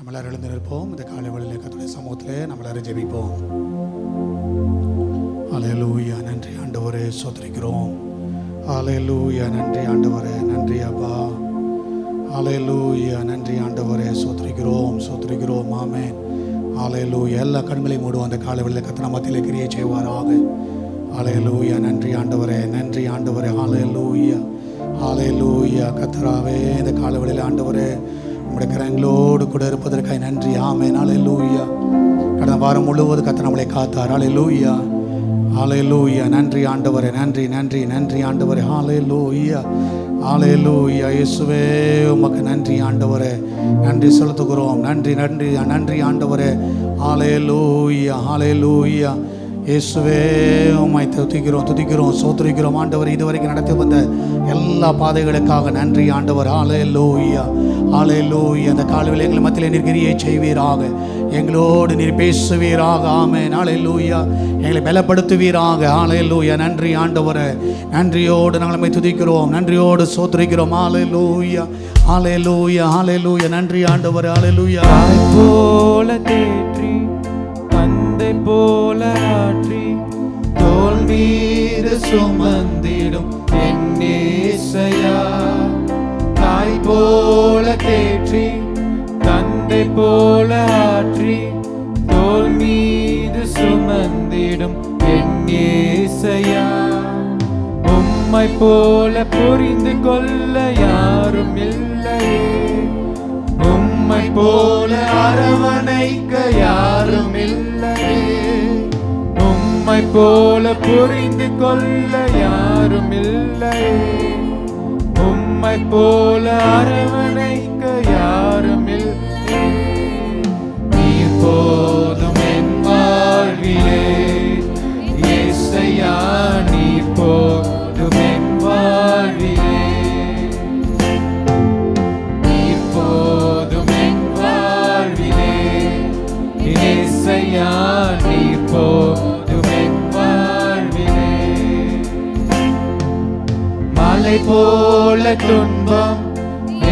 நம்ம எல்லாரும் எழுந்து நிற்போம். இந்த காலை வேளையிலே கர்த்தருடைய சமூகத்திலே நம்ம எல்லாரும் ஜெபிப்போம். ஹல்லேலூயா. நன்றி ஆண்டவரே, ஸ்தோத்திரிக்கிறோம். ஹல்லேலூயா. நன்றி ஆண்டவரே, நன்றி அப்பா. ஹல்லேலூயா. நன்றி ஆண்டவரே, ஸ்தோத்திரிக்கிறோம், ஸ்தோத்திரிக்கிறோம். ஆமென். ஹல்லேலூயா. எல்லா கண்களையும் மூடுவோம். அந்த காலை வேளையிலே கர்த்தர் மத்தியிலே கிரியை செய்வாராக. ஹல்லேலூயா. நன்றி ஆண்டவரே, நன்றி ஆண்டவரே. ஹல்லேலூயா. ஹல்லேலூயா. கர்த்தராவே, இந்த காலை வேளையிலே ஆண்டவரே உம்முடைய கரங்களோடு கூட இருப்பதற்காக நன்றி. ஆமென். ஹல்லேலூயா. கடந்த வாரம் முழுவதும் கர்த்தர் நம்மளை காத்தார். ஹல்லேலூயா. ஹல்லேலூயா. நன்றி ஆண்டவரே, நன்றி நன்றி நன்றி ஆண்டவரே. ஹல்லேலூயா. ஹல்லேலூயா. இயேசுவே உமக்கு நன்றி ஆண்டவரே, நன்றி செலுத்துகிறோம். நன்றி நன்றி நன்றி ஆண்டவரே. ஹல்லேலூயா. ஹல்லேலூயா. இயேசுவே உம்மை துதிக்கிறோம், துதிக்கிறோம், ஸ்தோத்திரிக்கிறோம் ஆண்டவர். இதுவரைக்கும் நடத்தி வந்த எல்லா பாதைகளுக்காக நன்றி ஆண்டவர். ஹல்லேலூயா. ஹல்லேலூயா. அந்த காலையில் எங்கள் மத்தியில் நீர் கிரியை செய்வீராக, எங்களோடு நீர் பேசுவீராக. ஆமென். ஹல்லேலூயா. எங்களை பலப்படுத்துவீராக. ஹல்லேலூயா. நன்றி ஆண்டவரே, நன்றியோடு நாங்கள் உம்மை துதிக்கிறோம், நன்றியோடு ஸ்தோத்திரிக்கிறோம். ஹல்லேலூயா. ஹல்லேலூயா. ஹல்லேலூயா. நன்றி ஆண்டவரே. ஹல்லேலூயா. போல தேற்றி தந்தை போல ஆற்றி தோள் மீது சுமந்திடும் என் நேசையா. தாய் போல தேற்றி தந்தை போல ஆற்றி தோள் மீது சுமந்திடும் என் நேசையா. உம்மை போல புரிந்து கொள்ள யாரும் இல்லையே, உம்மை போல அரவணைக்க யாரும் இல்லையே, உம்மை போல புரிந்து கொள்ள யாரும் இல்லையே, உம்மை போல அரவணைக்க யாரும் இல்லையே. நீர் போதும் என் வாழ்விலே இயேசையா, நீர் போதும் என் வாழ்விலே. இயேசையா, நீர் போதும் என் வாழ்விலே. மலை போல துன்பம்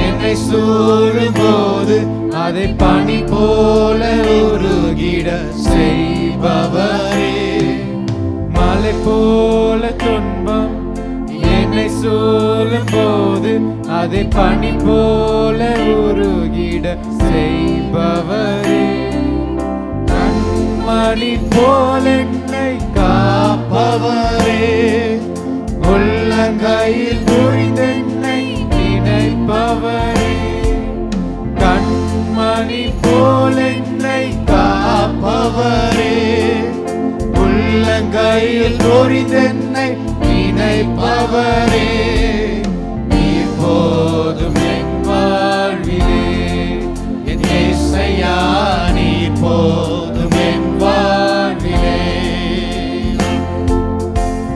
என்னை சூழும்போது அதை பனி போல உருகிட செய்பவரே. மலை போல துன்பம் என்னை சூழும்போது அதை பனி போல உருகிட செய்பவரே. மணி போல் என்னை காப்பவரே, உள்ளங்கையில் புரிந்தென்னை நினைப்பவரே. கண்மணி போல் என்னை காப்பவரே, உள்ளங்கையில் புரிந்தென்னை நினைப்பவரே. நீர் போதும் என் வாழ்விலே என் இயேசையா, நீர் போதும் என் வாழ்விலே.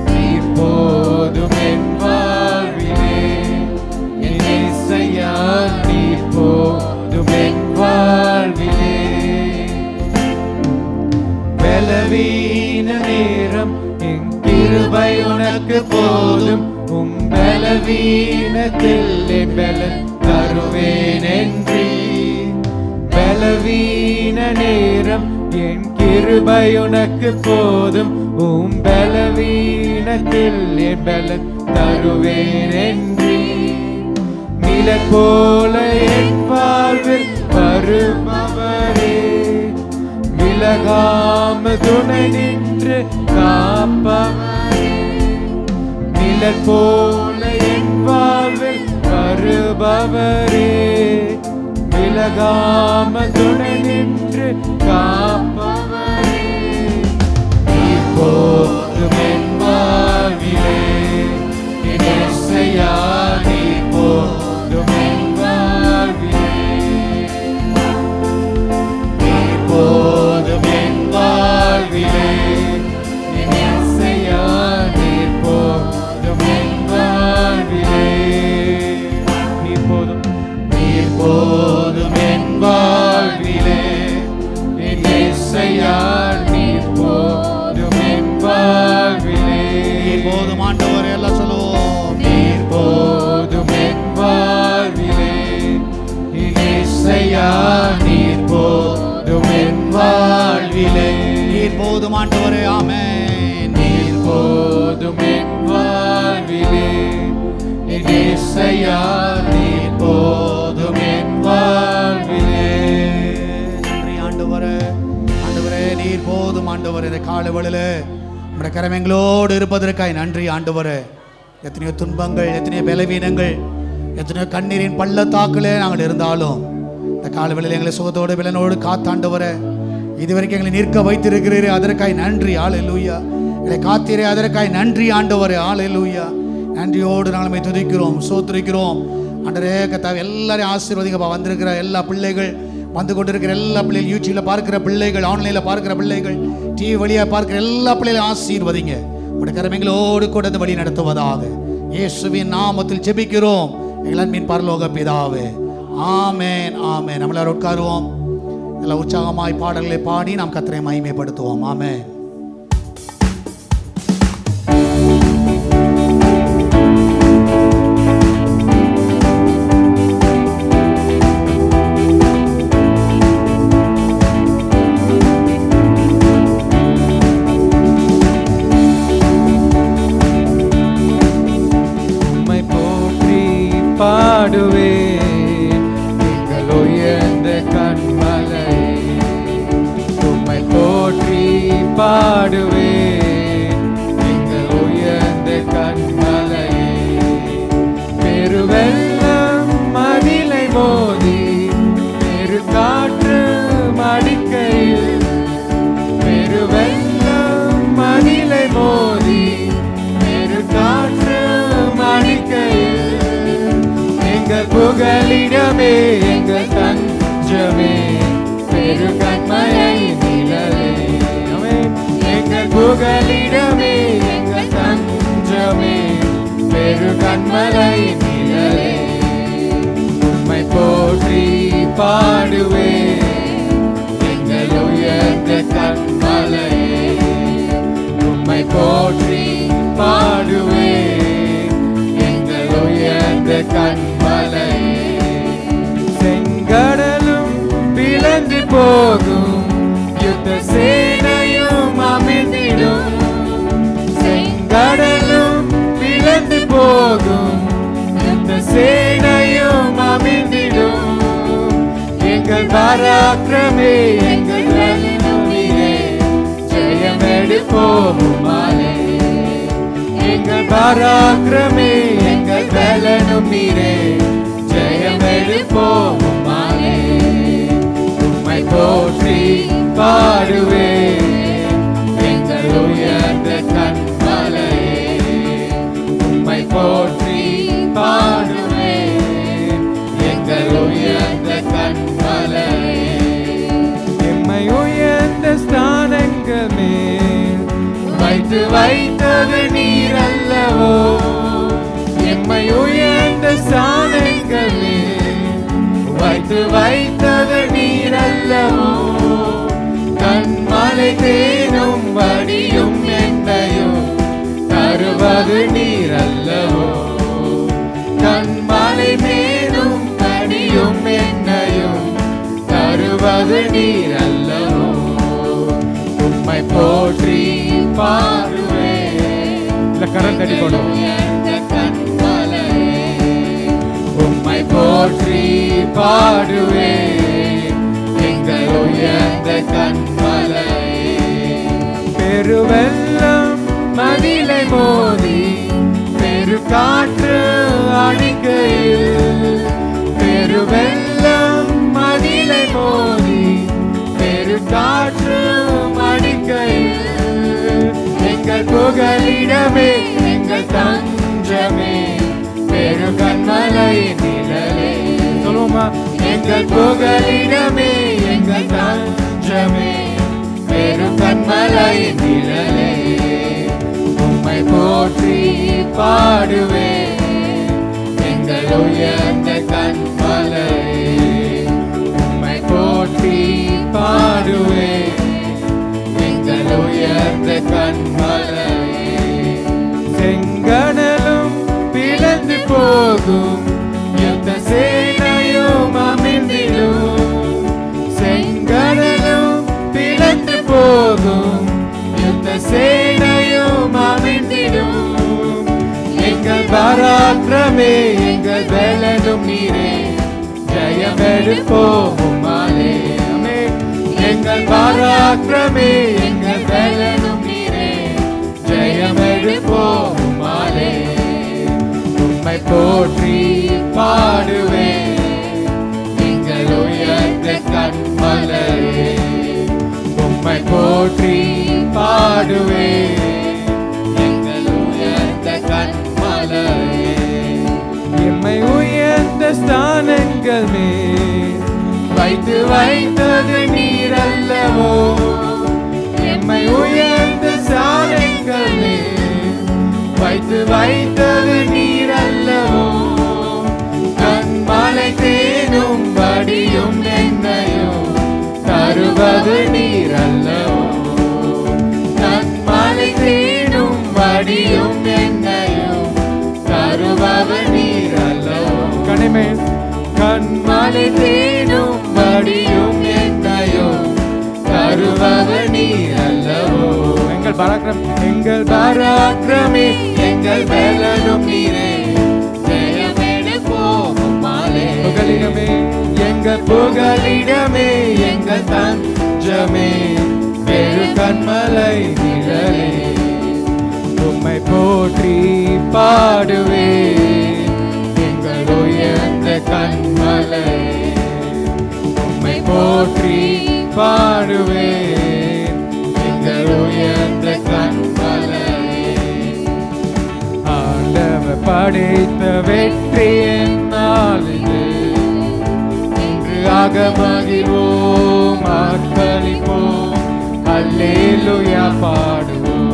நீர் போதும் என் வாழ்விலே என் இயேசையா, நீர் போதும் என் வாழ்விலே. பலவீன நேரம் என் கிருபை உனக்கு போதும், உம் பலவீனத்தில் என் பலன் தருவேன் என்றீ. பலவீன நேரம் என் கிருபை உனக்கு போதும், உம் பலவீனத்தில் என் பலன் தருவேன் என்றீ. நிழல் போல என் வாழ்வில் வருபவரே, விலகாம துணை நின்று காப்பவரே. நிழல் போல என் வாழ்வில் வருபவரே, விலகாம துணை நின்று காப்பவரே. நீர் போதும் என் வாழ்விலே என் இயேசையா, நீர் போதும் என் வாழ்விலே. நீர் போதும் என் வாழ்விலே என் இயேசையா, நீர் போதும் என் வாழ்விலே. நீர் போதும், நீர் போதும் என் வாழ்விலே என் இயேசையா, நீர் போதும் என் வாழ்விலே. நீர் போதும் ஆண்டவரே, எல்லாம் சொல்லுவோம். நீர் போதும் என் வாழ்விலே என் இயேசையா, நீர் போதும் ஆண்டவரே. ஆமென். நீர் போதும் என் வாழ்விலே, என் இயேசையா நீர் போதும் என் வாழ்விலே. நன்றி ஆண்டவரே. ஆண்டவரே நீர் போதும் ஆண்டவரே. இந்த காலவெளியில நம்முடைய கரம் எங்களோடு இருப்பதற்காய் நன்றி ஆண்டவரே. எத்தனையோ துன்பங்கள், எத்தனையோ பலவீனங்கள், எத்தனையோ கண்ணீரின் பள்ளத்தாக்கிலே நாங்கள் இருந்தாலும் இந்த காலவெளியில் எங்களை சுகத்தோடு விலனோடு காத்தாண்டவரே. இதுவரைக்கும் எங்களை நிற்க வைத்திருக்கிறீரே, அதற்காய் நன்றி. ஹல்லேலூயா. எங்களை காத்தீரே, அதற்காய் நன்றி ஆண்டவரே. ஹல்லேலூயா. நன்றியோடு நாங்கள் துதிக்கிறோம், சோத்திரிக்கிறோம் ஆண்டவரே. கர்த்தாவே எல்லாரையும் ஆசீர்வதிங்கப்பா. வந்திருக்கிற எல்லா பிள்ளைகள், வந்து கொண்டிருக்கிற எல்லா பிள்ளைகள், யூடியூப்ல பார்க்கிற பிள்ளைகள், ஆன்லைனில் பார்க்கிற பிள்ளைகள், டிவி வழியாக பார்க்கிற எல்லா பிள்ளைகளையும் ஆசீர்வதிங்க. உடைய கரம் எங்களோடு கூட இந்த வழி நடத்துவதாக இயேசுவின் நாமத்தில் ஜெபிக்கிறோம் எங்கள் அன்பின் பரலோக பிதாவே. ஆமென், ஆமென். நம்ம எல்லாரும் உட்காருவோம். எல்லாம் உற்சாகமாய் பாடல்களை பாடி நாம் கர்த்தரை மகிமைப்படுத்துவோம். ஆமென். பாடுவேன் நீங்கள் உயர்ந்த கண்மலை, உம்மை போற்றி பாடுவேன் நீங்கள் உயர்ந்த கண்மலை. பெருவெள்ளம் மதிலை மோதி பெரு காற்று மடிக்கையில், பெருவெள்ளம் மதிலை மோதி பெரு காற்று மடிக்கையில், எங்கள் புகலிடமே எங்கள் தஞ்சமே பெரு கண்மலை நிழலே. எங்கள் புகலிடமே எங்கள் தஞ்சமே பெரு கண்மலை நிழலே. உம்மை போற்றி பாடுவேன் எங்கள் உயர்ந்த கண்மலையே, உம்மை போற்றி பாடுவேன் எங்கள் உயர்ந்த கண்மலையே. செங்கடலும் பிளந்து போகும், யுத்த சேனையும் அமிழ்ந்திடும். செங்கடலும் பிளந்து போகும், யுத்த சேனையும் அமிழ்ந்திடும். எங்கள் பராக்கிரமே எங்கள் வல்லமையே, ஜெயம் எடுப்போம் உம்மாலே. எங்கள் பராக்கிரமே எங்கள் பலனும் நீரே, ஜெயம் எடுப்போம் உம்மாலே. உம்மை போற்றி பாடுவேன் எங்கள் உயர்ந்த கண்மலையே, உம்மை போற்றி பாடுவேன் எங்கள் உயர்ந்த கண்மலையே. எம்மை உயர்ந்த ஸ்தானங்கள் மேல் வைத்து வைத்தது நீர் அல்லவோ, எம்மை உயர்ந்த ஸ்தானங்கள் மேல் வைத்து வைத்தது நீர் அல்லவோ. கண்மலை தேனும் வடியும் என்னையும் தருவது நீர் அல்லவோ, கண்மலை தேனும் வடியும் என்னையும் தருவது நீர் அல்லவோ. உம்மை போற்றி பாடுவேன் இல்ல கரம் தட்டி போடும் கண்மலையே, உம்மை போற்றி பாடுவேன் எங்கள் உயர்ந்த கண்மலையே. பெருவெள்ளம் மதிலை மோதி பெரு காற்று அடிக்கையில், பெருவெள்ளம் மதிலை மோதி பெரு காற்று அடிக்கையில், எங்கள் புகலிடமே எங்கள் தஞ்சமே பெரு கண்மலை நிழலே. சொல்லுமா, எங்கள் புகலிடமே எங்கள் தஞ்சமே பெரு கண்மலை நிழலே. உம்மை போற்றி பாடுவேன் எங்கள் உயர்ந்த கண்மலையே, உம்மை போற்றி பாடுவேன் எங்கள் உயர்ந்த கண்மலையே. செங்கடலும் பிளந்து போகும், யுத்த சேனையும் அமிழ்ந்திடும். செங்கடலும் பிளந்து போகும், புகலிடமே எங்கள் பலனும் நீரே ஜெயமெடுப்போம் உம்மாலே எங்கள் பராக்கிரமே எங்கள் பலனும் நீரே ஜெயமெடுப்போம் உம்மாலே உம்மை போற்றி பாடுவேன் எங்கள் உயர்ந்த கண்மலையே உம்மை போற்றி பாடுவேன் எங்கள் உயர்ந்த கண்மலையே எம்மை உயர்ந்த ஸ்தானங்கள் மேல் வைத்து வைத்தது நீர் அல்லவோ எம்மை உயர்ந்த ஸ்தானங்கள் மேல் வைத்து வைத்தது நீர் அல்லவோ கண்மலை தேனும் வடியும் என்னையும் தருவது நீர் அல்லவோ கண்மலை தேனும் வடியும் என்னையும் தருவது நீர் அல்லவோ கனிமேல் கண்மலை தேனும் வடியும் என்னையும் தருவது நீர் அல்லவோ எங்கள் பராக்கிரமே எங்கள் பலனும் நீரே ஜெயமெடுப்போம் உம்மாலே புகலிடமே எங்கள் புகலிடமே எங்கள் தஞ்சமே வேறு கண்மலை நிழலே உம்மை போற்றி பாடுவேன் எங்கள் உயர்ந்த கண்மலை உம்மை போற்றி பாடுவேன் எங்கள் உயர்ந்த கண்மலை ஆண்டவர் படைத்த வெற்றி என்னால் இது இன்று ஆகமகிழ்வோம் ஆர்ப்பரிப்போம் அல்லேலூயா பாடுவோம்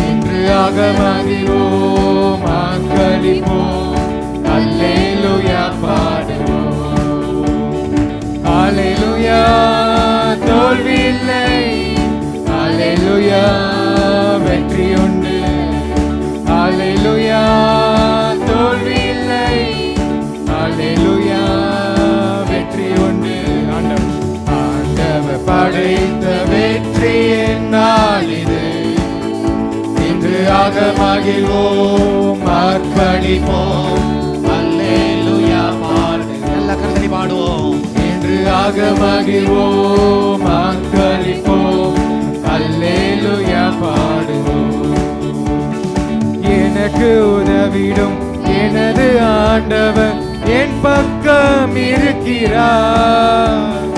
இன்று ஆகமகிழ்வோம் ஆர்ப்பரிப்போம் அல்லேலூயா பாடுவோம் அல்லேலூயா தோல்வி இல்லை அல்லேலூயா வெற்றி உண்டு அல்லேலூயா தோல்வி இல்லை அல்லேலூயா வெற்றி உண்டு ஆண்டவர் படைத்த வெற்றி என்னால் இது இன்று ஆகமகிழ்வோம் ஆர்ப்பரிப்போம் அல்லேலூயா பாடுவோம் நல்ல கருத்தனை பாடுவோம் இன்று ஆகமகிழ்வோம் ஆர்ப்பரிப்போம் அல்லேலூயா பாடுவோம் எனக்கு உதவிடும் எனது ஆண்டவர் என் பக்கம் இருக்கிறார்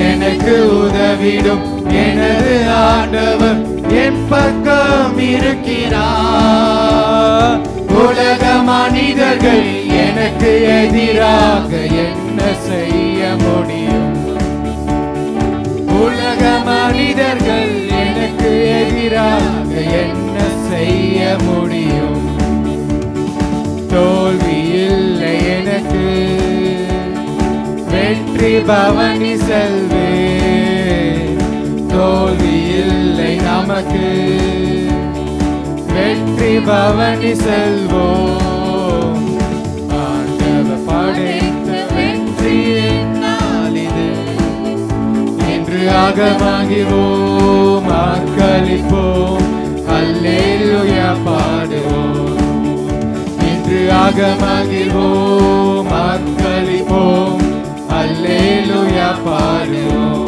எனக்கு உதவிடும் எனது ஆண்டவர் என் பக்கம் இருக்கிறார் உலக மனிதர்கள் எனக்கு எதிராக என்ன செய்ய முடியும் உலக மனிதர்கள் எனக்கு எதிராக என்ன செய்ய முடியும் தோல்வி இல்லை எனக்கு வெற்றி பவனி செல்வே தோல்வி இல்லை நமக்கு வெற்றி பவனி செல்வோம் ஆண்டவர் படைத்த வெற்றி என்னால் இது இன்று ஆகமகிழ்வோம் ஆர்ப்பரிப்போம் அல்லேலூயா பாடுவோம் இன்று ஆகமகிழ்வோம் ஆர்ப்பரிப்போம் அல்லேலூயா பாடுவோம்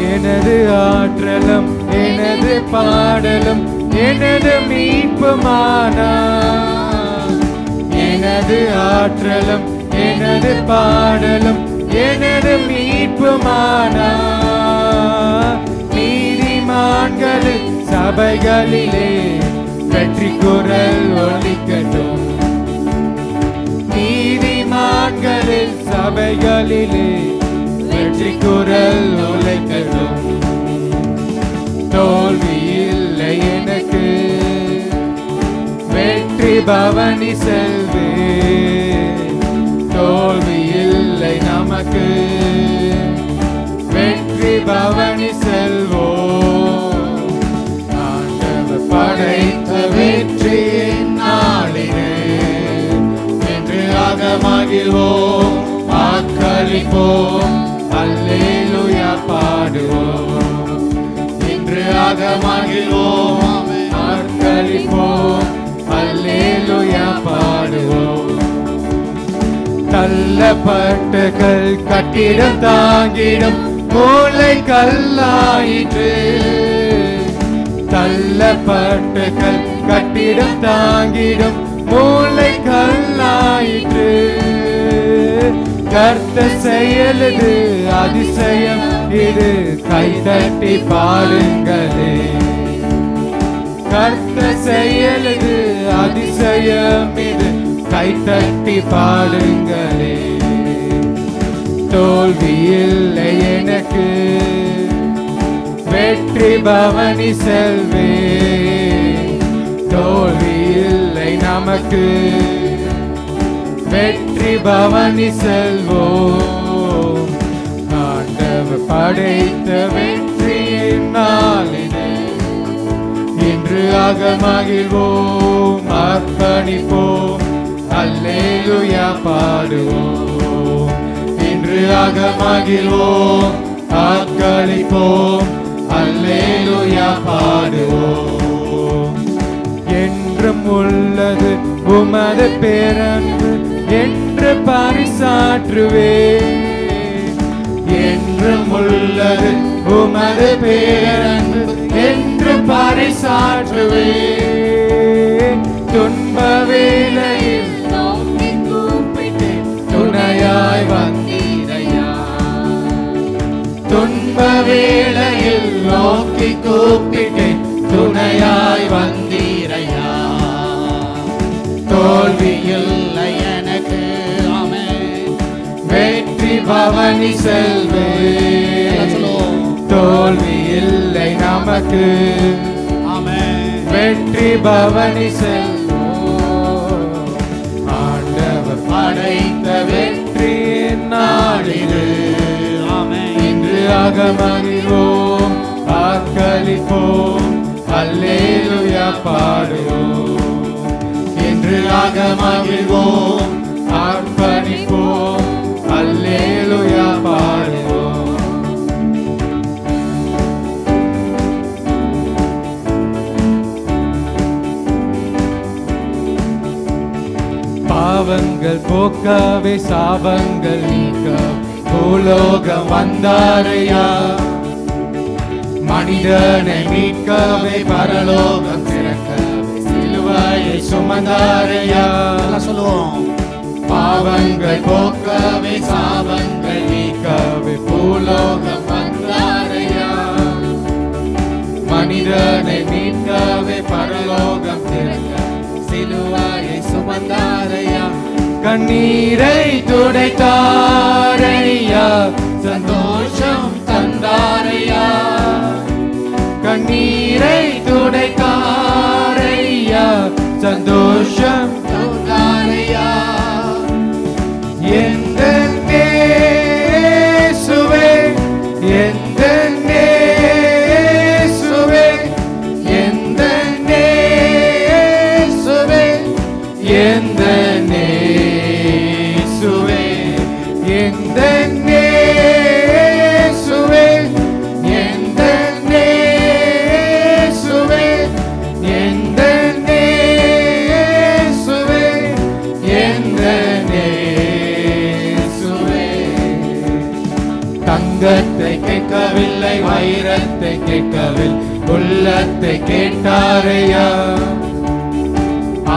எனது ஆற்றலும் எனது பாடலும் எனது மீட்புமானார் எனது ஆற்றலும் எனது பாடலும் எனது மீட்புமானார் நீதிமான்களின் சபைகளிலே வெற்றி குரல் ஒலிக்கட்டும் நீதிமான்களின் சபைகளிலே வெற்றி குரல் ஒலிக்கட்டும் தோல்வி இல்லை எனக்கு வெற்றி பவனி செல்வே தோல்வி இல்லை நமக்கு வெற்றி பவனி செல்வோம் ஆண்டவர் படைத்த வெற்றி நாளிலே என்று ஆகமகிழ்வோம் ஆர்ப்பரிப்போம் அல்லேலூயா பாடுவோம் இன்று ஆகமகிழ்வோம் ஆர்ப்பரிப்போம் அல்லேலூயா தள்ளப்பட்ட கல் கட்டிடம் தாங்கிடும் மூளை கல்லாயிற்று. தள்ளப்பட்ட கல் கட்டிடம் தாங்கிடும் மூளை கல்லாயிற்று. கர்த்தர் செயல் இது அதிசயம் இது, கைதட்டி பாடுங்களே. கர்த்தர் செயல் இது அதிசயம் இது, கைதட்டி பாடுங்களே. தோல்வி இல்லை எனக்கு, வெற்றி பவனி செல்வே. தோல்வி இல்லை நமக்கு, வெற்றி பவனி செல்வோம். ஆண்டவர் படைத்த வெற்றியின் நாள் இது, இன்று மகிழ்வோம் அர்ப்பணிப்போம், அல்லேலூயா பாடுவோம். இன்று மகிழ்வோம் அர்ப்பணிப்போம், அல்லேலூயா பாடுவோம். என்றும் உள்ளது உமது பேரன்பு என்று பரிசாற்றுவே. என்றும் உள்ளது உமது பேரன்பு என்று பரிசாற்றுவே. துன்ப வேளையில் நோக்கி கூப்பிட்டு துணையாய் வந்தீரையா. துன்ப வேளையில் நோக்கி கூப்பிட்டு துணையாய் வந்தீரையா. தோல்வி இல்லை எனக்கு, ஆமென், வெற்றி பவனி செல்வே. தோல்வி இல்லை நமக்கு, ஆமென், வெற்றி பவனி செல்வோம். ஆண்டவர் படைத்த வெற்றியின் நாளிது, ஆமென், இன்று மகிழ்வோம் ஆர்ப்பணிப்போம், அல்லேலூயா பாடுவோம். இன்று மகிழ்வோம் அர்ப்பணிப்போம், அல்லேலூயா பாடுவோம். பாவங்கள் போக்கவே சாபங்கள் நீக்க பூலோகம் வந்தாரையா. மனிதனை மீட்கவே பரலோகம் திறக்கவே சிலுவையை சுமந்தாரையா. சொல்லுவோம். பாவங்கள் போக்கவே சாபங்கள் நீக்கவே பூலோகம் வந்தாரையா. மனிதனை மீட்கவே பரலோகம் திறக்க சிலுவையை சுமந்தாரையா. கண்ணீரை துடைத்தாரையா, சந்தோஷம் தந்தாரையா. கண்ணீரை துடைத்தாரையா, சந்தோஷம் தந்தாரையா. எந்த இயேசுவே, எந்த இயேசுவே, எந்த இயேசுவே, எந்த இயேசுவே, எந்த இயேசுவே, எந்த இயேசுவே, எந்த இயேசுவே, எந்த இயேசுவே. தங்கத்தை கேட்கவில்லை, வைரத்தை கேட்கவில்லை, உள்ளத்தை கேட்டாரையா.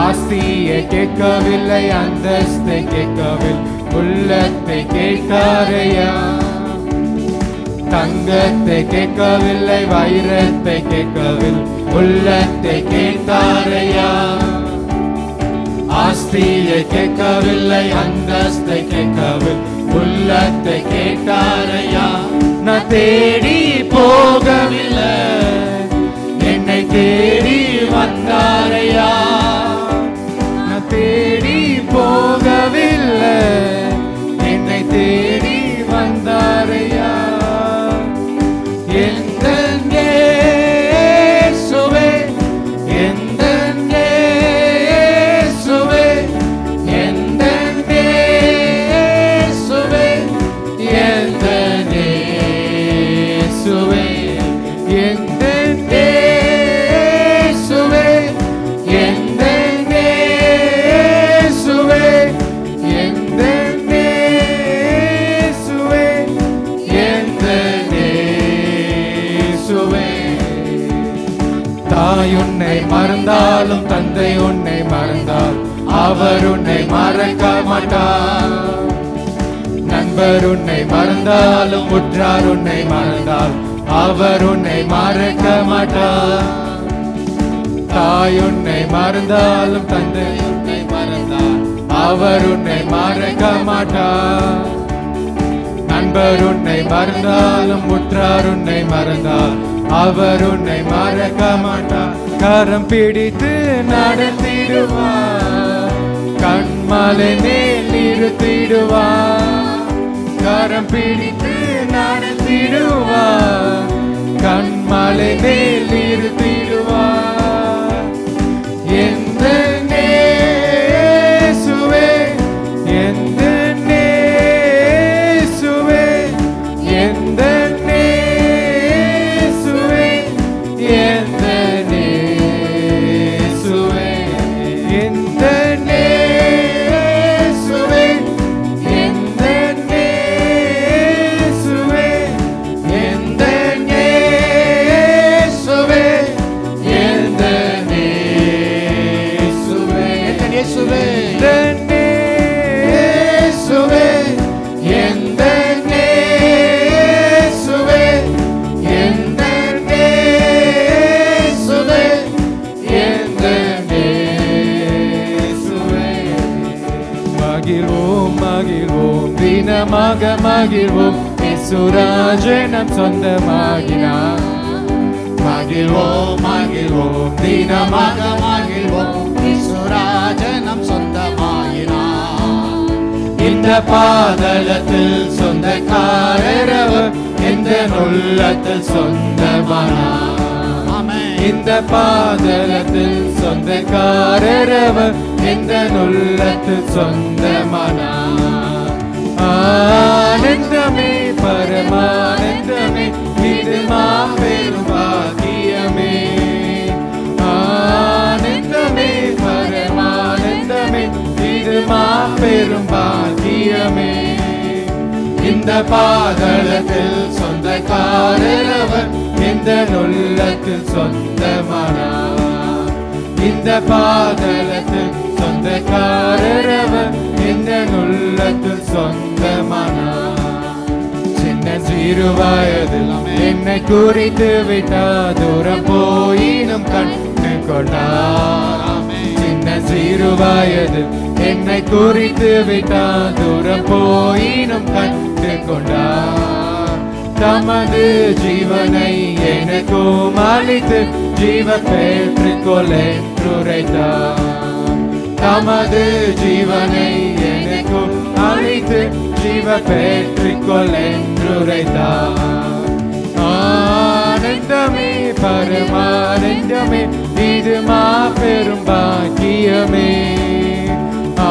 ஆஸ்தியை கேட்கவில்லை, அந்தஸ்தை கேட்கவில்லை, உள்ளத்தை கேட்டாரையா. தங்கத்தை கேட்கவில்லை, வைரத்தை கேட்கவில்லை, உள்ளத்தை கேட்டாரையா. ஆஸ்தியை கேட்கவில்லை, அந்தஸ்தை கேட்கவில்லை, உள்ளத்தை கேட்டாரையா. நான் தேடி போகவில்லை, என்னை தேடி வந்தாரையா. நான் தேடி போகவில்லை, என்னை தேடி வந்தாரையா. எந்த இயேசுவே, எந்த இயேசுவே, எந்த இயேசுவே, எந்த இயேசுவே, எந்த இயேசுவே, எந்த இயேசுவே, எந்த இயேசுவே, தந்தை உன்னை மறந்தால் அவர் உன்னை மறக்க மாட்டார். நண்பர் உன்னை மறந்தாலும் உற்றார் உன்னை மறந்தால் அவர் உன்னை மறக்க மாட்டார். தாய் உன்னை மறந்தாலும் தந்தை உன்னை மறந்தால் அவர் உன்னை மறக்க மாட்டார். நண்பர் உன்னை மறந்தாலும் உற்றார் உன்னை மறந்தால் அவர் உன்னை மறக்க மாட்டார். கரம் பிடித்து நடத்திடுவார், கண்மலை மேல் நிறுத்திடுவார். கரம் பிடித்து நடத்திடுவார், கண்மலை மேல் நிறுத்திடுவார். எந்த நேசுவே, எந்த நேசுவே, எந்த நேசுவே, எந்த நேசுவே, எந்த நேசுவே, எந்த நேசுவே, எந்த நேசுவே, எந்த நேசுவே, எந்த நேசுவே, எந்த நேசுவே, எந்த நேசுவே. மகிழ்வோம் மகிழ்வோம் தினமாக மகிழ்வோம், இயேசுராஜே நம் சொந்தமாகினார். மகிழ்வோம் மகிழ்வோம் தினமாக மகிழ்வோம், இயேசுராஜே நம் சொந்தமாகினார். இந்த பாதலத்தில் சொந்தக்காரரவர், இந்த உள்ளத்தில் சொந்தமானார். இந்த பாதலத்தில் சொந்தக்காரரவர், இந்த உள்ளத்தில் சொந்தமானார். ஆனந்தமே பரமானந்தமே, இது மாபெரும் பாக்கியமே. ஆனந்தமே பரமானந்தமே, இது மாபெரும் பாக்கியமே. இந்த பாதலத்தில் சொந்தக்காரரவர், இந்த உள்ளத்தில் சொந்தமானார். இந்த பாதலத்தில் சொந்தக்காரரவர், இந்த உள்ளத்தில் சொந்தமானார். சின்ன சிறு வயதில் என்னை குறித்து விட்டார், தூரம் போயினும் கண்டு கொண்டார். சின்ன சிறு வயதில் என்னை குறித்து விட்டார், தூரம் போயினும் கண்டு கொண்டார். தமது ஜீவனை எனக்கும் அளித்து ஜீவ பெற்றுக்கொள் என்றுரைத்தார். தமது ஜீவனை எனக்கும் அளித்து ஜீவ பெற்றுக்கொள் என்றுரைத்தார். ஆனந்தமே பரமானந்தமே, இது மாபெரும் பாக்கியமே.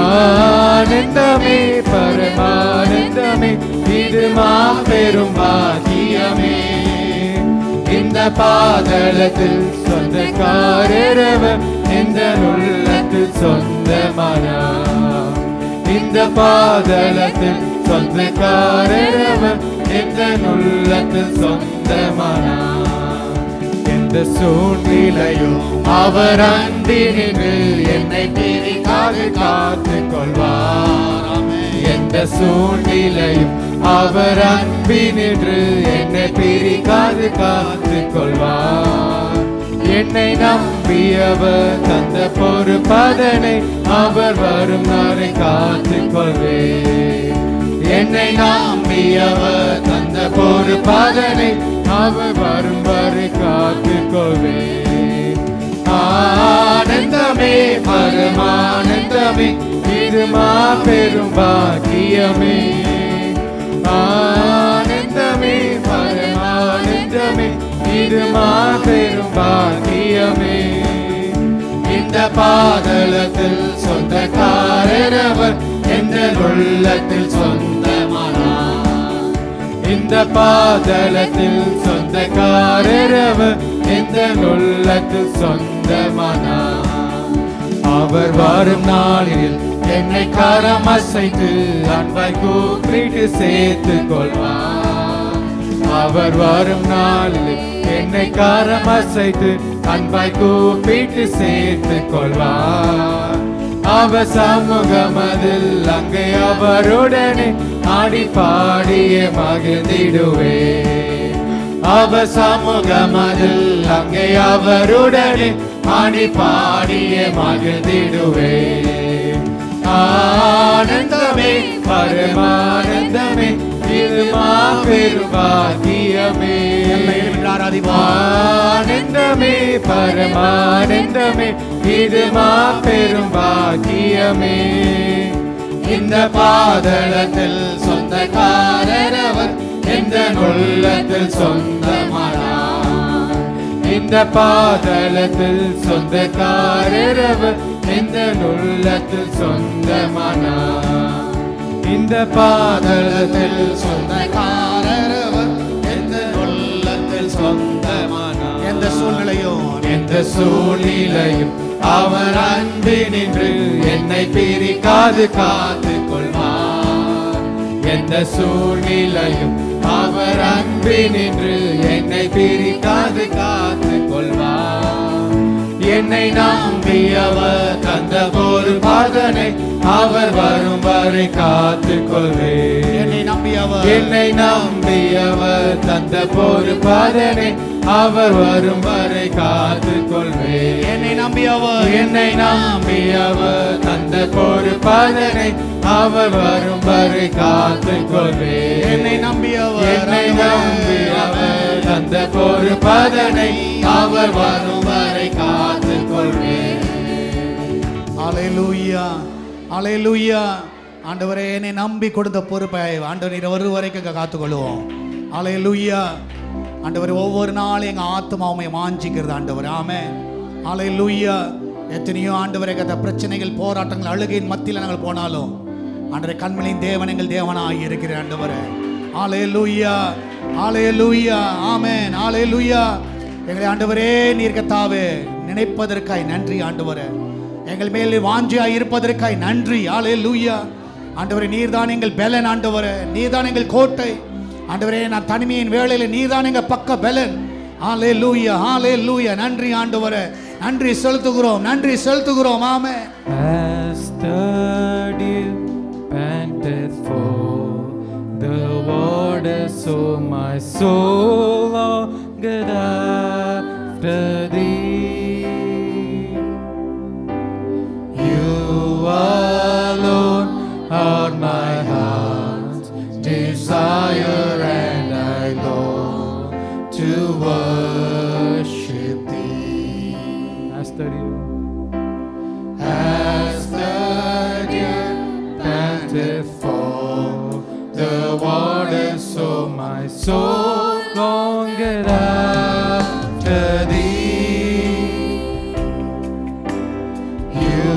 ஆனந்தமே பரமானந்தமே, இது மாபெரும் பாக்கியமே. இந்த பாதலத்தில் சொந்தக்காரரவர், இந்த உள்ளத்தில் சொந்தமானார். இந்த பாதலத்தில் சொந்தக்காரரவர், இந்த உள்ளத்தில் சொந்தமானார். எந்த சூழ்நிலையும் அவர் அன்பினின்று என்னை பிரிக்காது காத்துக் கொள்வார். எந்த சூழ்நிலையும் அவர் அன்பினின்று என்னை பிரிக்காது காத்துக் கொள்வார். என்னை நம்பியவர் தந்த பொறுப்பதனை அவர் வரும் நாளை காத்துக் கொள்வேன். என்னை நம்பியவர் தந்த பொறுப்பதனை அவர் வரும் வரை காத்துக் கொள்வேன். ஆனந்தமே பரமானந்தமே, இது மாபெரும் பாக்கியமே. ஆனந்தமே பரமானந்தமே, இது மாபெரும் பாக்கியமே. இந்த பாதலத்தில் சொந்தக்காரரவர், எந்த உள்ளத்தில் சொந்தமானார். இந்த பாதலத்தில் சொந்தக்காரரவர், எந்த உள்ளத்தில் சொந்தமானார். அவர் வரும் நாளில் என்னை கரம் அசைத்து அன்பாய் கூப்பிட்டு சேர்த்துக் கொள்வார். அவர் வரும் நாளில் என்னை காரம் அசைத்து அன்பாய் கூப்பிட்டு சேர்த்து கொள்வார். அவர் சமூகமதில் அங்கே அவருடனே ஆடி பாடிய மகிழ்ந்திடுவே. அவர் சமூகமதில் அங்கே அவருடனே ஆடி பாடிய மகிழ்ந்திடுவே. ஆனந்தமே பரமானந்தமே இது மாபெரும் பாக்கியமே. ஆனந்தமே பரமானந்தமே இது மாபெரும் பாக்கியமே. இந்த பாதளத்தில் சொந்தக்காரர் அவர் எந்த உள்ளத்தில் சொந்தமானார். இந்த பாதளத்தில் சொந்தக்காரர் அவர் எந்த உள்ளத்தில் சொந்தமானார். இந்த பாதளத்தில் சொந்தக்காரர் அவர் எந்த உள்ளத்தில் சொந்தமானார். எந்த சூழ்நிலையும் அவர் அன்பினின்று என்னை பிரிக்காது காத்து கொள்வார். எந்த சூழ்நிலையும் அவர் அன்பினின்று என்னை பிரிக்காது காத்து கொள்வார். என்னை நம்பியவர் தந்த ஒரு பதனை அவர் வரும் வரை காத்து கொள்வேன். என்னை நம்பியவர் தந்த ஒரு பதனை அவர் வரும் வரை காத்து கொள்வேன். என்னை நம்பியவர் தந்த ஒரு பதனை அவர் வரும் வரை காத்து கொள்வேன். என்னை நம்பியவர் தந்த ஒரு பதனை அவர் வரும் வரை காத்து கொள்வேன். அல்லேலூயா, அல்லேலூயா. ஆண்டவரே, என்னை நம்பி கொடுத்த பொறுப்பை ஆண்டவர் நீர் ஒரு வரைக்கும் காத்துக்கொள்வோம். அல்லேலூயா. ஆண்டவர் ஒவ்வொரு நாளும் எங்கள் ஆத்மாவை மாஞ்சிக்கிறது ஆண்டவர். ஆமென். அல்லேலூயா. எத்தனையோ ஆண்டவரை கத்த பிரச்சனைகள், போராட்டங்கள், அழுகையின் மத்தியில் நாங்கள் போனாலும் ஆண்டவரை கண்மலையின் தேவன் எங்கள் தேவனாக இருக்கிற ஆண்டவரே. அல்லேலூயா, அல்லேலூயா. ஆமென். அல்லேலூயா. எங்களை ஆண்டவரே நீர் கத்தாவே நினைப்பதற்காய் நன்றி ஆண்டவரே. எங்கள் மேல் வாஞ்சியாய் இருப்பதற்காய் நன்றி. அல்லேலூயா. ஆண்டவரே, நீர்தான் எங்கள் பெலன் ஆண்டவரே. நீர்தான் எங்கள் கோட்டை ஆண்டவரே. நான் தனிமையின் வேளையில் நீர்தான் எங்கள் பக்க பெலன். அல்லேலூயா, அல்லேலூயா. நன்றி ஆண்டவரே, நன்றி செலுத்துகிறோம், நன்றி செலுத்துகிறோம். ஆமென். As the deer panteth for the water, so my soul longeth after thee. You alone are my heart's desire, and I long to worship thee. As the deer panteth for the water, so my soul longeth after thee. You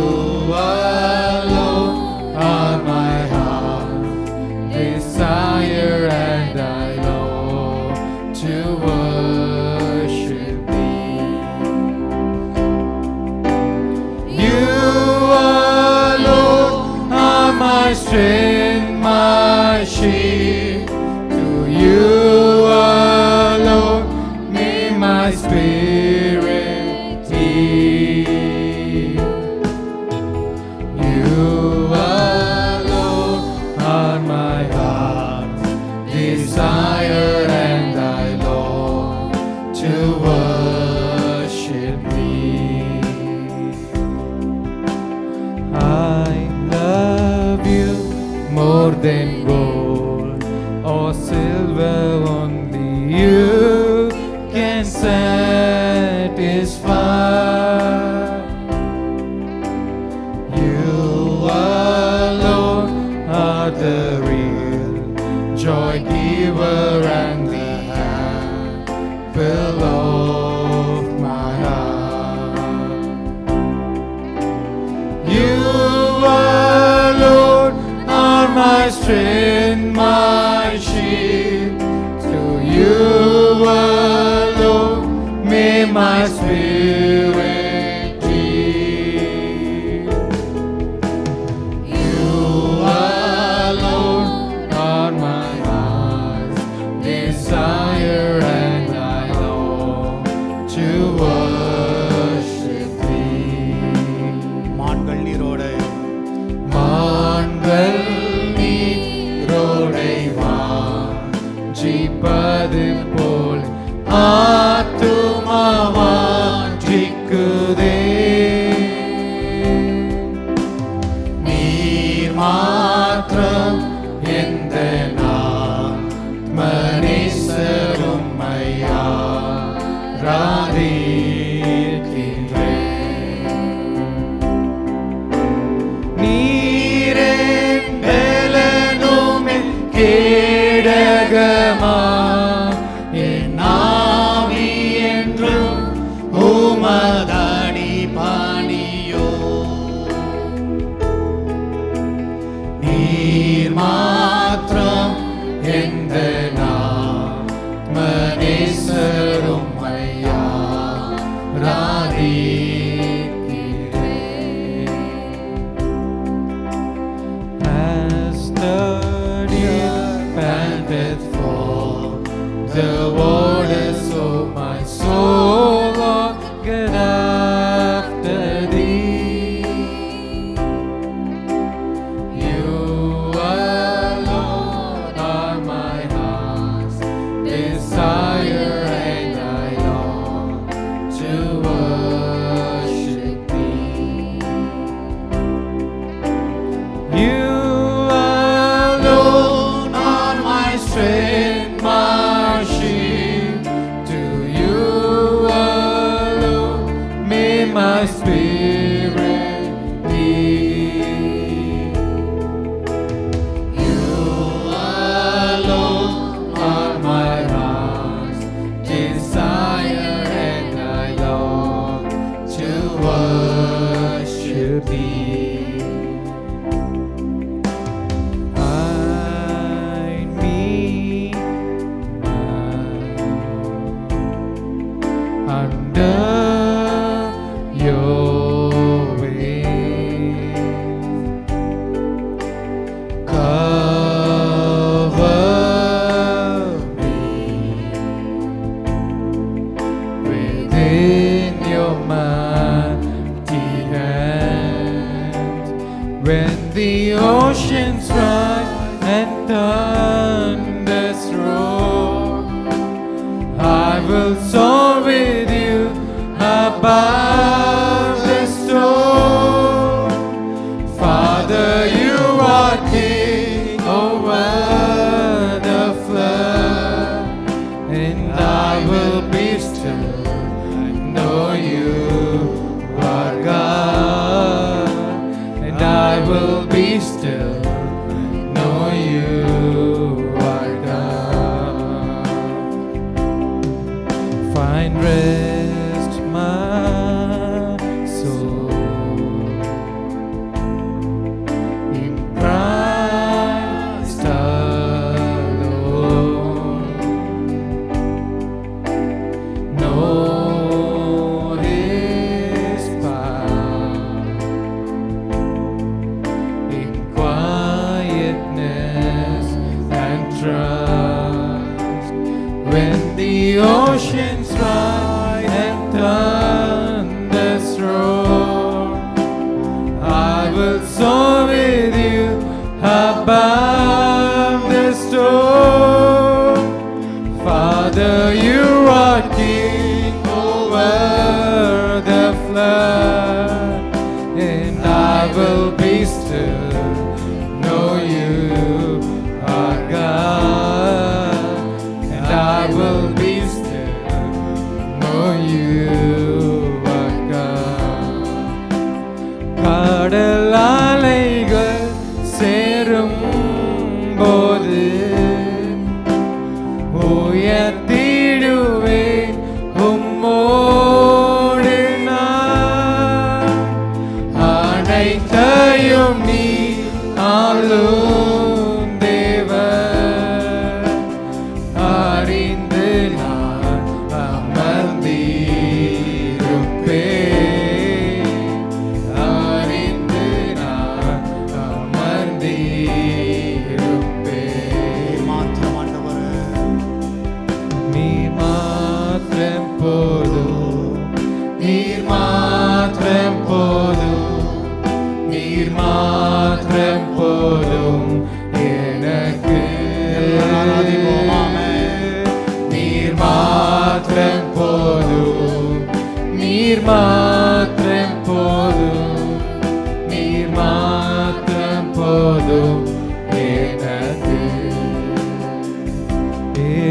alone are my heart's desire, and I long to worship thee. You alone are my strength, my shield. To you alone may my spirit yield. You alone are my heart's desire, and I long to worship thee. I love you more than gold or silver, only you can satisfy. You alone are the real joy giver and the apple of my heart. You alone are my strength, my shield. To you alone may my spirit yield. You alone are my heart's desire. வாஞ்சிப்பது போல் ஆத்துமா வாஞ்சிக்குதே. நீர் மாத்திரம் எந்த மனேசரும் ஐயா ராதிக்கின்றேன். நீரே பெலனுமே கேடகமா என் ஆவி என்றும் உமதடி பாணியோ. நீர் மாத்திரம் எந்த மனேசரும் ஐயா ராதிக்கின்றேன். As the deer panteth for the waters, so my soul longeth after thee. You alone are my heart's desire, and I long to worship thee. You alone are my strength, my shield. To you alone may my spirit yield. You alone are my heart's desire, and I long to worship thee. Hide me under your wings. Cover me within your mighty hands. When the oceans rise and thunders roar, I will soar with you above the storm. Father, you are king over the flood, and I will be still. I know you are God, and I will be still. I know you are God. Find rest, my soul, in Christ alone. Know His power in quietness and trust. When the oceans rise and thunders roar, I will soar with you above the storm. Father, you are king over the flood, and I will be still. Know you are God, and I will be still. Know you are God. கடல் அலைகள் சேரும் போது உயர்த்திடுவே உம்மோடு நான்.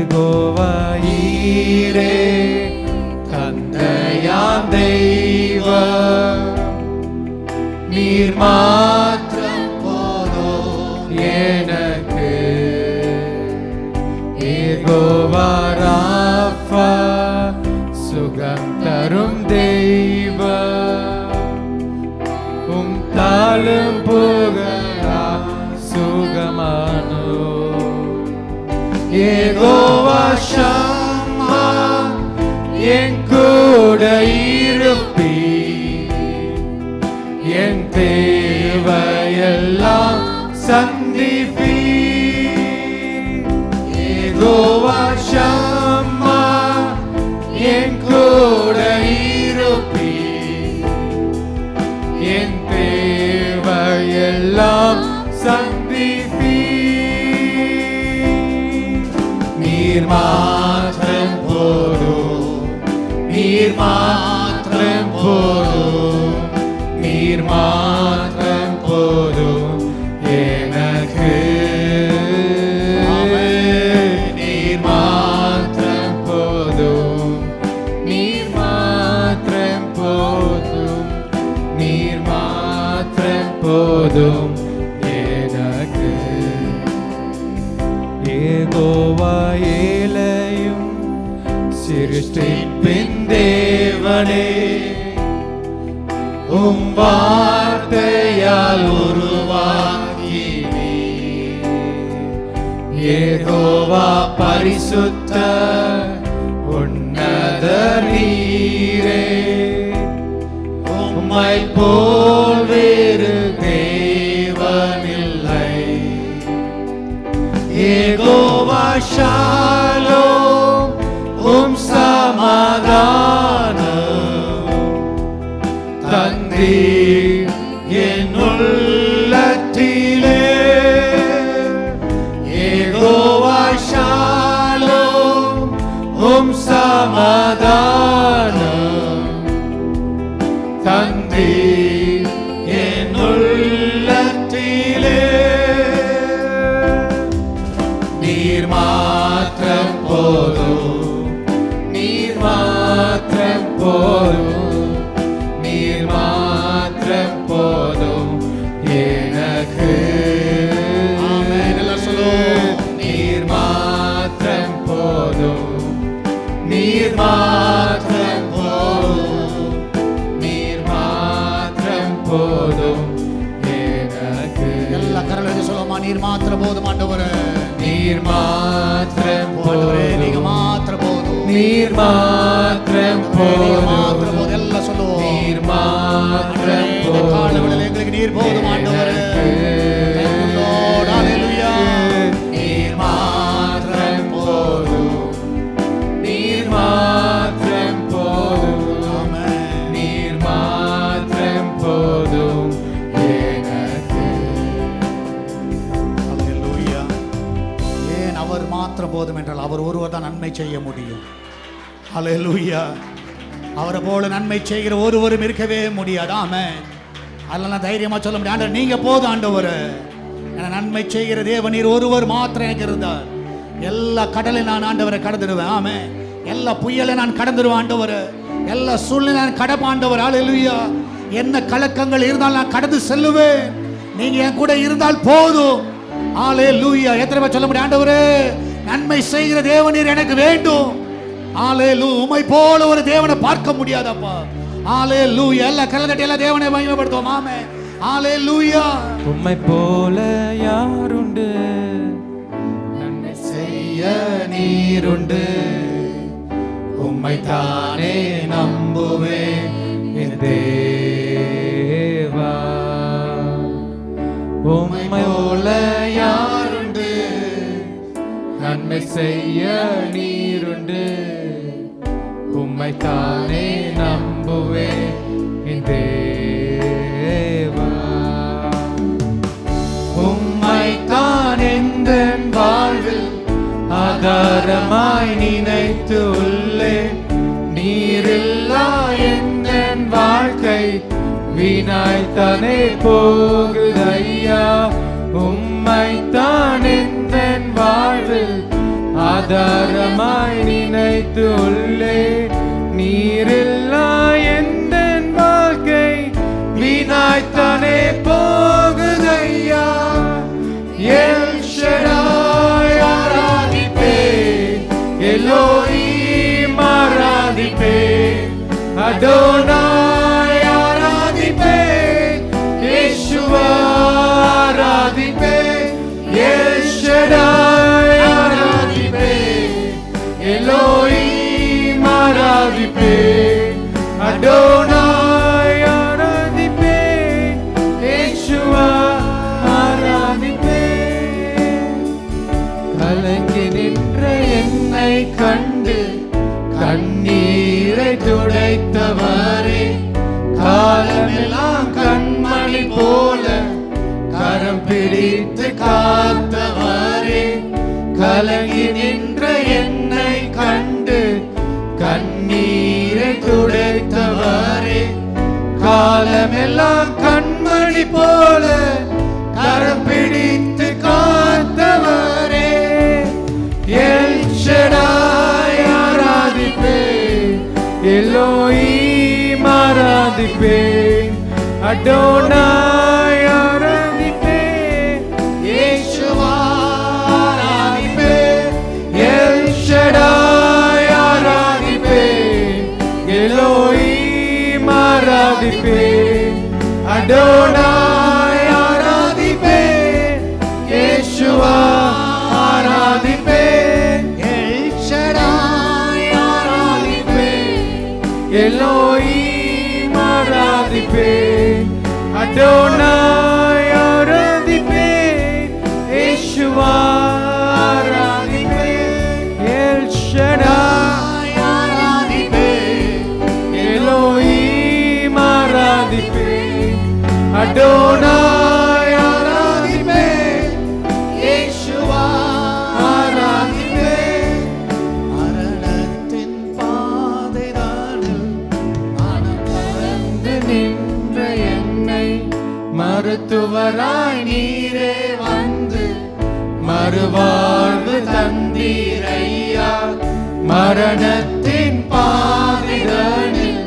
யெகோவா ஈரே தந்தையாம் தெய்வம், நீர் மாத்திரம் போதும் எனக்கு. யெகோவா ராஃபா சுகம் தரும் தெய்வம், உம் தாளும் புகழா சுகமானோ. யெகோவா ஷம்மா என் கூட இருப்பீர், என் தேவையெல்லாம் சந்திப்பீர். யெகோவா ஷம்மா என் கூட இருப்பீர், என் தேவையெல்லாம் சந்திப்பீர். நீர் மாத்திரம் போதும், நீர் மாத்திரம் போதும், நீர் மாத்திரம் போதும் எனக்கு. நீர் மாத்திரம் போதும், நீர் மாத்திரம் போதும், நீர் மாத்திரம் போதும் எனக்கு. யெகோவா ஏழையும் சிருஷ்டிப்பின் தேவனே, உம் வார்த்தையால் உருவாக்கினீர். யெகோவா பரிசுத்த உன்னத நீரே, உம்மை போல் வேறு தேவனில்லை. யெகோவா ஷாலோம் உம் சமாதானம் தந்தீர் என் உள்ளத்திலே. யெகோவா ஷாலோம் உம் சமாதானம் தந்தீர் என் உள்ளத்திலே. நீர் மாத்திரம் போதும், நீர் மாத்திரம் போதும், நீர் மாத்திரம் போதும் எனக்கு. ஆமென். எல்லாம் சொல்லுவோம். நீர் மாத்திரம் போதும், நீர் மாத்திரம் போதும், நீர் மாத்திரம் போதும் எனக்கு. எல்லா கரங்களை சொல்லுமா, நீர் மாத்திரம் போதும் ஆண்டவரே, நீர் மாத்திரம் ஆண்டவரே போதும், நீங்க மாத்திரம் போதும், நீர் மாத்திரம் நீங்க மாத்திரம் போதும், போதும். எல்லாம் சொல்லுவோம். நீர் மாத்திரம் இந்த காலவெளியில் எங்களுக்கு நீர் போதும் ஆண்டவரே. Thank you Lord. Hallelujah. நீர் மாத்திரம் போதும், நீர் மாத்திரம் போதும், ஆமென். நீர் மாத்திரம் போதும் எனக்கு. Hallelujah. ஏன் அவர் மாத்திரம் போதும் என்றால் அவர் ஒருவர் தான் நன்மை செய்ய முடியும். Hallelujah. அவரை போல நன்மை செய்கிற ஒருவரும் இருக்கவே முடியாது. ஆமென். அதெல்லாம் தைரியமா சொல்ல முடியும். ஆண்டவர் நீங்க போதும் ஆண்டவர், என நன்மை செய்கிற தேவனீர் ஒருவர் மாத்திரம் எனக்கு இருந்தார். எல்லா கடலை நான் ஆண்டவரை கடந்துடுவேன். ஆமென். எல்லா புயலை நான் கடந்துடுவேன் ஆண்டவர், எல்லா சூழ்நிலை நான் கடப்பேன் ஆண்டவர். ஹல்லேலூயா. என்ன கலக்கங்கள் இருந்தால் நான் கடந்து செல்லுவேன். நீங்க என் கூட இருந்தால் போதும். ஹல்லேலூயா. எத்தனை பேர் சொல்ல முடியும், ஆண்டவரே நன்மை செய்கிற தேவனீர் எனக்கு வேண்டும். ஹல்லேலூயா. உம்மை போல ஒரு தேவனை பார்க்க முடியாதப்பா. ஹல்லேலூயா. எல்லா கலந்தட்டி எல்லா தேவனை மகிமைப்படுத்துவோம். ஆமென். ஹல்லேலூயா. உம்மை போல யாருண்டு, நன்மை செய்ய நீருண்டு. உம்மை தானே நம்புவேன் என் தேவா. உம்மை போல யாருண்டு, நன்மை செய்ய நீருண்டு. உம்மை தானே நம்புவேன் என் தேவா. உம்மை தான் எந்தன் வாழ்வில் ஆதாரமாய் நினைத்து உள்ளேன். நீரில்லா எந்தன் வாழ்க்கை வீணாய்த்தானே போகுதையா. உம்மை தான் எந்தன் வாழ்வில் ஆதாரமாய் நினைத்து உள்ளே. நீரில்லா எந்த வாழ்க்கை வீணாய்த்தானே போகுதையா. எல் ஷடாய் ஆராதிப்பேன், எலோஹீம் ஆராதிப்பேன், அடோனாய் ஆராதிப்பேன், யேசுவா ஆராதிப்பேன். எல் ஷடாய் ஆராதிப்பேன், எலோஹீம் ஆராதிப்பேன், அடோனாய் ஆராதிப்பேன், யேசுவா ஆராதிப்பேன். கலங்கி நின்ற என்னை கண்டு கண்ணீரை துடைத்தவரே, காலமெல்லாம் கண்மணி போல கரம் பிடித்து காத்தவரே. கலங்கி நின்ற என்னை கண்டு கண்ணீரை துடைத்தவரே, காலமெல்லாம் கண்மணி போல கரம் பிடித்து காத்தவரே. எல் ஷடாய் ஆராதிப்பேன், எலோஹீம் ஆராதிப்பேன், அடோனாய் ஆராதிப்பேன், யேசுவா ஆராதிப்பேன். எல் ஷடாய் ஆராதிப்பேன், எலோஹீம் ஆராதிப்பேன், அடோனாய் ஆராதிப்பேன், யேசுவா ஆராதிப்பேன். எல் ஷடாய் ஆராதிப்பேன், எலோஹீம் ஆராதிப்பேன், அடோனாய் ஆராதிப்பேன், யேசுவா ஆராதிப்பேன். எல் ஷடாய் ஆராதிப்பேன், எலோஹீம் ஆராதிப்பேன், அடோனாய் ஆராதிப்பேன், யேசுவா ஆராதிப்பேன். மரணத்தின் பாதைதானில் மனம் மறந்து நின்ற என்னை மருத்துவராய் நீரே வந்து மறுவாழ்வு தந்தீரையா. மரணத்தின் பாதைதானில்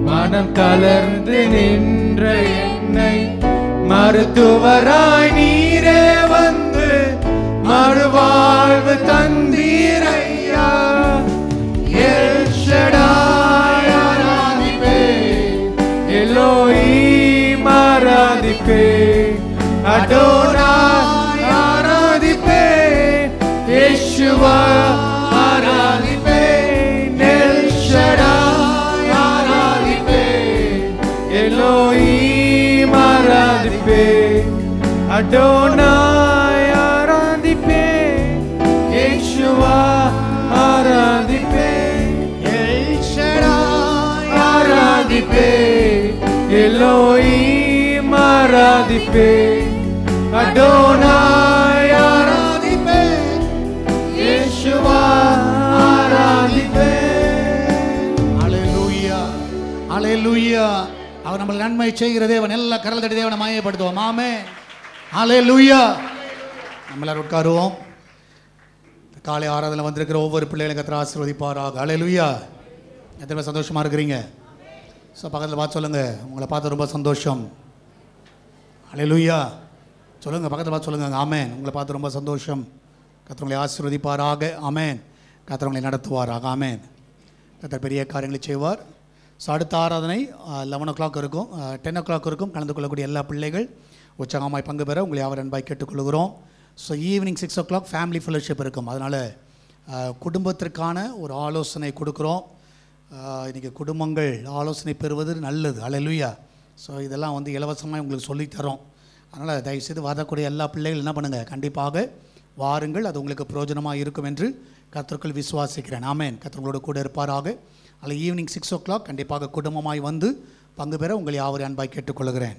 மனம் தளர்ந்து நின்ற என்னை மருத்துவராய் நீரே வந்து மறுவாழ்வு தந்தீரையா. எல் ஷடாய் ஆராதிப்பேன், எலோஹீம் ஆராதிப்பேன், அடோனாய் ஆராதிப்பேன், யேசுவா ஆராதிப்பேன். எல் ஷடாய் ஆராதிப்பேன், எலோஹீம் ஆராதிப்பேன், அடோனாய் ஆராதிப்பேன், யேசுவா ஆராதிப்பேன். எல் ஷடாய் ஆராதிப்பேன், எலோஹீம் ஆராதிப்பேன், அடோனாய் ஆராதிப்பேன், யேசுவா ஆராதிப்பேன். ஹல்லேலூயா, ஹல்லேலூயா. அவர் நம்மளுக்கு நன்மை செய்கிற தேவன். எல்லா கரல் தட்டி தேவனை மாயப்படுத்துவோம். ஆமென், ஹல்லேலூயா. நம்ம எல்லாரும் உட்காருவோம். காலை ஆராதனை வந்திருக்கிற ஒவ்வொரு பிள்ளைகளும் கர்த்தர் ஆசீர்வதிப்பாராக. ஹல்லேலூயா. எத்தனை பேர் சந்தோஷமா இருக்கிறீங்க? ஸோ பக்கத்தில் பார்த்து சொல்லுங்கள், உங்களை பார்த்து ரொம்ப சந்தோஷம். ஹல்லேலூயா. சொல்லுங்கள், பக்கத்தில் பார்த்து சொல்லுங்கள், ஆமென். உங்களை பார்த்து ரொம்ப சந்தோஷம். கர்த்தர் உங்களை ஆசீர்வதிப்பாராக. ஆமென். கர்த்தர் உங்களை நடத்துவாராக. ஆமென். கர்த்தர் பெரிய காரியங்களை செய்வார். ஸோ அடுத்த ஆராதனை 11 o'clock இருக்கும், 10 o'clock இருக்கும். கலந்து கொள்ளக்கூடிய எல்லா பிள்ளைகள் உற்சாகமாய் பங்கு பெற உங்களை அவர் அன்பாய் கேட்டுக்கொள்கிறோம். So evening 6 o'clock family fellowship இருக்கும். அதனால் குடும்பத்திற்கான ஒரு ஆலோசனை கொடுக்குறோம். இன்றைக்கி குடும்பங்கள் ஆலோசனை பெறுவது நல்லது. ஹல்லேலூயா. ஸோ இதெல்லாம் வந்து இலவசமாக உங்களுக்கு சொல்லித்தரோம். அதனால் தயவுசெய்து வரக்கூடிய எல்லா பிள்ளைகள் என்ன பண்ணுங்கள், கண்டிப்பாக வாருங்கள். அது உங்களுக்கு பிரயோஜனமாக இருக்கும் என்று கர்த்தருக்குள் விசுவாசிக்கிறேன். ஆமென். கர்த்தர் உங்களோட கூட இருப்பாராக. அதில் ஈவினிங் 6 o'clock கண்டிப்பாக குடும்பமாய் வந்து பங்கு பெற உங்களை யாவரையும் அன்பாய் கேட்டுக்கொள்கிறேன்.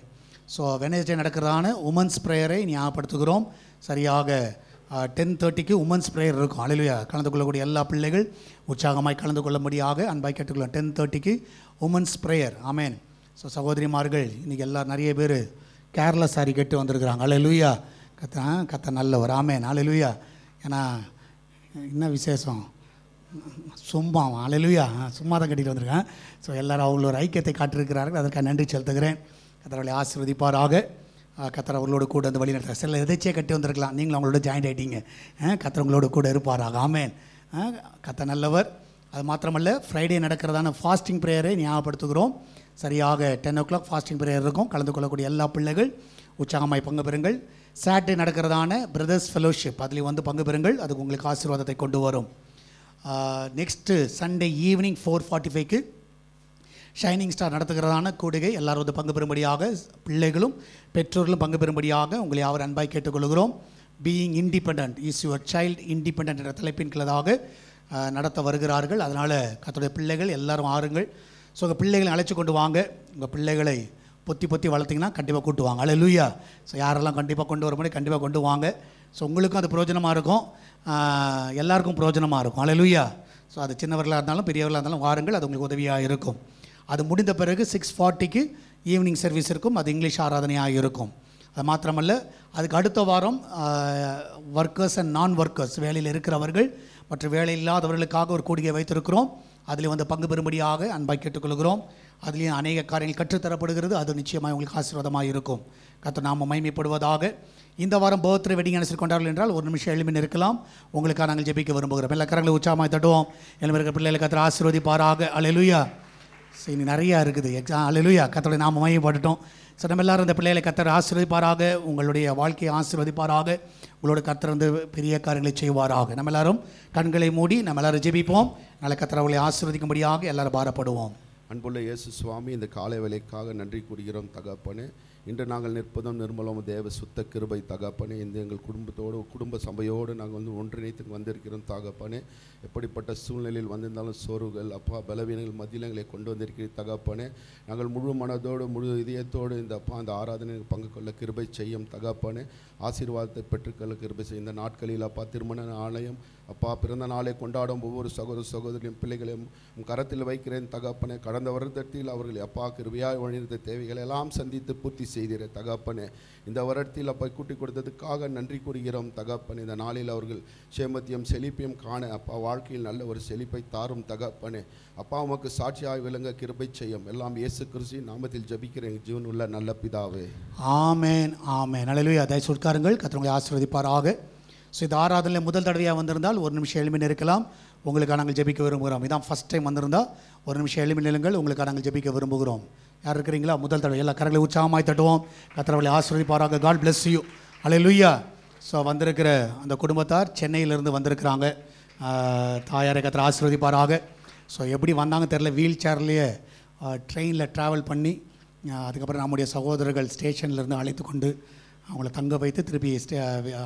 ஸோ வெனஸ்டே நடக்கிறதான உமன்ஸ் ப்ரேயரை ஞாபகப்படுத்துகிறோம். சரியாக 10:30க்கு உமன்ஸ் ப்ரேயர் இருக்கும். ஹல்லேலூயா. கலந்து கொள்ளக்கூடிய எல்லா பிள்ளைகள் உற்சாகமாய் கலந்து கொள்ளும்படியாக அன்பாய் கேட்டுக்கொள்ளும். 10:30க்கு உமன்ஸ் ப்ரேயர். ஆமென். ஸோ சகோதரிமார்கள் இன்றைக்கி எல்லாம் நிறைய பேர் கேர்லெஸ் சாரி கெட்டு வந்திருக்கிறாங்க. ஹல்லேலூயா. கத்த நல்லவர். ஆமென். ஹல்லேலூயா. ஏன்னா என்ன விசேஷம்? சும்மா அல்லேலூயா, சும்மா தான் கட்டிட்டு வந்திருக்கேன். ஸோ எல்லோரும் அவங்களோட ஐக்கியத்தை காட்டிருக்கிறார்கள், அதற்காக நன்றி செலுத்துகிறேன். கர்த்தர்களை ஆசீர்வதிப்பாராக. கர்த்தர் அவர்களோடு கூட அந்த வழி நடத்த சில எதிர்ச்சியை கட்டி வந்திருக்கலாம், நீங்களும் அவங்களோட ஜாயின்ட் ஆகிட்டீங்க. கர்த்தர் உங்களோட கூட இருப்பாராக. ஆமேன். கர்த்தர் நல்லவர். அது மாத்திரமல்ல, ஃப்ரைடே நடக்கிறதான ஃபாஸ்டிங் ப்ரேயரை ஞாபகப்படுத்துகிறோம். சரியாக 10 o'clock ஃபாஸ்டிங் ப்ரேயர் இருக்கும். கலந்து கொள்ளக்கூடிய எல்லா பிள்ளைகள் உற்சாகமாய் பங்கு பெறுங்கள். சாட்டர்டே நடக்கிறதான பிரதர்ஸ் ஃபெலோஷிப், அதுலேயும் வந்து பங்கு பெறுங்கள். அதுக்கு உங்களுக்கு ஆசீர்வாதத்தை கொண்டு வரும். நெக்ஸ்ட்டு சண்டே ஈவினிங் 4:45க்கு ஷைனிங் ஸ்டார் நடத்துகிறதான கூடுகை எல்லாரும் வந்து பங்கு பெறும்படியாக, பிள்ளைகளும் பெற்றோர்களும் பங்கு பெறும்படியாக உங்களை அவர் அன்பாய் கேட்டுக்கொள்கிறோம். Being independent is your child independent என்ற தலைப்பின் கீழாக நடத்த வருகிறார்கள். அதனால் கர்த்தருடைய பிள்ளைகள் எல்லாரும் ஆறுங்கள். ஸோ உங்கள் பிள்ளைகளை அழைச்சி கொண்டு வாங்க. உங்கள் பிள்ளைகளை பொத்தி வளர்த்திங்கன்னா கண்டிப்பாக கூட்டுவாங்க. அல்லேலூயா. ஸோ யாரெல்லாம் கண்டிப்பாக கொண்டு வர முடியும் கண்டிப்பாக கொண்டு வாங்க. ஸோ உங்களுக்கும் அது பிரயோஜனமாக இருக்கும், எல்லாருக்கும் பிரயோஜனமாக இருக்கும். அல்லேலூயா. ஸோ அது சின்னவர்களாக இருந்தாலும் பெரியவர்களாக இருந்தாலும் வாருங்கள், அது உங்களுக்கு உதவியாக இருக்கும். அது முடிந்த பிறகு 6:40க்கு ஈவினிங் சர்வீஸ் இருக்கும். அது இங்கிலீஷ் ஆராதனையாக இருக்கும். அது மாத்திரமல்ல, அதுக்கு அடுத்த வாரம் ஒர்க்கர்ஸ் அண்ட் நான் ஒர்க்கர்ஸ், வேலையில் இருக்கிறவர்கள் மற்றும் வேலை இல்லாதவர்களுக்காக ஒரு கூடிகை வைத்திருக்கிறோம். அதில் வந்து பங்கு பெறும்படியாக அன்பாய் கேட்டுக்கொள்கிறோம். அதுலேயும் அநேக காரியங்கள் கற்றுத்தரப்படுகிறது. அது நிச்சயமாக உங்களுக்கு ஆசீர்வாதமாக இருக்கும். கர்த்தர் நாம மகிமைப்படுவதாக. இந்த வாரம் பர்த்டே வெட்டிங் அனுசரி கொண்டாடல் என்றால் ஒரு நிமிஷம் எழுப்பி இருக்கலாம். உங்களுக்காக நாங்கள் ஜெபிக்க விரும்புகிறோம். எல்லா கரங்களை உற்சாகமாக தட்டுவோம். எல்லாமே இருக்கிற பிள்ளைகளை கர்த்தர் ஆசீர்வதிப்பாராக. அல்லேலூயா. சரி, நிறையா இருக்குது அல்லேலூயா. கர்த்தருடைய நாம மகிமைப்படட்டும். ஸோ நம்ம எல்லாரும் இந்த பிள்ளைகளை கர்த்தர் ஆசீர்வதிப்பாராக. உங்களுடைய வாழ்க்கையை ஆசீர்வதிப்பாராக. உங்களோட கர்த்தர் வந்து பெரிய காரியங்களை செய்வாராக. நம்ம எல்லாரும் கண்களை மூடி நம்ம எல்லாரும் ஜெபிப்போம். நல்ல கர்த்தர் அவர்களை ஆசீர்வதிக்கும்படியாக எல்லாரும் பாரப்படுவோம். அன்புள்ள இயேசு சுவாமி, இந்த காலை வேலைக்காக நன்றி கூறுகிறோம் தகப்பனே. இன்று நாங்கள் நிற்பதும் நிர்மலம் தேவ சுத்த கிருபை தகப்பனே. இந்த எங்கள் குடும்பத்தோடு குடும்ப சபையோடு நாங்கள் வந்து ஒன்றிணைத்து வந்திருக்கிறோம் தகப்பனே. எப்படிப்பட்ட சூழ்நிலையில் வந்திருந்தாலும் சோர்வுகள் அப்பா பலவீனங்கள் மத்தியில் எங்களை கொண்டு வந்திருக்கிற தகப்பனே. நாங்கள் முழு மனதோடு முழு இதயத்தோடு இந்த அப்பா அந்த ஆராதனை பங்கு கொள்ள கிருபை செய்யும் தகப்பனே. ஆசீர்வாதத்தை பெற்றுக்கொள்ள கிருபை செய்யும். இந்த நாட்களில் அப்பா திருமண ஆலயம் அப்பா பிறந்த நாளை கொண்டாடும் ஒவ்வொரு சகோதர சகோதரியும் பிள்ளைகளையும் கரத்தில் வைக்கிறேன் தகப்பனே. கடந்த வருடத்தில் அவர்கள் அப்பா கிருபையாய் வழிந்த தேவைகளை எல்லாம் சந்தித்து பூர்த்தி செய்திற தகப்பனே. இந்த வருடத்தில் அப்பா கூட்டி கொடுத்ததுக்காக நன்றி கூறுகிறோம் தகப்பனே. இந்த நாளில் அவர்கள் சேமத்தியம் செழிப்பையும் காண அப்பா வாழ்க்கையில் நல்ல ஒரு செழிப்பை தாரும் தகப்பனே. அப்பா உமக்கு சாட்சியாய் விளங்க கிருபை செய்யும். எல்லாம் இயேசு கிறிஸ்துவின் நாமத்தில் ஜெபிக்கிறேன் ஜீவன் உள்ள நல்ல பிதாவே. ஆமேன் ஆமேன். அல்லேலூயா. தயவு உட்காருங்கள். கர்த்தர் உங்களை ஆசீர்வதிப்பாராக. ஸோ இந்த ஆராதனையில் முதல் தடவையாக வந்திருந்தால் ஒரு நிமிஷம் எழுப்பி இருக்கலாம். உங்களுக்காக நாங்கள் ஜெபிக்க விரும்புகிறோம். இதான் ஃபஸ்ட் டைம் வந்திருந்தால் ஒரு நிமிஷம் எழுப்பி நிலுங்கள். உங்களுக்காக நாங்கள் ஜெபிக்க விரும்புகிறோம். யார் இருக்கிறீங்களா? முதல் தடவை எல்லா கரங்களை உற்சாகமாய் தட்டுவோம். கர்த்தர் அவர்களை ஆசீர்வதிப்பாராக. God bless you. அல்லேலூயா. ஸோ வந்திருக்கிற அந்த குடும்பத்தார் சென்னையிலேருந்து வந்திருக்கிறாங்க. தாயாரை கர்த்தர் ஆசீர்வதிப்பாராக. ஸோ எப்படி வந்தாங்க தெரில, வீல் சேர்லேயே ட்ரெயினில் ட்ராவல் பண்ணி அதுக்கப்புறம் நம்முடைய சகோதரர்கள் ஸ்டேஷன்லேருந்து அழைத்து கொண்டு அவங்கள தங்க வைத்து திருப்பி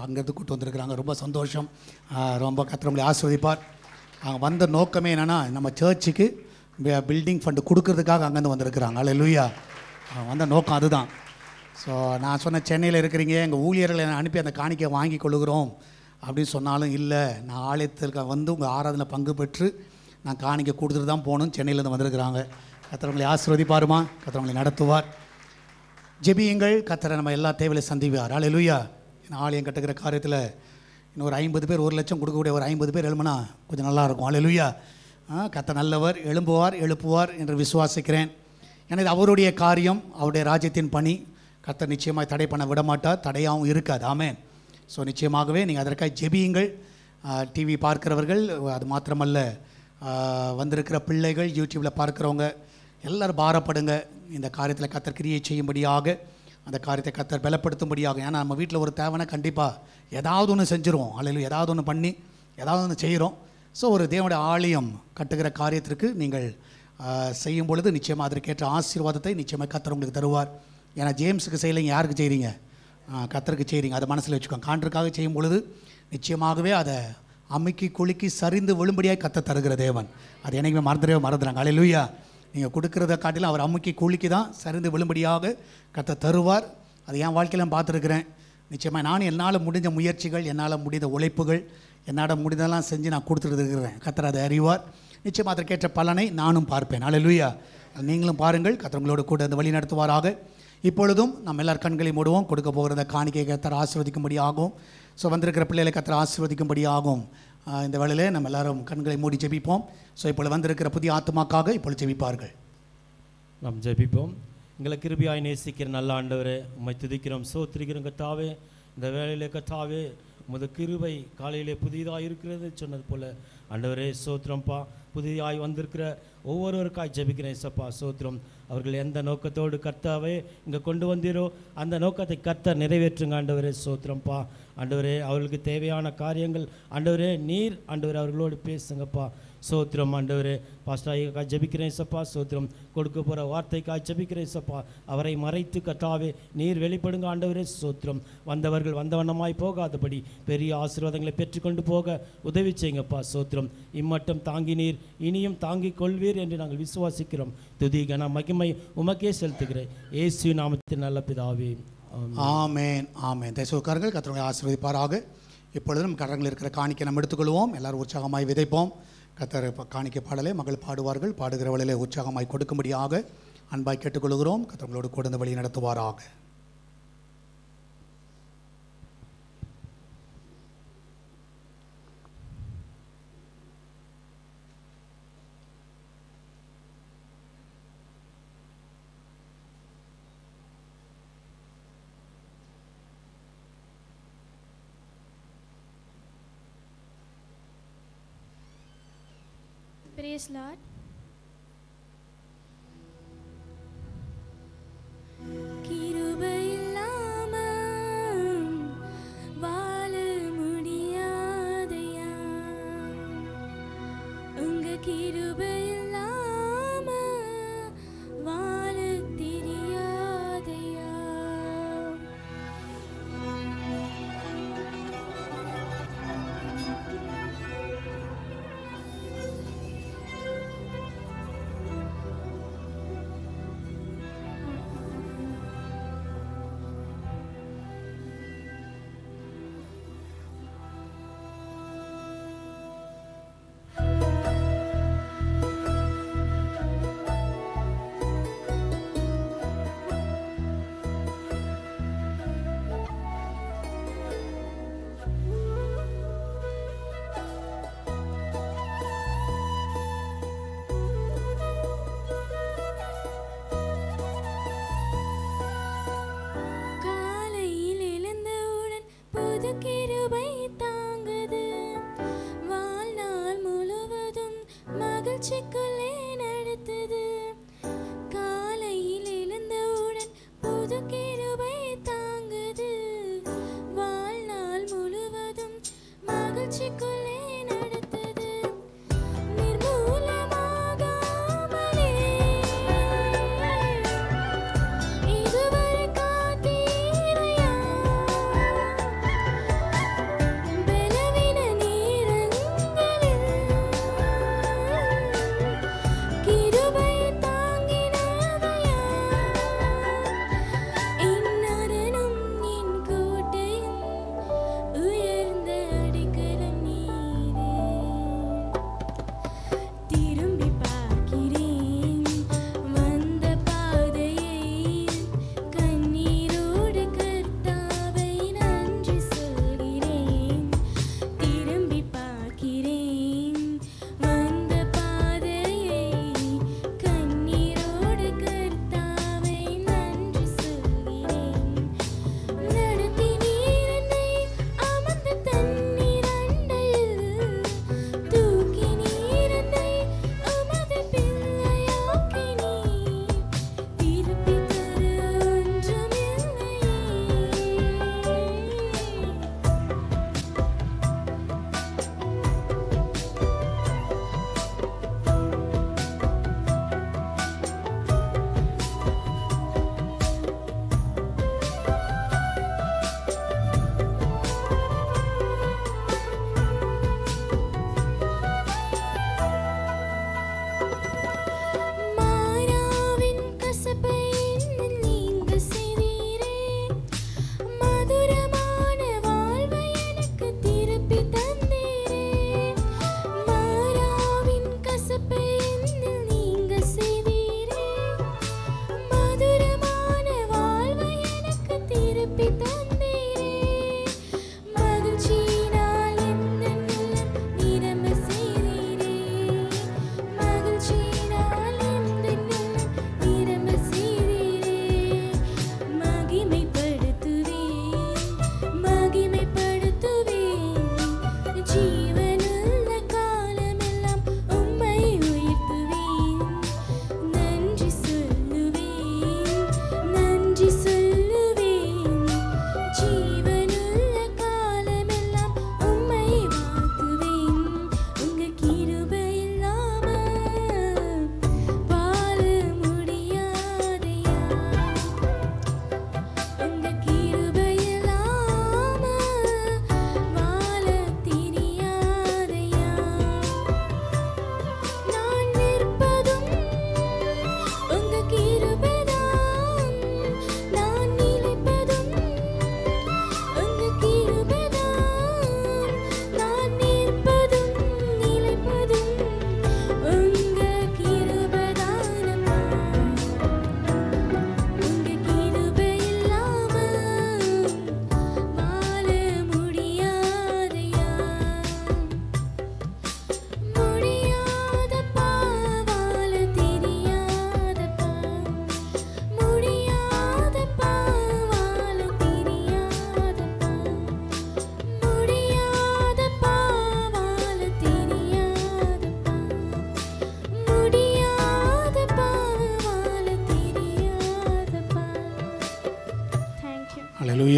அங்கேருந்து கூப்பிட்டு வந்திருக்கிறாங்க. ரொம்ப சந்தோஷம். ரொம்ப கர்த்தர் உங்களை ஆசீர்வதிப்பார். வந்த நோக்கமே என்னென்னா, நம்ம சர்ச்சுக்கு பில்டிங் ஃபண்டு கொடுக்கறதுக்காக அங்கேருந்து வந்திருக்கிறாங்க. அல்லேலூயா. வந்த நோக்கம் அதுதான். ஸோ நான் சொன்ன சென்னையில் இருக்கிறீங்க, எங்கள் ஊழியர்களை அனுப்பி அந்த காணிக்கை வாங்கி கொள்ளுகிறோம் அப்படின்னு சொன்னாலும் இல்லை, நான் ஆலயத்திற்கு வந்து உங்கள் ஆராதனை பங்கு பெற்று நான் காணிக்கை கொடுத்துட்டு தான் போகணும். சென்னையிலேருந்து வந்திருக்கிறாங்க. கர்த்தர் உங்களை ஆசீர்வதிப்பாருமா. கர்த்தர் உங்களை நடத்துவார். ஜெபியுங்கள். கர்த்தரை நம்ம எல்லா தேவையில சந்திப்பார். அல்லேலூயா. ஆலயம் கட்டுகிற காரியத்தில் இன்னொரு 50 பேர் 1 லட்சம் கொடுக்கக்கூடிய ஒரு 50 பேர் எழுப்புனா கொஞ்சம் நல்லாயிருக்கும். அல்லேலூயா. கர்த்தர் நல்லவர், எழுப்புவார் என்று விசுவாசிக்கிறேன். ஏன்னா இது அவருடைய காரியம், அவருடைய ராஜ்யத்தின் பணி. கர்த்தர் நிச்சயமாக தடை பண்ண விடமாட்டார், தடையாகவும் இருக்காது. ஆமென். ஸோ நிச்சயமாகவே நீங்கள் அதற்காக ஜெபியுங்கள். டிவி பார்க்கிறவர்கள், அது மாத்திரமல்ல வந்திருக்கிற பிள்ளைகள், யூடியூப்பில் பார்க்குறவங்க எல்லோரும் பாரப்படுங்க. இந்த காரியத்தில் கர்த்தர் கிரியை செய்யும்படியாக, அந்த காரியத்தை கர்த்தர் பலப்படுத்தும்படியாக. ஏன்னா நம்ம வீட்டில் ஒரு தேவைன்னா கண்டிப்பாக ஏதாவது ஒன்று செஞ்சுருவோம். அல்லேலூயா. ஏதாவது ஒன்று பண்ணி ஏதாவது ஒன்று செய்கிறோம். ஸோ ஒரு தேவனுடைய ஆலயம் கட்டுகிற காரியத்திற்கு நீங்கள் செய்யும் பொழுது நிச்சயமாக அதற்கேற்ற ஆசீர்வாதத்தை நிச்சயமாக கர்த்தர் உங்களுக்கு தருவார். ஏன்னா ஜேம்ஸுக்கு செய்யலைங்க, யாருக்கு செய்கிறீங்க? கர்த்தருக்கு செய்கிறீங்க. அதை மனசில் வச்சுக்கோங்க. கான்ட்ருக்காக செய்யும் பொழுது நிச்சயமாகவே அதை அமுக்கி குலுக்கி சரிந்து விழும்படியாக கர்த்தர் தருகிற தேவன். அது என்னைக்குமே மறந்துடுறாங்க. அல்லேலூயா. நீங்கள் கொடுக்குறத காட்டிலும் அவர் அமுக்கி குலுக்கி தான் சரிந்து விழும்படியாக கர்த்தர் தருவார். அது என் வாழ்க்கையில் நான் பார்த்துருக்குறேன். நிச்சயமாக நானும் என்னால் முடிஞ்ச முயற்சிகள், என்னால் முடிந்த உழைப்புகள், என்னால் முடிந்ததெல்லாம் செஞ்சு நான் கொடுத்துட்டு இருக்கிறேன். கர்த்தர் அதை அறிவார். நிச்சயமாக அதற்கேற்ற பலனை நானும் பார்ப்பேன். அல்லேலூயா. நீங்களும் பாருங்கள். கர்த்தர் உங்களோட கூட அந்த வழி நடத்துவாராக. இப்பொழுதும் நம்ம எல்லார் கண்களை மூடுவோம். கொடுக்க போகிறத காணிக்கை கர்த்தர் ஆசீர்வதிக்கும்படி ஆகும். ஸோ வந்திருக்கிற பிள்ளைகளை கர்த்தர் ஆசீர்வதிக்கும்படி ஆகும். இந்த வேளையிலே நம்ம எல்லாரும் கண்களை மூடி ஜெபிப்போம். ஸோ இப்பொழுது வந்திருக்கிற புதிய ஆத்மாக்காக இப்பொழுது ஜெபிப்பார்கள். நாம் ஜெபிப்போம். எங்களை கிருபையாய் நேசிக்கிற நல்ல ஆண்டவரே, உம்மை துதிக்கிறோம், சோத்திரிக்கிறோம் கர்த்தாவே. இந்த வேளையிலே கர்த்தாவே, உமது கிருபை காலையிலே புதிதாக இருக்கிறது சொன்னது போல ஆண்டவரே சோத்திரம்ப்பா. புதிதாய் வந்திருக்கிற ஒவ்வொருவருக்காய் ஜெபிக்கிறேன் சப்பா, சோத்திரம். அவர்கள் எந்த நோக்கத்தோடு கர்த்தாவே இங்கே கொண்டு வந்தீரோ அந்த நோக்கத்தை கர்த்தர் நிறைவேற்றுங்க ஆண்டவரே, சோத்திரம்ப்பா. ஆண்டவரே, அவர்களுக்கு தேவையான காரியங்கள் ஆண்டவரே நீர் ஆண்டவரே அவர்களோடு பேசுங்கப்பா, சோத்திரம். ஆண்டவரே, பாஸ்டாய்க்காய் ஜெபிக்கிறேன் சப்பா, சோத்திரம். கொடுக்க போகிற வார்த்தைக்காய் ஜெபிக்கிறேன் சப்பா. அவரை மறைத்து கர்த்தாவே நீர் வெளிப்படுங்க ஆண்டவரே, சோத்திரம். வந்தவர்கள் வந்தவண்ணமாய் போகாதபடி பெரிய ஆசீர்வாதங்களை பெற்றுக்கொண்டு போக உதவி செய்யுங்கப்பா, சோத்திரம். இம்மட்டும் தாங்கி நீர் இனியும் தாங்கிக் கொள்வீர் என்று நாங்கள் விசுவாசிக்கிறோம். துதி கன மகிமை உமக்கே செலுத்துகிறேன் இயேசு நாமத்தின் நல்ல பிதாவே, ஆமேன், ஆமேன். தேசக்காரர்கள் கர்த்தரை ஆசீர்வதிப்பாராக. இப்பொழுது நம் கரங்களில் இருக்கிற காணிக்கை நம்ம எடுத்துக்கொள்வோம். எல்லாரும் உற்சாகமாய் விதைப்போம். கர்த்தர் காணிக்கை பாடலை மகள் பாடுவார்கள். பாடுகிறவளிலே உற்சாகமாய் கொடுக்கும்படியாக அன்பாய் கேட்டுக்கொள்கிறோம். கர்த்தர்களோடு கொடுந்த வழி நடத்துவாராக. Praise Lord. கிருபை இல்லாம வாழ முடியாதையா, உங்க கிருபை இல்லாம வாழ தெரியாதையா. காலையில் எழுந்தவுடன் புது கிருபை தாங்குது, வாழ்நாள் முழுவதும் மகிழ்ச்சிக்குள்ளே நடத்துது. காலையில் எழுந்தவுடன் புது கிருபை தாங்குது, வாழ்நாள் முழுவதும் மகிழ்ச்சிக்குள்ளே நடத்துது. நிர்மூலமாகாமலே இதுவரை காத்தீரையா, பலவீன நேரங்களில்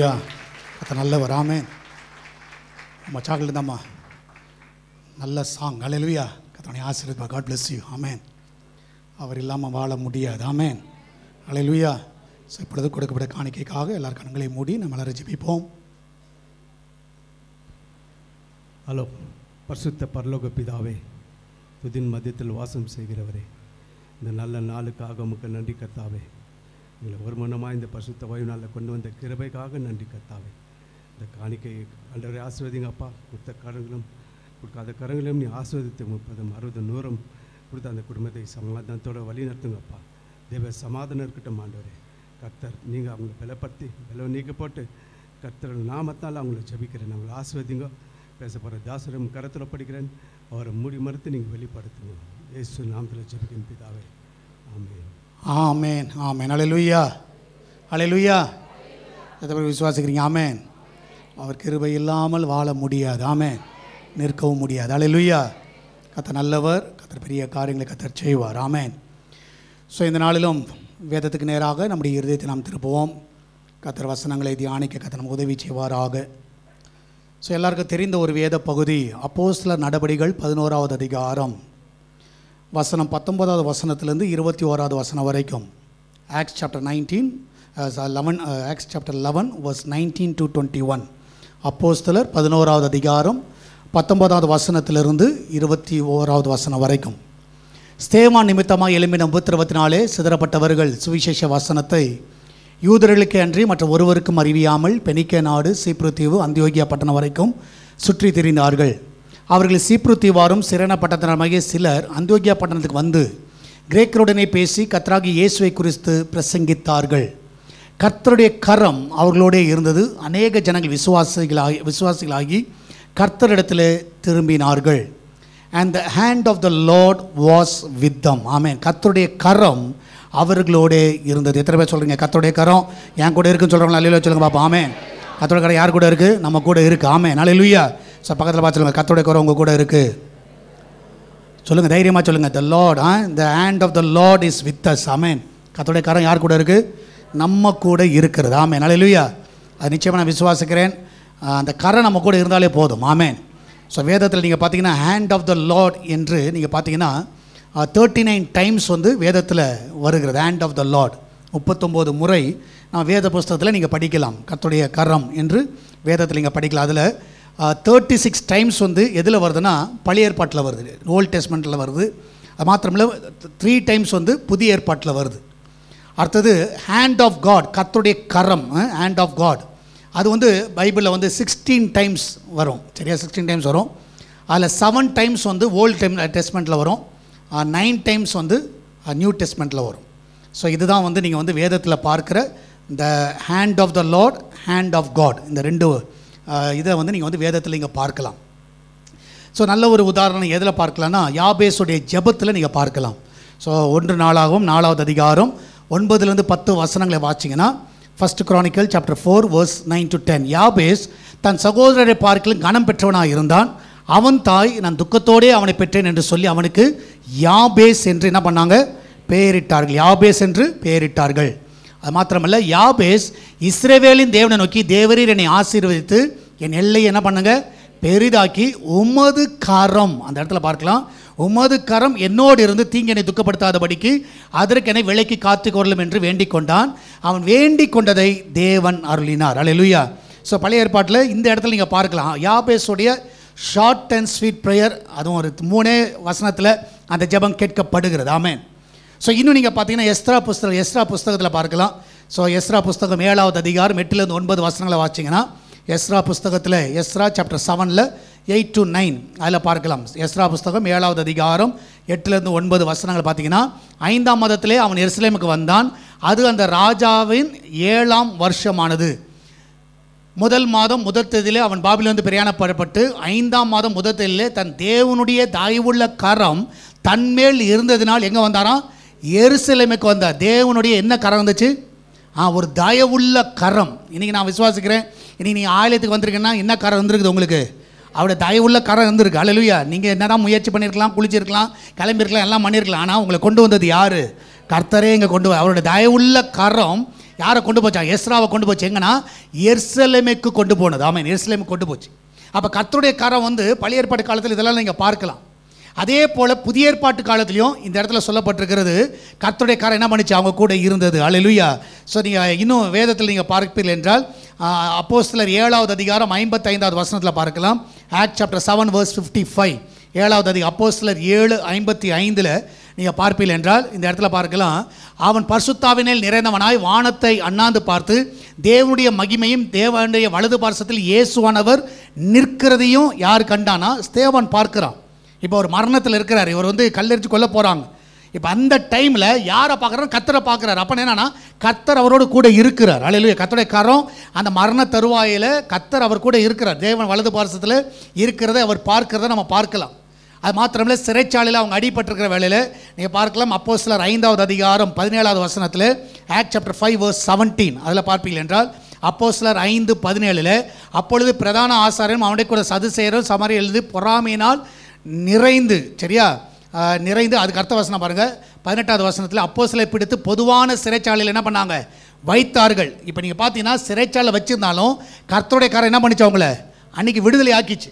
அல்லேலூயா. கர்த்தர் நல்லவர். ஆமென். நம்ம சாக்லேட் இருந்தாம்மா நல்ல சாங். அல்லேலூயா. கர்த்தரை ஆசீர்வதிப்பா. God bless you. ஆமென். அவர் இல்லாமல் வாழ முடியாது. ஆமென். அல்லேலூயா. ஸோ இப்பொழுது கொடுக்கப்பட்ட காணிக்கைக்காக எல்லார் கண்களை மூடி நம்ம எல்லாரும் ஜெபிப்போம். ஹலோ, பரிசுத்த பரலோக பிதாவே, துதின் மத்தியத்தில் வாசம் செய்கிறவரே, இந்த நல்ல நாளுக்காக உமக்கு நன்றி கர்த்தாவே. எங்களை ஒரு மனமாக இந்த பரிசுத்த வாயு நாளில் கொண்டு வந்த கிருபைக்காக நன்றி கர்த்தாவே. இந்த காணிக்கை ஆண்டவரை ஆசீர்வதிங்க அப்பா. கொடுத்த கரங்களும் கொடுக்காத கரங்களையும் நீ ஆசீர்வதித்து 30, 60, 100 கொடுத்த அந்த குடும்பத்தை சமாதானத்தோடு வழி நடத்துங்கப்பா. தேவ சமாதானம் இருக்கட்டும் ஆண்டவரே. கர்த்தர் நீங்கள் அவங்களை பலப்படுத்தி பலவை நீக்க போட்டு கர்த்தர் நாமத்தால் அவங்களை ஜெபிக்கிறேன். அவங்களை ஆசீர்வதிங்க. பேசப்படுற தாசரும் கரத்தில் படிக்கிறேன். அவரை மூடி மறுத்து நீங்கள் வெளிப்படுத்துங்க. இயேசு நாமத்தில் ஜெபிக்கும் பிதாவே. ஆமென். ஆமென். ஆமென். அல்லேலூயா. அல்லேலூயா. எத்தனை பேர் விசுவாசிக்கிறீங்க? ஆமென். அவர் கிருபை இல்லாமல் வாழ முடியாது. ஆமென். நிற்கவும் முடியாது. அல்லேலூயா. கர்த்தர் நல்லவர். கர்த்தர் பெரிய காரியங்களை கர்த்தர் செய்வார். ஆமென். ஸோ இந்த நாளிலும் வேதத்துக்கு நேராக நம்முடைய இருதயத்தை நாம் திருப்புவோம். கர்த்தர் வசனங்களை தியானிக்க கர்த்தர் நமக்கு உதவி செய்வாராக. ஸோ எல்லாருக்கும் தெரிந்த ஒரு வேத பகுதி அப்போஸ்தலர் நடபடிகள் 11வது அதிகாரம் வசனம் 19வது வசனத்திலிருந்து 21வது வசனம் வரைக்கும். Aux chapter 11 verse 19 to 21. அப்போஸ்தலர் 11வது அதிகாரம் 19வது வசனத்திலிருந்து 21வது வசனம் வரைக்கும். ஸ்தேவான் நிமித்தமாக எழும்பின உபத்திரவத்தினாலே சிதறப்பட்டவர்கள் சுவிசேஷ வசனத்தை யூதர்களுக்கு அன்றி மற்ற ஒருவருக்கும் அறிவியாமல் பெனிக்கே நாடு, சீப்ரு தீவு, அந்தியோகியா பட்டணம் வரைக்கும் சுற்றி திரிந்தார்கள். அவர்கள் சீப்ரு தீவாரும் சிரேன பட்டணமாகிய சிலர் அந்தியோகியா பட்டணத்துக்கு வந்து கிரேக்கருடனே பேசி கர்த்தராகிய இயேசுவை குறித்து பிரசங்கித்தார்கள். கர்த்தருடைய கரம் அவர்களோடே இருந்தது. அநேக ஜனங்கள் விசுவாசிகளாகி கர்த்தரிடத்தில் திரும்பினார்கள். And the hand of the Lord was with them. ஆமென். கர்த்தருடைய கரம் அவர்களோடே இருந்தது. எத்தனை பேர் சொல்கிறீங்க கர்த்தருடைய கரம் என் கூட இருக்குன்னு சொல்கிறவங்களா? அல்லேலூயா சொல்லுங்க பாப்பா. ஆமென். கர்த்தருடைய கரம் யார் கூட இருக்குது? நம்ம கூட இருக்குது. ஆமென். அல்லேலூயா. ஸோ பக்கத்தில் பார்த்து சொல்லுங்கள், கர்த்தருடைய கரம் உங்கள் கூட இருக்குது. சொல்லுங்கள், தைரியமாக சொல்லுங்கள். The Lord, the hand of the Lord is with us. ஆமென். கர்த்தருடைய கரம் யார் கூட இருக்குது? நம்ம கூட இருக்கிறது. ஆமென். அல்லேலூயா. அது நிச்சயமாக நான் விசுவாசிக்கிறேன். அந்த கரம் நம்ம கூட இருந்தாலே போதும். ஆமென். ஸோ வேதத்தில் நீங்கள் பார்த்தீங்கன்னா ஹேண்ட் ஆஃப் த லார்ட் என்று நீங்கள் பார்த்தீங்கன்னா 39 டைம்ஸ் வந்து வேதத்தில் வருகிறது. ஹேண்ட் ஆஃப் த லார்ட் 39 முறை நான் வேத புஸ்தகத்தில் நீங்கள் படிக்கலாம். கர்த்தருடைய கரம் என்று வேதத்தில் நீங்கள் படிக்கலாம். அதில் 36 டைம்ஸ் வந்து எதில் வருதுன்னா பழைய ஏற்பாட்டில் வருது, ஓல்ட் டெஸ்ட்மெண்ட்டில் வருது. அது மாத்திரமில்லை 3 டைம்ஸ் வந்து புதிய ஏற்பாட்டில் வருது. அடுத்தது ஹேண்ட் ஆஃப் காட், கர்த்தருடைய கரம், ஹேண்ட் ஆஃப் காட், அது வந்து பைபிளில் வந்து 16 டைம்ஸ் வரும். சரியா? 16 டைம்ஸ் வரும். அதில் 7 டைம்ஸ் வந்து ஓல்ட் டெஸ்ட்மெண்ட்டில் வரும், 9 டைம்ஸ் வந்து நியூ டெஸ்ட்மெண்ட்டில் வரும். ஸோ இதுதான் வந்து நீங்கள் வந்து வேதத்தில் பார்க்குற இந்த hand of the Lord, hand of God, இந்த ரெண்டு இதை வந்து நீங்கள் வந்து வேதத்தில் நீங்கள் பார்க்கலாம். ஸோ நல்ல ஒரு உதாரணம் எதில் பார்க்கலாம்னா யாபேஸுடைய ஜெபத்தில் நீங்கள் பார்க்கலாம். ஸோ 1 நாளாகவும் 4வது அதிகாரம் 9லேருந்து 10 வசனங்களை வாசிங்கன்னா, 1 Chronicle chapter 4 verse 9 to 10. யாபேஸ் தன் சகோதரரை பார்க்கலும் கனம் பெற்றவனாக இருந்தான். அவன் தாய் நான் துக்கத்தோடே அவனை பெற்றேன் என்று சொல்லி அவனுக்கு யாபேஸ் என்று என்ன பண்ணாங்க? பெயரிட்டார்கள். யாபேஸ் என்று பெயரிட்டார்கள். அது மாத்திரமல்ல, யாபேஸ் இஸ்ரவேலின் தேவனை நோக்கி, தேவரீர் என்னை ஆசீர்வதித்து என் எல்லையை என்ன பண்ணுங்க? பெரிதாக்கி உமது கரம், அந்த இடத்துல பார்க்கலாம், உமது கரம் என்னோடு இருந்து தீங்கு என்னை துக்கப்படுத்தாதபடிக்கு அதற்கு என்னை விலைக்கு காத்து கொள்ளும் என்று வேண்டிக் கொண்டான். அவன் வேண்டிக் கொண்டதை தேவன் அருளினார். அல்லேலூயா. ஸோ பழைய ஏற்பாட்டில் இந்த இடத்துல நீங்கள் பார்க்கலாம் யாபேஸுடைய ஷார்ட் அண்ட் ஸ்வீட் ப்ரேயர். அதுவும் ஒரு 3 வசனத்தில் அந்த ஜெபம் கேட்கப்படுகிறது. ஆமென். ஸோ இன்னும் நீங்கள் பார்த்தீங்கன்னா எஸ்ரா புஸ்தகத்தில் பார்க்கலாம். ஸோ எஸ்ரா புஸ்தகம் 7வது அதிகாரம் 8லேருந்து 9 வசனங்களை வாசிங்கன்னா, எஸ்ரா புஸ்தகத்தில் எஸ்ரா சாப்டர் 7 8 to 9 அதில் பார்க்கலாம். எஸ்ரா புஸ்தகம் 7வது அதிகாரம் 8லேருந்து 9 வசனங்கள் பார்த்தீங்கன்னா, 5ஆம் மாதத்திலே அவன் எருசலேமுக்கு வந்தான். அது அந்த ராஜாவின் 7ஆம் வருஷமானது. முதல் மாதம் முதல் தேதியிலே அவன் பாபிலோனிலிருந்து பிரயாணப்பட்டு 5ஆம் மாதம் முதல் தேதியிலே தன் தேவனுடைய தயவுள்ள கரம் தன்மேல் இருந்ததினால் எங்கே வந்தாராம்? எருசலேமுக்கு வந்தார். தேவனுடைய என்ன கரம் வந்துச்சு? ஒரு தயவுள்ள கரம். இன்றைக்கி நான் விசுவாசிக்கிறேன், இன்றைக்கி நீங்கள் ஆலயத்துக்கு வந்திருக்கீங்கன்னா என்ன கரம் வந்துருக்குது உங்களுக்கு? அவருடைய தயவுள்ள கரம் இருந்திருக்கு. அல்லேலூயா. நீங்கள் என்ன தான் முயற்சி பண்ணியிருக்கலாம், குளிச்சிருக்கலாம், கிளம்பியிருக்கலாம், எல்லாம் பண்ணியிருக்கலாம். ஆனால் உங்களை கொண்டு வந்தது யார்? கர்த்தரே இங்கே கொண்டு அவருடைய தயவுள்ள கரம் யாரை கொண்டு போச்சாங்க? எஸ்ராவை கொண்டு போச்சு. எங்கன்னா எருசலேமுக்கு கொண்டு போனது. ஆமென், எருசலேமுக்கு கொண்டு போச்சு. அப்போ கர்த்தருடைய கரம் வந்து பழைய ஏற்பாட்டு காலத்தில் இதெல்லாம் நீங்கள் பார்க்கலாம். அதே போல் புதிய ஏற்பாட்டு காலத்துலையும் இந்த இடத்துல சொல்லப்பட்டிருக்கிறது, கர்த்தருடைய கரம் என்ன பண்ணிச்சு? அவங்க கூட இருந்தது. அல்லேலூயா. ஸோ நீங்கள் இன்னும் வேதத்தில் நீங்கள் பார்ப்பீர்கள் என்றால் அப்போஸ்தலர் 7வது அதிகாரம் 55வது வசனத்தில் பார்க்கலாம். Act chapter 7 verse 55. 7வது அதிகாரம் அப்போஸ்தலர் 7:55 நீங்கள் பார்ப்பீர்கள் என்றால் இந்த இடத்துல பார்க்கலாம், அவன் பரிசுத்தாவினில் நிறைந்தவனாய் வானத்தை அண்ணாந்து பார்த்து தேவனுடைய மகிமையும் தேவனுடைய வலது பார்சத்தில் இயேசுவானவர் நிற்கிறதையும் யார் கண்டானா? ஸ்தேவான் பார்க்கிறான். இப்போ ஒரு மரணத்தில் இருக்கிறார், இவர் வந்து கல்லெறிஞ்சு கொல்ல போகிறாங்க. இப்போ அந்த டைமில் யாரை பார்க்குறாரு? கர்த்தரை பார்க்குறாரு. அப்போ என்னன்னா கர்த்தர் அவரோடு கூட இருக்கிறார். அல்லேலூயா. கர்த்தருடைய கரம் அந்த மரண தருவாயில் கர்த்தர் அவர் கூட இருக்கிறார். தேவன் வலது பார்சத்தில் இருக்கிறத அவர் பார்க்கிறத நம்ம பார்க்கலாம். அது மாத்திரமில்லை, சிறைச்சாலையில் அவங்க அடிபட்டிருக்கிற வேளையில் நீங்கள் பார்க்கலாம். அப்போஸ்தலர் 5வது அதிகாரம் 17வது வசனத்தில் ஆக்ட் சாப்டர் 5 verse 17 அதில் பார்ப்பீர்கள் என்றால் அப்போஸ்தலர் 5:17 அப்பொழுது பிரதான ஆசாரியரும் அவனுடைய கூட சதுசேயரும் சமாரியர் எழுதி பொறாமையினால் நிறைந்து, சரியா, நிறைந்து. அதுக்கு அர்த்த வசனம் பாருங்கள். 18வது வசனத்தில் அப்போஸ்தலரை பிடித்து பொதுவான சிறைச்சாலையில் என்ன பண்ணாங்க? வைத்தார்கள். இப்போ நீங்கள் பார்த்தீங்கன்னா சிறைச்சாலை வச்சுருந்தாலும் கர்த்தருடைய கரம் என்ன பண்ணிச்சு? அவங்கள அன்றைக்கி விடுதலை ஆக்கிச்சு.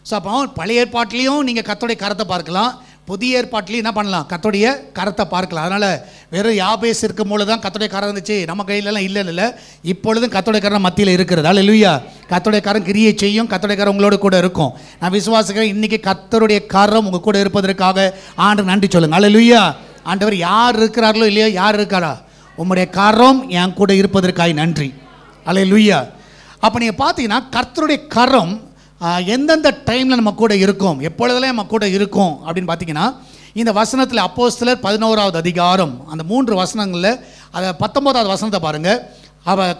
ஸோ அப்போ பழைய ஏற்பாட்டிலையும் நீங்கள் கர்த்தருடைய கரத்தை பார்க்கலாம், புதிய ஏற்பாட்டிலையும் என்ன பண்ணலாம்? கர்த்தருடைய கரத்தை பார்க்கலாம். அதனால் வெறும் யாபேஸ் இருக்கும் பொழுது தான் கர்த்தருடைய கரம் இருந்துச்சு, நம்ம கையிலலாம் இல்லை. இப்பொழுதும் கர்த்தருடைய கரம் மத்தியில் இருக்கிறது. அல்லேலூயா. கர்த்தருடைய கரம் கிரியை செய்யும், கர்த்தருடைய கரம் உங்களோட கூட இருக்கும். நான் விசுவாசிக்கிறேன் இன்றைக்கி கர்த்தருடைய கரம் உங்கள் கூட இருப்பதற்காக ஆண்டு நன்றி சொல்லுங்கள். அல்லேலூயா. ஆண்டவர் யார் இருக்கிறார்களோ இல்லையோ, யார் இருக்காரா? உம்முடைய கரம் என் கூட இருப்பதற்காக நன்றி. அல்லேலூயா. அப்போ நீங்கள் பார்த்தீங்கன்னா கர்த்தருடைய கரம் எந்தெந்த டைமில் நம்ம கூட இருக்கும், எப்பொழுதெல்லாம் நம்ம கூட இருக்கும் அப்படின்னு பார்த்தீங்கன்னா இந்த வசனத்தில் அப்போஸ்தலர் 11வது அதிகாரம் அந்த 3 வசனங்களில் அதை 19வது வசனத்தை பாருங்கள்.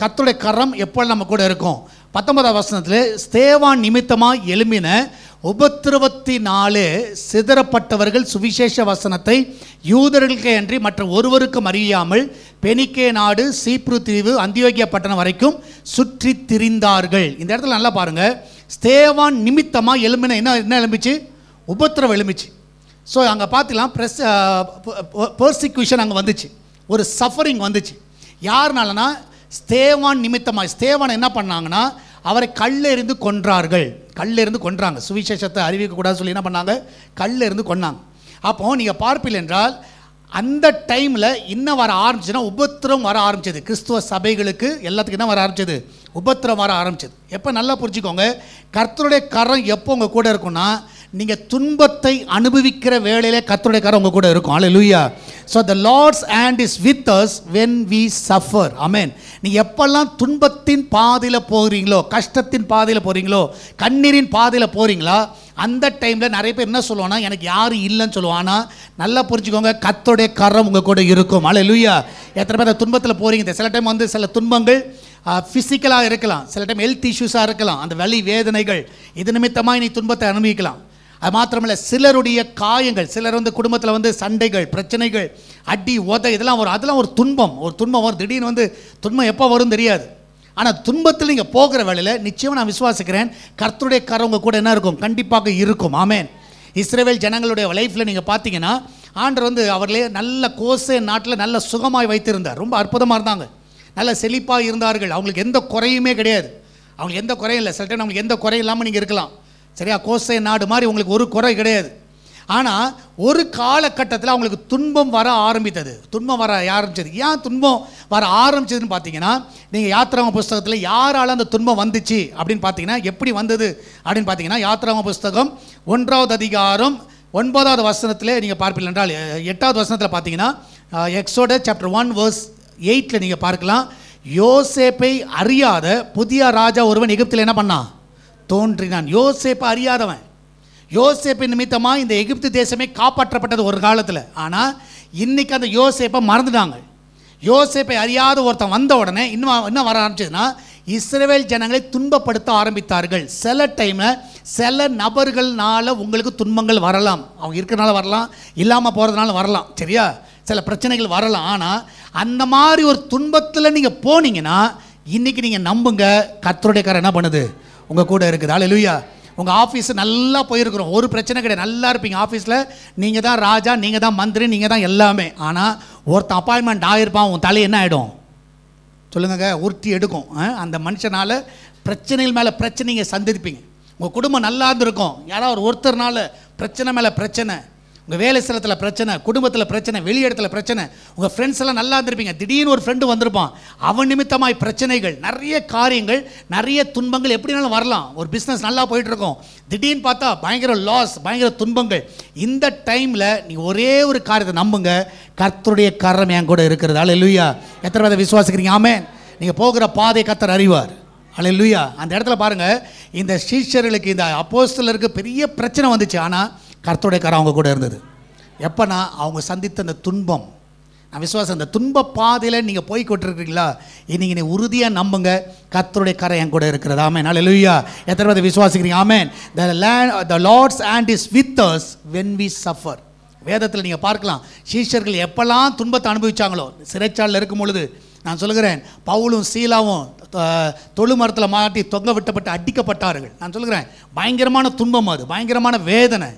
கர்த்தருடைய கரம் எப்பொழுது நம்ம கூட இருக்கும்? 19வது வசனத்தில் ஸ்தேவான் நிமித்தமாக எழும்பின உபத்திரவத்தினாலே சிதறப்பட்டவர்கள் சுவிசேஷ வசனத்தை யூதர்களுக்கே அன்றி மற்ற ஒருவருக்கும் அறியாமல் பெனிக்கே நாடு, சீப்ரு தீவு, அந்தியோகியா பட்டணம் வரைக்கும் சுற்றி திரிந்தார்கள். இந்த இடத்துல நல்லா பாருங்கள், ஸ்தேவான் நிமித்தமாக எழும்பின என்ன எழும்பிச்சு? உபத்திரவம் எழும்பிச்சு. ஸோ அங்கே பார்த்துக்கலாம் பெர்சிக்யூஷன் அங்கே வந்துச்சு, ஒரு சஃபரிங் வந்துச்சு. யாருனாலனா ஸ்தேவான் நிமித்தமாக. ஸ்தேவான் என்ன பண்ணாங்கன்னா அவரை கல்லெறிந்து கொன்றார்கள். கல்லெறிந்து கொன்றாங்க. சுவிசேஷத்தை அறிவிக்கக்கூடாது சொல்லி என்ன பண்ணாங்க? கல்லெறிந்து கொன்னாங்க. அப்போது நீங்கள் பார்ப்பீர்கள் என்றால் அந்த டைமில் இன்னும் வர ஆரம்பிச்சுன்னா உபத்திரம் வர ஆரம்பிச்சது. கிறிஸ்துவ சபைகளுக்கு எல்லாத்துக்கும் என்ன வர ஆரம்பிச்சது? உபத்திரம் வர ஆரம்பிச்சது. எப்போ நல்லா புரிஞ்சுக்கோங்க, கர்த்தருடைய கரம் எப்போ உங்கள் கூட இருக்குன்னா நீங்கள் துன்பத்தை அனுபவிக்கிற வேளையிலே கர்த்தருடைய கரம் உங்கள் கூட இருக்கும். Hallelujah. So the Lord's hand is with us when we suffer. Amen. நீங்கள் எப்பெல்லாம் துன்பத்தின் பாதையில் போகிறீங்களோ, கஷ்டத்தின் பாதையில் போகிறீங்களோ, கண்ணீரின் பாதையில் போகிறீங்களா, அந்த டைமில் நிறைய பேர் என்ன சொல்லுவாங்கன்னா எனக்கு யாரும் இல்லைன்னு சொல்லுவானா. நல்லா புரிஞ்சுக்கோங்க, கர்த்தருடைய கரம் உங்கள் கூட இருக்கும். அல்லேலூயா. எத்தனை பேர் துன்பத்தில் போகிறீங்க? சில டைம் வந்து சில துன்பங்கள் ஃபிசிக்கலாக இருக்கலாம், சில டைம் ஹெல்த் இஷ்யூஸாக இருக்கலாம், அந்த வலி வேதனைகள் இது நிமித்தமாக நீ துன்பத்தை அனுபவிக்கலாம். அது மாத்திரமில்லை, சிலருடைய காயங்கள், சிலர் வந்து குடும்பத்தில் வந்து சண்டைகள், பிரச்சனைகள், அடி உதை இதெல்லாம் வரும். அதெல்லாம் ஒரு துன்பம் வரும். திடீர்னு வந்து துன்பம் எப்போ வரும் தெரியாது. ஆனால் துன்பத்தில் நீங்கள் போகிற வேளையில் நிச்சயமாக நான் விசுவாசிக்கிறேன் கர்த்தருடைய கரம் உங்கள் கூட என்ன இருக்கும்? கண்டிப்பாக இருக்கும். ஆமென். இஸ்ரவேல் ஜனங்களுடைய லைஃப்பில் நீங்கள் பார்த்தீங்கன்னா ஆண்டவர் வந்து அவர்களே நல்ல கோசே நாட்டில் நல்ல சுகமாய் வைத்திருந்தார். ரொம்ப அற்புதமாக இருந்தாங்க, நல்ல செழிப்பாக இருந்தார்கள். அவங்களுக்கு எந்த குறையுமே கிடையாது. அவங்களுக்கு எந்த குறையும் இல்லை. சில டைம் அவங்களுக்கு எந்த குறையும் இல்லாமல் நீங்கள் இருக்கலாம், சரியா? கோசே நாடு மாதிரி உங்களுக்கு ஒரு குறை கிடையாது. ஆனால் ஒரு காலகட்டத்தில் அவங்களுக்கு துன்பம் வர ஆரம்பித்தது. துன்பம் வர ஆரம்பிச்சது. ஏன் துன்பம் வர ஆரம்பிச்சதுன்னு பார்த்தீங்கன்னா, நீங்கள் யாத்திராகம புஸ்தகத்தில் யாரால் அந்த துன்பம் வந்துச்சு அப்படின்னு பார்த்தீங்கன்னா, எப்படி வந்தது அப்படின்னு பார்த்தீங்கன்னா, யாத்திராகம புஸ்தகம் 1வது அதிகாரம் 9வது வசனத்தில் நீங்கள் பார்ப்பீர்கள் என்றால் 8வது வசனத்தில் பார்த்தீங்கன்னா, எக்ஸோடஸ் சாப்டர் 1 verse 8 நீங்கள் பார்க்கலாம். யோசேப்பை அறியாத புதிய ராஜா ஒருவன் எகிப்தில் என்ன பண்ணான்? தோன்றினான். யோசேப்பை அறியாதவன். யோசேப்பின் நிமித்தமாக இந்த எகிப்து தேசமே காப்பாற்றப்பட்டது ஒரு காலத்தில். ஆனால் இன்றைக்கி அந்த யோசேப்பை மறந்துட்டாங்க. யோசேப்பை அறியாத ஒருத்தன் வந்த உடனே என்ன வர ஆரம்பிச்சதுன்னா, இஸ்ரவேல் ஜனங்களை துன்பப்படுத்த ஆரம்பித்தார்கள். சில டைமில் சில நபர்கள்னால உங்களுக்கு துன்பங்கள் வரலாம். அவங்க இருக்கிறனால வரலாம், இல்லாமல் போகிறதுனால வரலாம், சரியா? சில பிரச்சனைகள் வரலாம். ஆனால் அந்த மாதிரி ஒரு துன்பத்தில் நீங்கள் போனீங்கன்னா இன்றைக்கி நீங்கள் நம்புங்க, கர்த்தருடைய கரம் என்ன பண்ணுது? உங்கள் கூட இருக்குது. அல்லேலூயா. உங்கள் ஆஃபீஸு நல்லா போயிருக்கிறோம், ஒரு பிரச்சனை கிடையாது, நல்லா இருப்பீங்க. ஆஃபீஸில் நீங்கள் தான் ராஜா, நீங்கள் தான் மந்திரி, நீங்கள் தான் எல்லாமே. ஆனால் ஒருத்தன் அப்பாயின்மெண்ட் ஆகிருப்பான், உன் தலை என்ன ஆகிடும்? சொல்லுங்க, உருட்டி எடுக்கும். அந்த மனுஷனால் பிரச்சனைகள் மேலே பிரச்சனைங்க சந்திப்பீங்க. உங்கள் குடும்பம் நல்லா இருந்திருக்கும், யாராவது ஒருத்தர்னால பிரச்சனை மேலே பிரச்சனை, உங்கள் வேலை ஸ்தலத்தில் பிரச்சனை, குடும்பத்தில் பிரச்சனை, வெளி இடத்துல பிரச்சனை, உங்கள் ஃப்ரெண்ட்ஸ் எல்லாம் நல்லா இருந்திருப்பீங்க, திடீர்னு ஒரு ஃப்ரெண்டு வந்திருப்பான், அவன் நிமித்தமாய் பிரச்சனைகள், நிறைய காரியங்கள், நிறைய துன்பங்கள் எப்படினாலும் வரலாம். ஒரு பிஸ்னஸ் நல்லா போயிட்டுருக்கோம், திடீர்னு பார்த்தா பயங்கர லாஸ், பயங்கர துன்பங்கள். இந்த டைமில் நீங்கள் ஒரே ஒரு காரியத்தை நம்புங்க, கர்த்தருடைய கரம் என் கூட இருக்கிறது. அல்லேலூயா. எத்தனை பேரை விசுவாசிக்கிறீங்க? ஆமென். நீங்கள் போகிற பாதை கர்த்தர் அறிவார். அல்லேலூயா. அந்த இடத்துல பாருங்கள், இந்த சீஷர்களுக்கு, இந்த அப்போஸ்தலருக்கு பெரிய பிரச்சனை வந்துச்சு, ஆனால் கர்த்தருடைய கரம் அவங்க கூட இருந்தது. எப்போனா அவங்க சந்தித்த அந்த துன்பம், நான் விசுவாசம், அந்த துன்ப பாதையில் நீங்கள் போய் கொண்டிருக்கிறீங்களா, இன்னைக்கு நீ உறுதியாக நம்புங்க, கர்த்தருடைய கரம் என் கூட இருக்கிறது. ஆமென். அல்லேலூயா. எத்தனை பேர் விசுவாசிக்கிறீங்க? ஆமென். The Lord's hand is with us when we suffer. வேதத்தில் நீங்கள் பார்க்கலாம், சீஷர்கள் எப்பெல்லாம் துன்பத்தை அனுபவிச்சாங்களோ, சிறைச்சாலையில் இருக்கும் பொழுது, நான் சொல்லுகிறேன், பவுலும் சீலாவும் தொழுமரத்தில் மாட்டி தொங்க விட்டப்பட்டு அடிக்கப்பட்டார்கள். நான் சொல்லுகிறேன், பயங்கரமான துன்பம், அது பயங்கரமான வேதனை.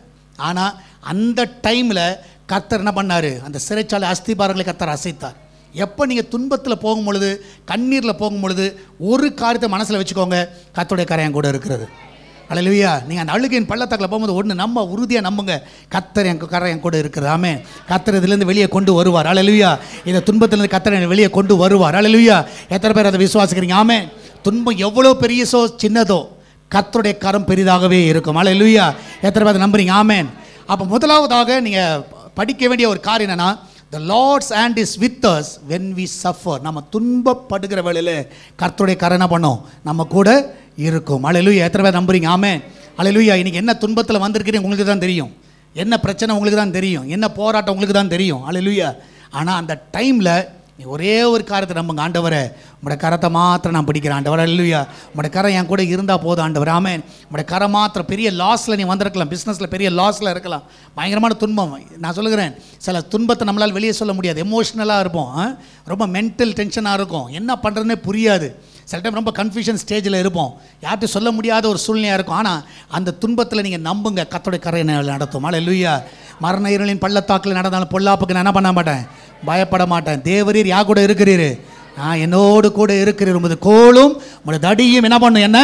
ஆனால் அந்த டைமில் கர்த்தர் என்ன பண்ணார்? அந்த சிறைச்சாலை அஸ்திபாரங்களை கர்த்தர் அசைத்தார். எப்போ நீங்கள் துன்பத்தில் போகும் பொழுது, கண்ணீரில் போகும் பொழுது, ஒரு காரியத்தை மனசில் வச்சுக்கோங்க, கர்த்தருடைய கரம் கூட இருக்கிறது. அல்லேலூயா. நீங்கள் அந்த அழுகையின் பள்ளத்தாக்கில் போகும்போது ஒன்று நம்ம உறுதியாக நம்புங்க, கர்த்தர் என் கூட இருக்கிறது. ஆமென். கர்த்தர் இதிலேருந்து வெளியே கொண்டு வருவார். அல்லேலூயா. இந்த துன்பத்திலேருந்து கர்த்தர் வெளியே கொண்டு வருவார். அல்லேலூயா. எத்தனை பேர் அதை விசுவாசிக்கிறீங்க? ஆமென். துன்பம் எவ்வளோ பெரியசோ சின்னதோ, கர்த்தருடைய கரம் பெரிதாகவே இருக்கும். அல்லேலூயா. எத்தனை பேர் அதை நம்புறீங்க? ஆமென். அப்போ முதலாவதாக நீங்கள் படிக்க வேண்டிய ஒரு காரியம் என்னன்னா, The Lord's hand is with us when we suffer. நம்ம துன்பப்படுகிற வேளையில் கர்த்தருடைய கரம் என்ன பண்ணும்? நம்ம கூட இருக்கும். அல்லேலூயா. எத்தனை பேர் நம்புறீங்க? ஆமென். அல்லேலூயா. இன்னைக்கு என்ன துன்பத்தில் வந்திருக்கிறீங்க உங்களுக்கு தான் தெரியும், என்ன பிரச்சனை உங்களுக்கு தான் தெரியும், என்ன போராட்டம் உங்களுக்கு தான் தெரியும். அல்லேலூயா. ஆனால் அந்த டைமில் நீ ஒரே ஒரு காரியத்தை நம்புங்க, ஆண்டவரே உங்களுடைய கரத்தை மாத்திரம் நான் பிடிக்கிறேன். ஆண்டவர் அல்லேலூயா. உங்களுடைய கரம் என் கூட இருந்தால் போதும் ஆண்டவர். ஆமென். உங்களுடைய கரம் மாத்திரம். பெரிய லாஸில் நீ வந்திருக்கலாம், பிஸ்னஸில் பெரிய லாஸில் இருக்கலாம், பயங்கரமான துன்பம். நான் சொல்லுகிறேன், சில துன்பத்தை நம்மளால் வெளியே சொல்ல முடியாது, எமோஷ்னலாக இருப்போம், ரொம்ப மென்டல் டென்ஷனாக இருக்கும், என்ன பண்ணுறதுனே புரியாது, சில டைம் ரொம்ப கன்ஃபியூஷன் ஸ்டேஜில் இருப்போம், யார்கிட்ட சொல்ல முடியாத ஒரு சூழ்நிலையாக இருக்கும். ஆனால் அந்த துன்பத்தில் நீங்கள் நம்புங்க, கர்த்தருடைய கரை நடத்தும். அல்லேலூயா. மரண இருளின் பள்ளத்தாக்கில் நடந்தாலும் பொல்லாப்புக்கு நான் என்ன பண்ண மாட்டேன், பயப்பட மாட்டேன். தேவரீர் யா கூட இருக்கிறீர், என்னோடு கூட இருக்கிறீர், உமது கோலும் உமது தடியும் என்ன பண்ணும், என்ன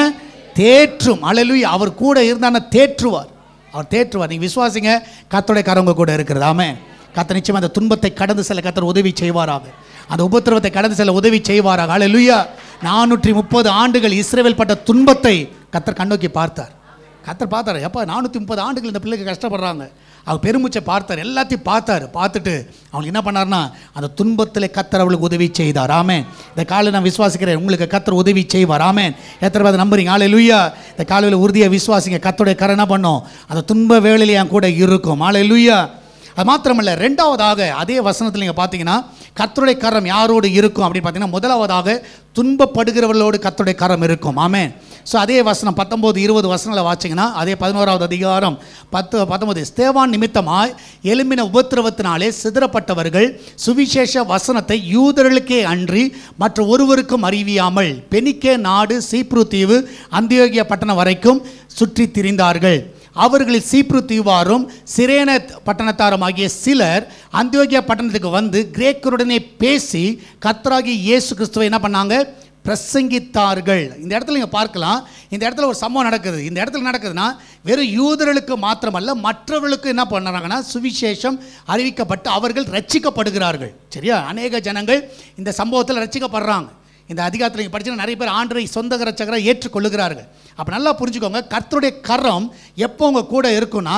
தேற்றும். அல்லேலூயா. அவர் கூட இருந்தான தேற்றுவார், அவர் தேற்றுவார். நீங்கள் விசுவாசிங்க, கர்த்தருடைய கரம் உங்க கூட இருக்கிறது. ஆமென். கர்த்தர் நிச்சயமாக அந்த துன்பத்தை கடந்து செல்ல கர்த்தர் உதவி செய்வாராக, அந்த உபத்திரவத்தை கடந்து செல்ல உதவி செய்வாராக. அல்லேலூயா. 430 ஆண்டுகள் இஸ்ரவேல் பட்ட துன்பத்தை கர்த்தர் கண்ணோக்கி பார்த்தார். கர்த்தர் பார்த்தார், எப்போ 430 ஆண்டுகள் இந்த பிள்ளைக்கு கஷ்டப்படுறாங்க, அவர் பெருமூச்சை பார்த்தார், எல்லாத்தையும் பார்த்தார். பார்த்துட்டு அவங்களுக்கு என்ன பண்ணார்னா, அந்த துன்பத்தில் கர்த்தர் அவளுக்கு உதவி செய்தார். ஆமென். இந்த காலையில் நான் விசுவாசிக்கிறேன், உங்களுக்கு கர்த்தர் உதவி செய்வார். ஆமென். எத்தனை பேர் நம்புறீங்க? அல்லேலூயா. இந்த காலையில் உறுதியாக விசுவாசிங்க, கர்த்தருடைய கரம் என்ன பண்ணும், அந்த துன்ப வேளையிலே என் கூட இருக்கும். அல்லேலூயா. அது மாத்திரமல்ல, ரெண்டாவதாக அதே வசனத்தில் நீங்கள் பார்த்தீங்கன்னா, கர்த்தருடைய கரம் யாரோடு இருக்கும் அப்படின்னு பார்த்தீங்கன்னா, முதலாவதாக துன்பப்படுகிறவர்களோடு கர்த்தருடைய கரம் இருக்கும். ஆமென். ஸோ அதே வசனம் 19-20 வசனங்களை வாசிங்கன்னா, அதே 11வது அதிகாரம் 10-19, ஸ்தேவான் நிமித்தமாய் எழும்பின உபத்திரவத்தினாலே சிதறப்பட்டவர்கள் சுவிசேஷ வசனத்தை யூதர்களுக்கே அன்றி மற்ற ஒருவருக்கும் அறிவியாமல் பெனிக்கே நாடு, சீப்ரு தீவு, அந்தியோகியா பட்டணம் வரைக்கும் சுற்றி திரிந்தார்கள். அவர்களில் சீப்ரு தீவாரும் சிரேன பட்டணத்தாரும் ஆகிய சிலர் அந்தியோகியா பட்டணத்துக்கு வந்து கிரேக்கருடனே பேசி கர்த்தராகிய இயேசு கிறிஸ்துவை என்ன பண்ணாங்க, பிரசங்கித்தார்கள். இந்த இடத்துல நீங்கள் பார்க்கலாம், இந்த இடத்துல ஒரு சம்பவம் நடக்குது. இந்த இடத்துல நடக்குதுன்னா, வெறும் யூதர்களுக்கு மாத்திரமல்ல, மற்றவர்களுக்கு என்ன பண்ணுறாங்கன்னா, சுவிசேஷம் அறிவிக்கப்பட்டு அவர்கள் ரட்சிக்கப்படுகிறார்கள். சரியா? அநேக ஜனங்கள் இந்த சம்பவத்தில் ரட்சிக்கப்படுறாங்க. இந்த அதிகாரத்தில் நீங்கள் படிச்சுன்னா நிறைய பேர் ஆண்டவரை சொந்த ரட்சகரை ஏற்றுக்கொள்ளுகிறார்கள். அப்போ நல்லா புரிஞ்சுக்கோங்க, கர்த்தருடைய கரம் எப்போ உங்கள் கூட இருக்குன்னா,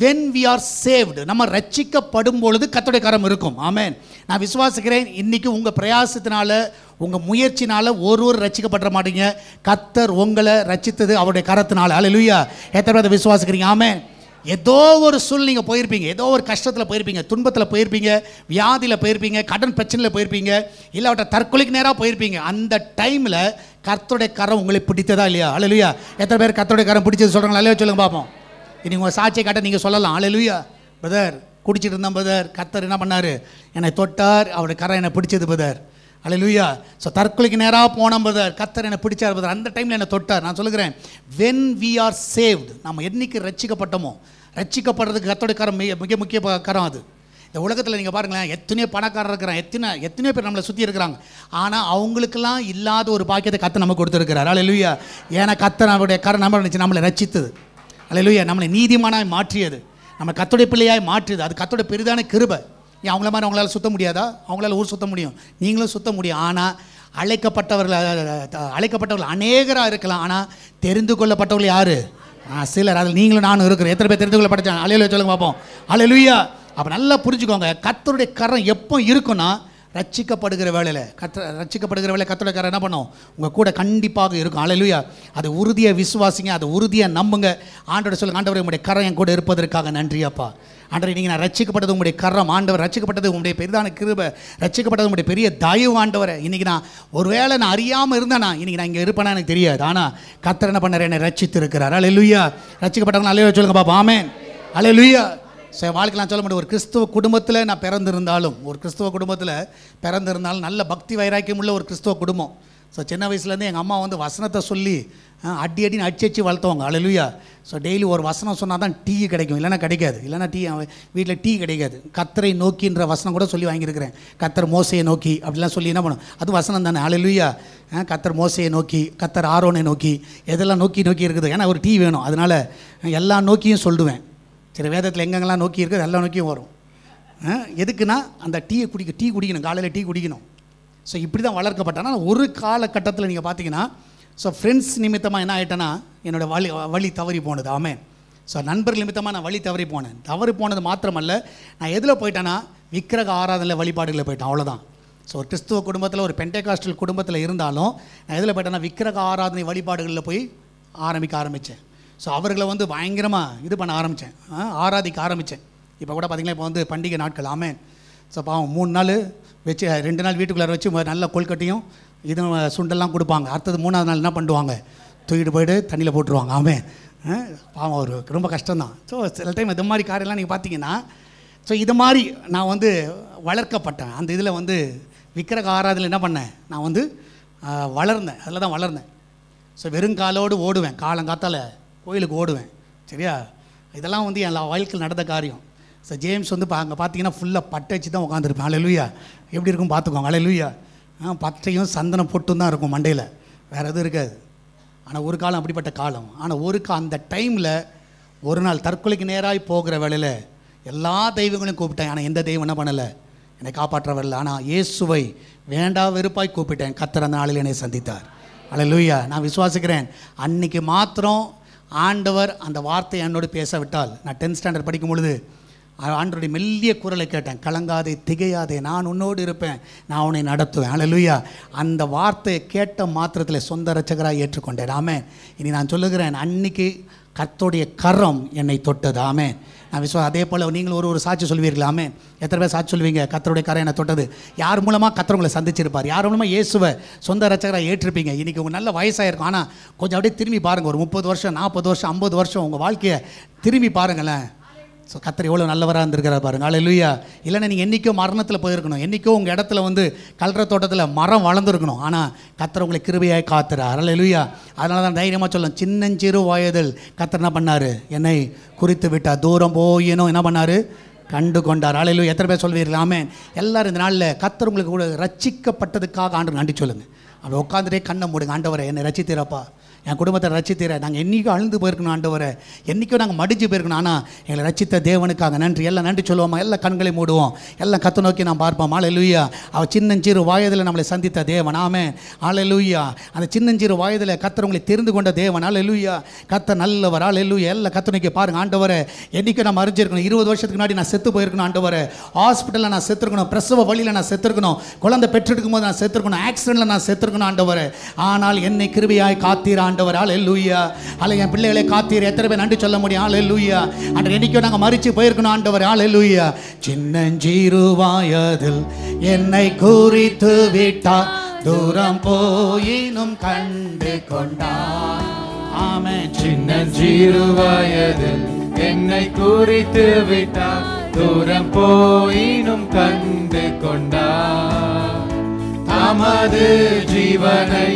when we are saved, நம்ம ரட்சிக்கப்படும் பொழுது கர்த்தருடைய கரம் இருக்கும். ஆமென். நான் விசுவாசிக்கிறேன், இன்றைக்கி உங்கள் பிரயாசத்தினால, உங்கள் முயற்சினால் ஒருவர் ரட்சிக்கப்பட மாட்டீங்க, கர்த்தர் உங்களை ரட்சித்தது அவருடைய கரத்தினால. அல்லேலூயா. எத்தனை பேர் விசுவாசிக்கிறீங்க? ஆமென். ஏதோ ஒரு சூழ்நிலை நீங்கள் போயிருப்பீங்க, ஏதோ ஒரு கஷ்டத்தில் போயிருப்பீங்க, துன்பத்தில் போயிருப்பீங்க, வியாதியில் போயிருப்பீங்க, கடன் பிரச்சனையில் போயிருப்பீங்க, இல்லாவிட்ட தற்கொலைக்கு நேராக போயிருப்பீங்க. அந்த டைமில் கர்த்தருடைய கரம் உங்களை பிடித்ததா இல்லையா? அல்லேலூயா. எத்தனை பேர் கர்த்தருடைய கரம் பிடிச்சது சொல்கிறாங்களா? அல்லேலூயா சொல்லுங்க பார்ப்போம். இனி உங்கள் சாட்சியை காட்ட நீங்கள் சொல்லலாம். அல்லேலூயா. பிரதர், குடிச்சிட்டு இருந்தேன் பிரதர், கர்த்தர் என்ன பண்ணார், என்னை தொட்டார், அவருடைய கரம் என்னை பிடிச்சது பிரதர். அல்லேலூயா. ஸோ தற்கொலைக்கு நேராக போனோம் பிரதர், கர்த்தர் என்னை பிடிச்சார் பிரதர், அந்த டைமில் என்னை தொட்டார். நான் சொல்லுகிறேன், when we are saved, நம்ம என்னைக்கு ரட்சிக்கப்பட்டோமோ, ரட்சிக்கப்படுறதுக்கு கர்த்தருடைய கரம் மிக முக்கிய கரம். அது இந்த உலகத்தில் நீங்கள் பாருங்களேன், எத்தனையோ பணக்காரர் இருக்கிறான், எத்தனையோ பேர் நம்மளை சுற்றி இருக்கிறாங்க. ஆனால் அவங்களுக்கெல்லாம் இல்லாத ஒரு பாக்கியத்தை கர்த்தர் நமக்கு கொடுத்துருக்கிறார். அல்லேலூயா. ஏன்னா கர்த்தர் அவருடைய கரம் நம்ம இருந்துச்சு, நம்மளை ரட்சித்தது. அல்லேலூயா. நம்மளை நீதிமானாய் மாற்றியது, நம்ம கர்த்தருடைய பிள்ளையாய் மாற்றியது. அது கர்த்தருடைய பெரிதான கிருபை. ஏன் அவங்கள மாதிரி அவங்களால சுத்த முடியாதா? அவங்களால ஊர் சுத்த முடியும், நீங்களும் சுத்த முடியும். ஆனால் அழைக்கப்பட்டவர்கள் அநேகராக இருக்கலாம், ஆனால் தெரிந்து கொள்ளப்பட்டவர்கள் யார்? சிலர். அதில் நீங்களும் நானும் இருக்கிறோம். எத்தனை பேர் தெரிந்து கொள்ளப்பட்டாங்க? அல்லேலூயா சொல்லுங்க பார்ப்போம். அல்லேலூயா. அப்போ நல்லா புரிஞ்சுக்கோங்க, கர்த்தருடைய கரம் எப்போ இருக்குன்னா ரட்சிக்கப்படுகிற வேலையில். ரட்சிக்கப்படுகிற வேலை கர்த்தருடைய கரம் என்ன பண்ணும்? உங்கள் கூட கண்டிப்பாக இருக்கும். அல்லேலூயா. அது உறுதியாக விசுவாசிங்க, அது உறுதியாக நம்புங்க. ஆண்டவர் சொல்லுங்க, ஆண்டவர் உங்களுடைய கரம் என் கூட இருப்பதற்காக நன்றி அப்பா. ஆண்டவர் நீங்கள் நான் ரட்சிக்கப்பட்டது உங்களுடைய கரம். ஆண்டவர் ரட்சிக்கப்பட்டது உங்களுடைய பெரிதான கிருபை, ரட்சிக்கப்பட்டது உங்களுடைய பெரிய தயவு. ஆண்டவரை இன்றைக்கி நான் ஒருவேளை நான் அறியாமல் இருந்தேன்னா இன்றைக்கி நான் இங்கே இருப்பேனா எனக்கு தெரியாது. ஆனால் கர்த்தர் என்ன பண்ணார்? என்னை ரட்சித்து இருக்கிறார். அல்லேலூயா. ரட்சிக்கப்பட்டவங்க அல்லேலூயா சொல்லுங்க பாப்பா. ஆமென். அல்லேலூயா. வாழ்க்கை நான் சொல்ல முடியும், ஒரு கிறிஸ்துவ குடும்பத்தில் நான் பிறந்திருந்தாலும், நல்ல பக்தி வைராக்கியம் உள்ள ஒரு கிறிஸ்துவ குடும்பம். ஸோ சின்ன வயசுலேருந்து எங்கள் அம்மா வந்து வசனத்தை சொல்லி அடின்னு அடிச்சு வளர்த்தவங்க. அல்லேலூயா. ஸோ டெய்லி ஒரு வசனம் சொன்னால் தான் டீ கிடைக்கும், இல்லைனா கிடைக்காது. இல்லைனா வீட்டில் டீ கிடைக்காது. கர்த்தரை நோக்கின்ற வசனம் கூட சொல்லி வாங்கியிருக்கிறேன். கர்த்தர் மோசையை நோக்கி அப்படிலாம் சொல்லி என்ன பண்ணும்? அது வசனம் தானே. அல்லேலூயா. கர்த்தர் மோசையை நோக்கி, கர்த்தர் ஆரோனை நோக்கி, எதெல்லாம் நோக்கி இருக்குது. ஏன்னா ஒரு டீ வேணும், அதனால் எல்லா நோக்கியும் சொல்லுவேன். சரி, வேதத்தில் எங்கெங்கெல்லாம் நோக்கி இருக்குது எல்லா நோக்கியும் வரும். எதுக்குன்னா அந்த டீ குடிக்கணும், காலையில் டீ குடிக்கணும். ஸோ இப்படி தான் வளர்க்கப்பட்டேன். ஒரு காலகட்டத்தில் நீங்கள் பார்த்தீங்கன்னா, ஸோ ஃப்ரெண்ட்ஸ் நிமித்தமாக என்ன ஆகிட்டேன்னா என்னோடய வழி தவறி போனது. ஆமென். ஸோ நண்பர் நிமித்தமாக நான் வழி தவறி போனது மாத்திரமல்ல, நான் எதில் போயிட்டேன்னா விக்கிரக ஆராதனை வழிபாடுகளில் போயிட்டேன். அவ்வளோதான். ஸோ ஒரு கிறிஸ்துவ குடும்பத்தில், ஒரு பெண்டேகாஸ்டல் குடும்பத்தில் இருந்தாலும் நான் எதில் போயிட்டேன்னா விக்கிரக ஆராதனை வழிபாடுகளில் போய் ஆரம்பித்தேன். ஸோ அவர்களை வந்து பயங்கரமாக இது பண்ண ஆரம்பித்தேன், ஆராதிக்க ஆரம்பித்தேன். இப்போ கூட பார்த்திங்கன்னா இப்போ வந்து பண்டிகை நாட்கள். ஆமென். ஸோ பாவம் 3 நாள் வச்சு 2 நாள் வீட்டுக்குள்ளே வச்சு நல்ல கொல்கட்டையும் இது சுண்டெல்லாம் கொடுப்பாங்க. அடுத்தது 3ஆவது நாள் என்ன பண்ணுவாங்க? தூக்கிட்டு போய்ட்டு தண்ணியில் போட்டுருவாங்க. ஆமென். பாவம் ஒரு ரொம்ப கஷ்டம்தான். ஸோ சில டைம் இது மாதிரி காரியெல்லாம் நீங்கள் பார்த்தீங்கன்னா, ஸோ இது மாதிரி நான் வந்து வளர்க்கப்பட்டேன். அந்த இதில் வந்து விக்கிரக ஆராதனையில் என்ன பண்ணேன்? நான் வந்து வளர்ந்தேன், அதில் தான் வளர்ந்தேன். ஸோ வெறுங்காலோடு ஓடுவேன், காலங்காத்தால் கோயிலுக்கு ஓடுவேன். சரியா? இதெல்லாம் வந்து என் வாழ்க்கையில் நடந்த காரியம். ஸோ ஜேம்ஸ் வந்து அங்கே பார்த்தீங்கன்னா ஃபுல்லாக பட்டை வச்சு தான் உட்காந்துருப்பேன். அல்லேலூயா. எப்படி இருக்கும் பார்த்துக்கோங்க. அல்லேலூயா. பட்டையும் சந்தனம் பொட்டும் தான் இருக்கும் மண்டையில், வேறு எதுவும் இருக்காது. ஆனால் ஒரு காலம் அப்படிப்பட்ட காலம். ஆனால் அந்த டைமில் ஒரு நாள் தற்கொலைக்கு நேராக போகிற வேளையில் எல்லா தெய்வங்களையும் கூப்பிட்டேன். ஆனால் எந்த தெய்வம் என்ன பண்ணலை? என்னை காப்பாற்ற வரல. ஆனால் இயேசுவை வேண்டா வெறுப்பாய் கூப்பிட்டேன். கர்த்தர் அந்த நாளில் என்னை சந்தித்தார். அல்லேலூயா. நான் விசுவாசிக்கிறேன், அன்றைக்கி மாத்திரம் ஆண்டவர் அந்த வார்த்தையை என்னோடு பேச விட்டால், நான் 10th ஸ்டாண்டர்ட் படிக்கும் பொழுது ஆண்டவருடைய மெல்லிய குரலை கேட்டேன். கலங்காதே, திகையாதே, நான் உன்னோடு இருப்பேன், நான் உன்னை நடத்துவேன். அல்லேலூயா. அந்த வார்த்தையை கேட்ட மாத்திரத்தில் சொந்த இரட்சகராக ஏற்றுக்கொண்டேன். ஆமென். இனி நான் சொல்லுகிறேன், அன்னைக்கு கர்த்தருடைய கரம் என்னை தொட்டது. ஆமென். நான் அதே போல் நீங்களும் ஒரு சாட்சி சொல்வீர்கள். ஆமென். எத்தனை பேர் சாட்சி சொல்வீங்க? கர்த்தருடைய கரம் என்னை தொட்டது. யார் மூலமாக கர்த்தர் உங்களை சந்திச்சிருப்பார்? யார் மூலமாக இயேசுவை சொந்த இரட்சகராக ஏற்றிருப்பீங்க? இன்றைக்கி உங்கள் நல்ல வயசாக இருக்கும். ஆனால் கொஞ்சம் அப்படியே திரும்பி பாருங்கள். ஒரு 30 வருஷம், 40 வருஷம், 50 வருஷம் உங்கள் வாழ்க்கையை திரும்பி பாருங்களேன். ஸோ கர்த்தர் எவ்வளோ நல்லவராக இருந்திருக்கிறார் பாருங்க. அல்லேலூயா. இல்லைன்னா நீங்கள் என்றைக்கோ மரணத்தில் போயிருக்கணும், என்றைக்கோ உங்கள் இடத்துல வந்து கல்ற தோட்டத்தில் மரம் வளர்ந்துருக்கணும். ஆனால் கர்த்தர் உங்களை கிருபையாய் காத்துறார். அல்லேலூயா. அதனால தான் தைரியமாக சொல்லலாம், சின்னஞ்சிறு வயதில் கர்த்தர் என்ன பண்ணார்? என்னை குறித்து விட்டார். தூரம் போயினும் என்ன பண்ணார்? கண்டு கொண்டார். அல்லேலூயா. எத்தனை பேர் சொல்வீர்கள்? ஆமென். எல்லோரும் இந்த நாளில் கர்த்தர் உங்களுக்கு கூட ரட்சிக்கப்பட்டதுக்காக ஆண்டு நன்றி சொல்லுங்கள். அப்படி உட்காந்துட்டே கண்ணை மூடுங்க. ஆண்டவரை என்னை ரட்சித்தீரப்பா, என் குடும்பத்தை ரட்சித்தீர. நாங்கள் என்றைக்கும் அழுந்து போயிருக்கணும் ஆண்டவரை, என்றைக்கும் நாங்கள் மடிஞ்சு போயிருக்கணும். ஆனால் எங்களை ரட்சித்த தேவனுக்காக நன்றி. எல்லாம் நன்றி சொல்லுவோமா? எல்லாம் கண்களை மூடுவோம், எல்லாம் கத்தை நோக்கி நான் பார்ப்போம். அல்லேலூயா. அவர் சின்னஞ்சிறு வயதில் நம்மளை சந்தித்த தேவன். ஆமென். அல்லேலூயா. அந்த சின்னஞ்சிறு வயதில் கர்த்தர் உங்களை தெரிந்து கொண்ட தேவன். அல்லேலூயா. கர்த்தர் நல்லவர். அல்லேலூயா. எல்லாம் கத்தை நோக்கி பாருங்கள். ஆண்டவரை என்றைக்கும் நம்ம அறிஞ்சிருக்கணும். 20 வருஷத்துக்கு முன்னாடி நான் செத்து போயிருக்கணும் ஆண்டவரை, ஹாஸ்பிட்டலில் நான் செத்துருக்கணும், பிரசவ வழியில் நான் செத்துருக்கணும், குழந்தை பெற்றெடுக்கும் போது நான் செத்துருக்கணும், ஆக்சிடென்ட்டில் நான் செத்துருக்கணும் ஆண்டவரை. ஆனால் என்னை கிருபையாய் காத்தீர் ஆண்டவர். அல்லேலூயா. என் பிள்ளைகளை காத்தீர். எத்தனை பேர் நன்றி சொல்ல முடியும்? அல்லேலூயா. அன்று என்னைக்கோ நாங்கள் மரிச்சு போயிருக்கணும் ஆண்டவர். அல்லேலூயா. சின்னஞ்சிறு வயதில் என்னை குறித்து விட்டார், தூரம் போயினும் கண்டு கொண்டார். ஆமென். சின்னஞ்சிறு வயதில் என்னை குறித்து விட்டார், தூரம் போயினும் கண்டு கொண்டார். தமது ஜீவனை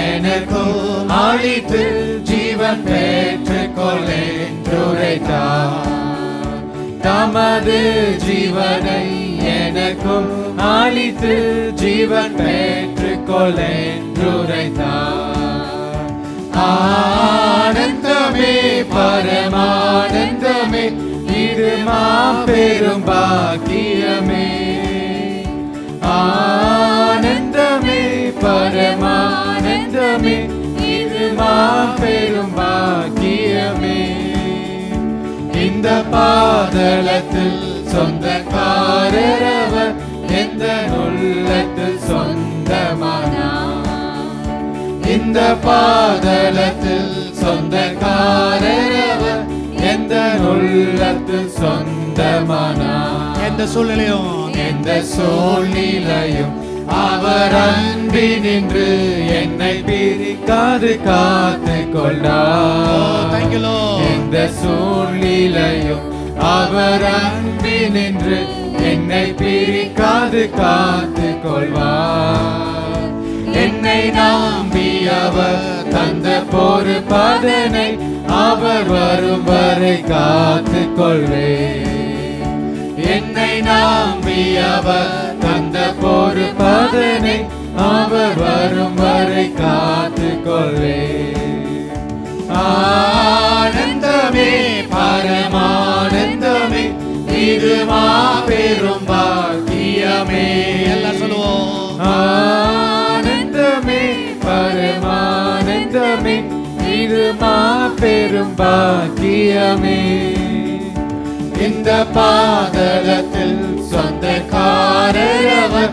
எனக்கும் அளித்து ஜீவன் பெற்றுக்கொள் என்றுரைத்தார். தமது ஜீவனை எனக்கும் அளித்து ஜீவன் பெற்றுக்கொள் என்றுரைத்தார். ஆனந்தமே பரமானந்தமே இது மாபெரும் பாக்கியமே. ஆனந்தமே பரமானந்தமே இது மாபெரும் பாக்கியமே. இந்த பாதளத்தில் சொந்தக்காரரவர் எந்த உள்ளத்தில் சொந்தமானார். இந்த பாதளத்தில் சொந்தக்காரரவர் எந்த உள்ளத்தில் சொந்தமானார். எந்த சூழ்நிலையும் எந்த சூழ்நிலையும் அவர் அன்பினின்று என்னை பிரிக்காது காத்து கொண்டார். Thank you, Lord. எந்த சூழ்நிலையும் அவர் அன்பினின்று என்னை பிரிக்காது காத்து கொள்வார். என்னை நம்பி அவர் தந்த பொறுப்பதனை அவர் வரும் வரை காத்து கொள்வேன். என்னை நம்பி அவர் தந்த பொறுப்பதனை அவர் வரும் வரை காத்து கொள்வேன். ஆனந்தமே பரமானந்தமே இது மாபெரும் பாக்கியமே. எல்லாம் சொல்லுவோம். ஆனந்தமே பரமானந்தமே இது மாபெரும் பாக்கியமே. இந்த பாதளத்தில் சொந்தக்காரரவர்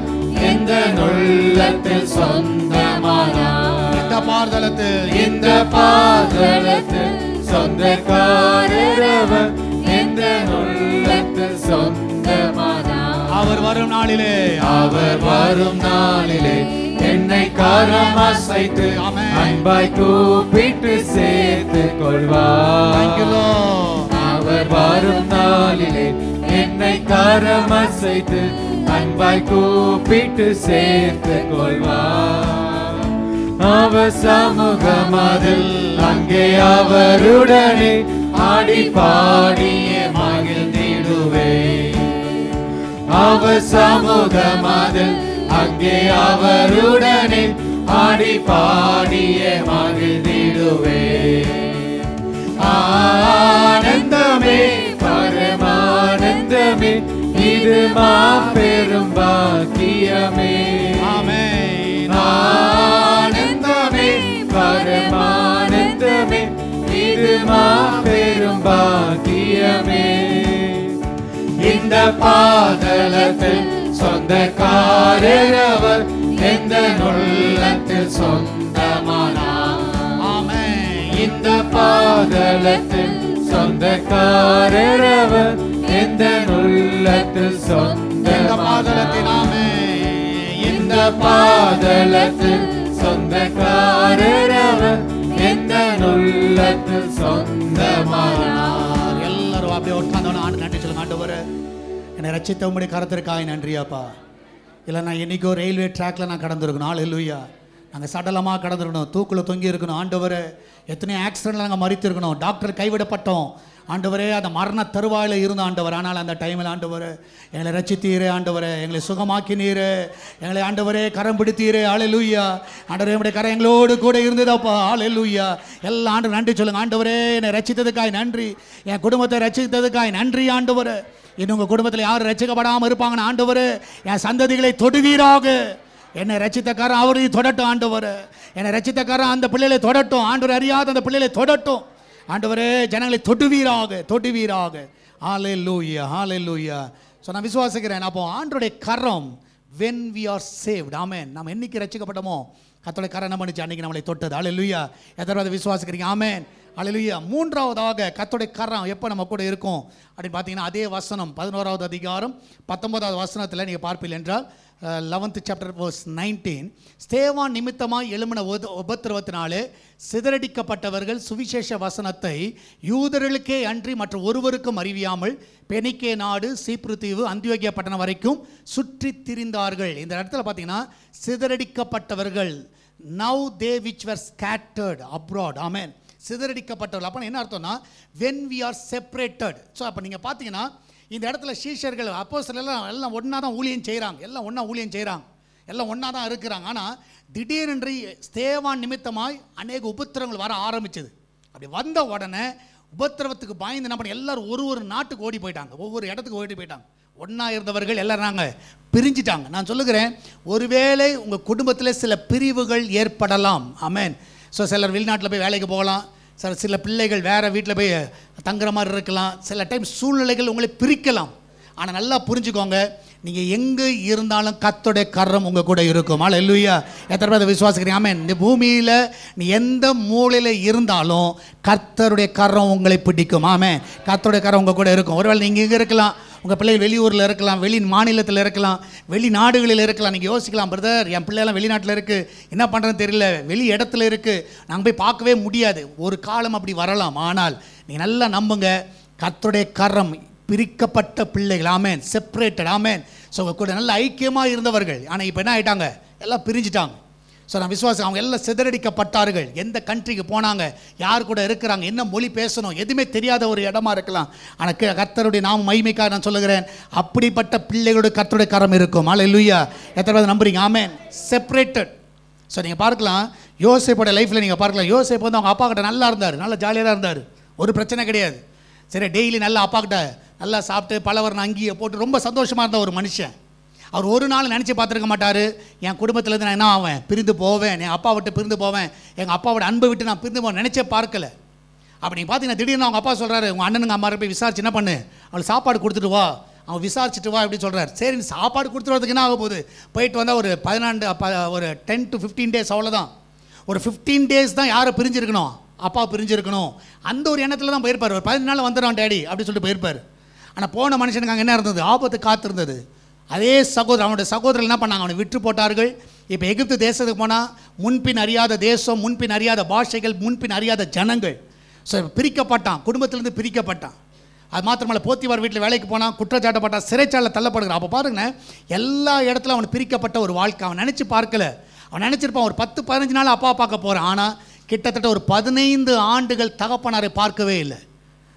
எந்த உள்ளத்தில் சொந்தமானார். இந்த பாதளத்தில் இந்த பாதளத்தில் சொந்தக்காரரவர் எந்த உள்ளத்தில் சொந்தமானார். அவர் வரும் நாளிலே அவர் வரும் நாளிலே என்னை கரம் அசைத்து ஆமென். அன்பாய் கூப்பிட்டு சேர்த்து கொள்வார். Thank you, Lord. அவர் வரும் நாளிலே என்னை கரம் அசைத்து அன்பாய் கூப்பிட்டு சேர்த்து கொள்வார். அவர் சமூகம் அதில் அங்கே அவருடனே ஆடி பாடிய மகிழ்ந்திடுவே. அவர் சமூகம் அதில் அங்கே அவருடனே ஆடி பாடிய மகிழ்ந்திடுவே. ஆனந்தமே பரமானந்தமே இது மாபெரும் பாக்கியமே. ஆமென். ஆனந்தமே பரமானந்தமே இது மாபெரும் பாக்கியமே. இந்த பாதளத்தில் சொந்தக்காரரவர் எந்த உள்ளத்தில் சொந்தமானார். ஆமென். இந்த பாதளத்தில் சொந்தக்காரரவர் எந்த உள்ளத்தில் இந்த சொந்தமானார். பாதளத்தில் ஆமென். இந்த பாதளத்தில் சொந்தக்காரரவர் எந்த உள்ளத்தில் சொந்தமானார். எல்லாரும் அப்படியே உட்கார்ந்தவன ஆண்டு நன்றி சொல்லுங்க. ஆண்டவரே, என்னை ரட்சித்த உம்முடைய கரத்திற்காய் நன்றியாப்பா. இல்லை நான் என்னைக்கோ ரயில்வே ட்ராக்ல நான் கடந்திருக்கணும். ஹல்லேலூயா. நாங்கள் சடலமாக கடந்திருக்கணும், தூக்குல தொங்கி இருக்கணும். ஆண்டவரே, எத்தனையோ ஆக்சிடென்ட்ல நாங்கள் மறித்திருக்கணும், டாக்டர் கைவிடப்பட்டோம். ஆண்டவரே, அந்த மரண தருவாயில் இருந்த ஆண்டவர். ஆனால் அந்த டைமில் ஆண்டவரே எங்களை ரட்சித்தீரே. ஆண்டவரே, எங்களை சுகமாக்கினீரே. எங்களை ஆண்டவரே கரம் பிடித்தீரே. ஹல்லேலூயா. ஆண்டவரே, உம்முடைய கரம் எங்களோடு கூட இருந்ததாப்பா. ஹல்லேலூயா. எல்லா ஆண்டு நன்றி சொல்லுங்க. ஆண்டவரே, என்னை ரட்சித்ததுக்காய் நன்றி. என் குடும்பத்தை ரட்சித்ததுக்காய் நன்றி. ஆண்டவரே, இன்னும் உங்கள் குடும்பத்தில் யாரும் ரட்சிக்கப்படாமல் இருப்பாங்கன்னு ஆண்டவரே, என் சந்ததிகளை தொடுவீராக. என்னை ரட்சித்தக்காரன் அவரையும் தொடட்டும். ஆண்டவர், என்னை ரட்சித்தக்காரன் அந்த பிள்ளைகளை தொடட்டும். ஆண்டவர் அறியாத அந்த பிள்ளைகளை தொடட்டும். ஆண்டவரே, ஜனங்களை தொடுவீராக, தொடுவீராக. ஹல்லேலூயா, ஹல்லேலூயா. ஸோ நான் விசுவாசிக்கிறேன். அப்போ ஆண்டவருடைய கரம் when we are saved, ஆமென். நாம் என்னைக்கு ரட்சிக்கப்பட்டோமோ கர்த்தருடைய கரம் நம்ம பண்ணிச்சு, அன்னைக்கு நம்மளை தொட்டது. ஹல்லேலூயா. எத்தனை விசுவாசிக்கிறீங்க? ஆமென். ஹல்லேலூயா. மூன்றாவதாக கர்த்தருடைய கரம் எப்போ நம்ம கூட இருக்கும் அப்படின்னு பார்த்தீங்கன்னா, அதே வசனம் 11வது அதிகாரம் 19வது வசனத்தில் நீங்கள் பார்ப்பீர்கள் என்றால் 11th chapter verse 19, ஸ்தேவான் நிமித்தமாய் எழும்பின உபத்திரவத்தினாலே சிதறடிக்கப்பட்டவர்கள் சுவிசேஷ வசனத்தை யூதர்களுக்கே அன்றி மற்ற ஒருவருக்கும் அறிவியாமல் பெனிக்கே நாடு, சீப்ரு தீவு, அந்தியோகியா பட்டணம் வரைக்கும் சுற்றி திரிந்தார்கள். இந்த இடத்துல பார்த்தீங்கன்னா சிதறடிக்கப்பட்டவர்கள், now they which were scattered abroad, ஆமென். சிதறடிக்கப்பட்டவர்கள். அப்போ என்ன அர்த்தம்னா when we are separated. So அப்போ நீங்கள் பார்த்தீங்கன்னா இந்த இடத்துல சீஷர்கள் அப்போஸ்தலர்கள் எல்லாம் ஒன்றா தான் ஊழியம் செய்கிறாங்க, எல்லாம் ஒன்றா ஊழியம் செய்கிறாங்க, எல்லாம் ஒன்றா தான் இருக்கிறாங்க. ஆனால் திடீரென்று ஸ்தேவான் நிமித்தமாய் அநேக உபத்திரவங்கள் வர ஆரம்பிச்சது. அப்படி வந்த உடனே உபத்திரவத்துக்கு பயந்து என்ன பண்ண எல்லாரும் ஒரு நாட்டுக்கு ஓடி போயிட்டாங்க, ஒவ்வொரு இடத்துக்கு ஓடி போயிட்டாங்க. ஒன்றா இருந்தவர்கள் எல்லாரும் நாங்கள் பிரிஞ்சிட்டாங்க. நான் சொல்லுகிறேன், ஒருவேளை உங்கள் குடும்பத்தில் சில பிரிவுகள் ஏற்படலாம். ஆமென். ஸோ சிலர் வெளிநாட்டில் போய் வேலைக்கு போகலாம், சில பிள்ளைகள் வேறு வீட்டில் போய் தங்குற மாதிரி இருக்கலாம், சில டைம் சூழ்நிலைகள் உங்களை பிரிக்கலாம். ஆனால் நல்லா புரிஞ்சுக்கோங்க, நீங்கள் எங்கே இருந்தாலும் கர்த்தருடைய கரம் உங்கள் கூட இருக்கும். அல்லேலூயா. எத்தனை பேர் விசுவாசிக்கிறீங்க? ஆமென். இந்த பூமியில் நீ எந்த மூலையில் இருந்தாலும் கர்த்தருடைய கரம் உங்களை பிடிக்கும். ஆமென். கர்த்தருடைய கரம் உங்கள் கூட இருக்கும். ஒருவேளை நீங்கள் இங்கே இருக்கலாம், உங்கள் பிள்ளைகள் வெளியூரில் இருக்கலாம், வெளி மாநிலத்தில் இருக்கலாம், வெளிநாடுகளில் இருக்கலாம். நீங்கள் யோசிக்கலாம், பிரதர் என் பிள்ளைலாம் வெளிநாட்டில் இருக்குது, என்ன பண்ணுறதுன்னு தெரியல, வெளி இடத்துல இருக்குது, நாங்கள் போய் பார்க்கவே முடியாது. ஒரு காலம் அப்படி வரலாம். ஆனால் நீங்கள் நல்லா நம்புங்க, கர்த்தருடைய கரம் பிரிக்கப்பட்ட பிள்ளைகள். ஆமென். செப்பரேட்டட். ஆமென். ஸோ கூட நல்ல ஐக்கியமாக இருந்தவர்கள் ஆனால் இப்போ என்ன ஆகிட்டாங்க, எல்லாம் பிரிஞ்சிட்டாங்க. ஸோ நான் விசுவாசம், அவங்க எல்லாம் சிதறடிக்கப்பட்டார்கள். எந்த கண்ட்ரிக்கு போனாங்க, யார் கூட இருக்கிறாங்க, என்ன மொழி பேசணும், எதுவுமே தெரியாத ஒரு இடமா இருக்கலாம். ஆனால் கர்த்தருடைய நாம மகிமைக்காக நான் சொல்லுகிறேன், அப்படிப்பட்ட பிள்ளைகளுடைய கர்த்தருடைய கரம் இருக்கும். அல்லேலூயா. எத்தனை பேர் நம்புறீங்க? ஆமென். செப்பரேட்டட். ஸோ நீங்கள் பார்க்கலாம், யோசேப்போட லைஃப்பில் நீங்கள் பார்க்கலாம், யோசேப் வந்து அவங்க அப்பா கிட்ட நல்லா இருந்தார், நல்லா ஜாலியாக தான் இருந்தார், ஒரு பிரச்சனை கிடையாது. சரி, டெய்லி நல்லா அப்பா கிட்ட நல்லா சாப்பிட்டு பலவர்ண அங்கேயே போட்டு ரொம்ப சந்தோஷமாக இருந்த ஒரு மனுஷன். அவர் ஒரு நாள் நினச்சி பார்த்துருக்க மாட்டார், என் குடும்பத்துலேருந்து நான் என்ன ஆவேன், பிரிந்து போவேன், என் அப்பா விட்டு பிரிந்து போவேன், எங்கள் அப்பாவோட அன்பை விட்டு நான் பிரிந்து போவேன் நினச்சே பார்க்கல. அப்படி நீங்கள் பார்த்தீங்கன்னா திடீர்னு அவங்க அப்பா சொல்கிறாரு, உங்கள் அண்ணனுங்க அம்மா போய் விசாரிச்சு என்ன பண்ணு, அவளுக்கு சாப்பாடு கொடுத்துட்டு வா, அவன் விசாரிச்சுட்டு வா எப்படி சொல்கிறார். சரி, சாப்பாடு கொடுத்துட்டு வரதுக்கு என்ன ஆக போகுது, போயிட்டு வந்தால் ஒரு 10 to 15 days அவ்வளோதான். ஒரு 15 days தான் யாரை பிரிஞ்சிருக்கணும், அப்பா பிரிஞ்சிருக்கணும். அந்த ஒரு எண்ணத்தில் தான் போயிருப்பார். ஒரு 10 நாள் வந்துடுவான் டேடி அப்படி சொல்லிட்டு போயிருப்பார். ஆனால் போன மனுஷனுக்கு அங்கே என்ன இருந்தது, ஆபத்து காத்திருந்தது. அதே அவனுடைய சகோதரர்கள் என்ன பண்ணாங்க, அவனை விற்று போட்டார்கள். இப்போ எகிப்து தேசத்துக்கு போனால் முன்பின் அறியாத தேசம், முன்பின் அறியாத பாஷைகள், முன்பின் அறியாத ஜனங்கள். ஸோ பிரிக்கப்பட்டான், குடும்பத்திலேருந்து பிரிக்கப்பட்டான். அது மாத்திரமல்ல, போத்திவார் வீட்டில் வேலைக்கு போனால் குற்றச்சாட்டப்பட்டான், சிறைச்சாலையில் தள்ளப்படுகிறான். அப்போ பாருங்க, எல்லா இடத்துல அவன் பிரிக்கப்பட்ட ஒரு வாழ்க்கை. அவன் நினச்சி பார்க்கல, அவன் நினச்சிருப்பான் ஒரு 10-15 நாள் அப்பா பார்க்க போகிறான். ஆனால் கிட்டத்தட்ட ஒரு 15 ஆண்டுகள் தகப்பனாரை பார்க்கவே இல்லை.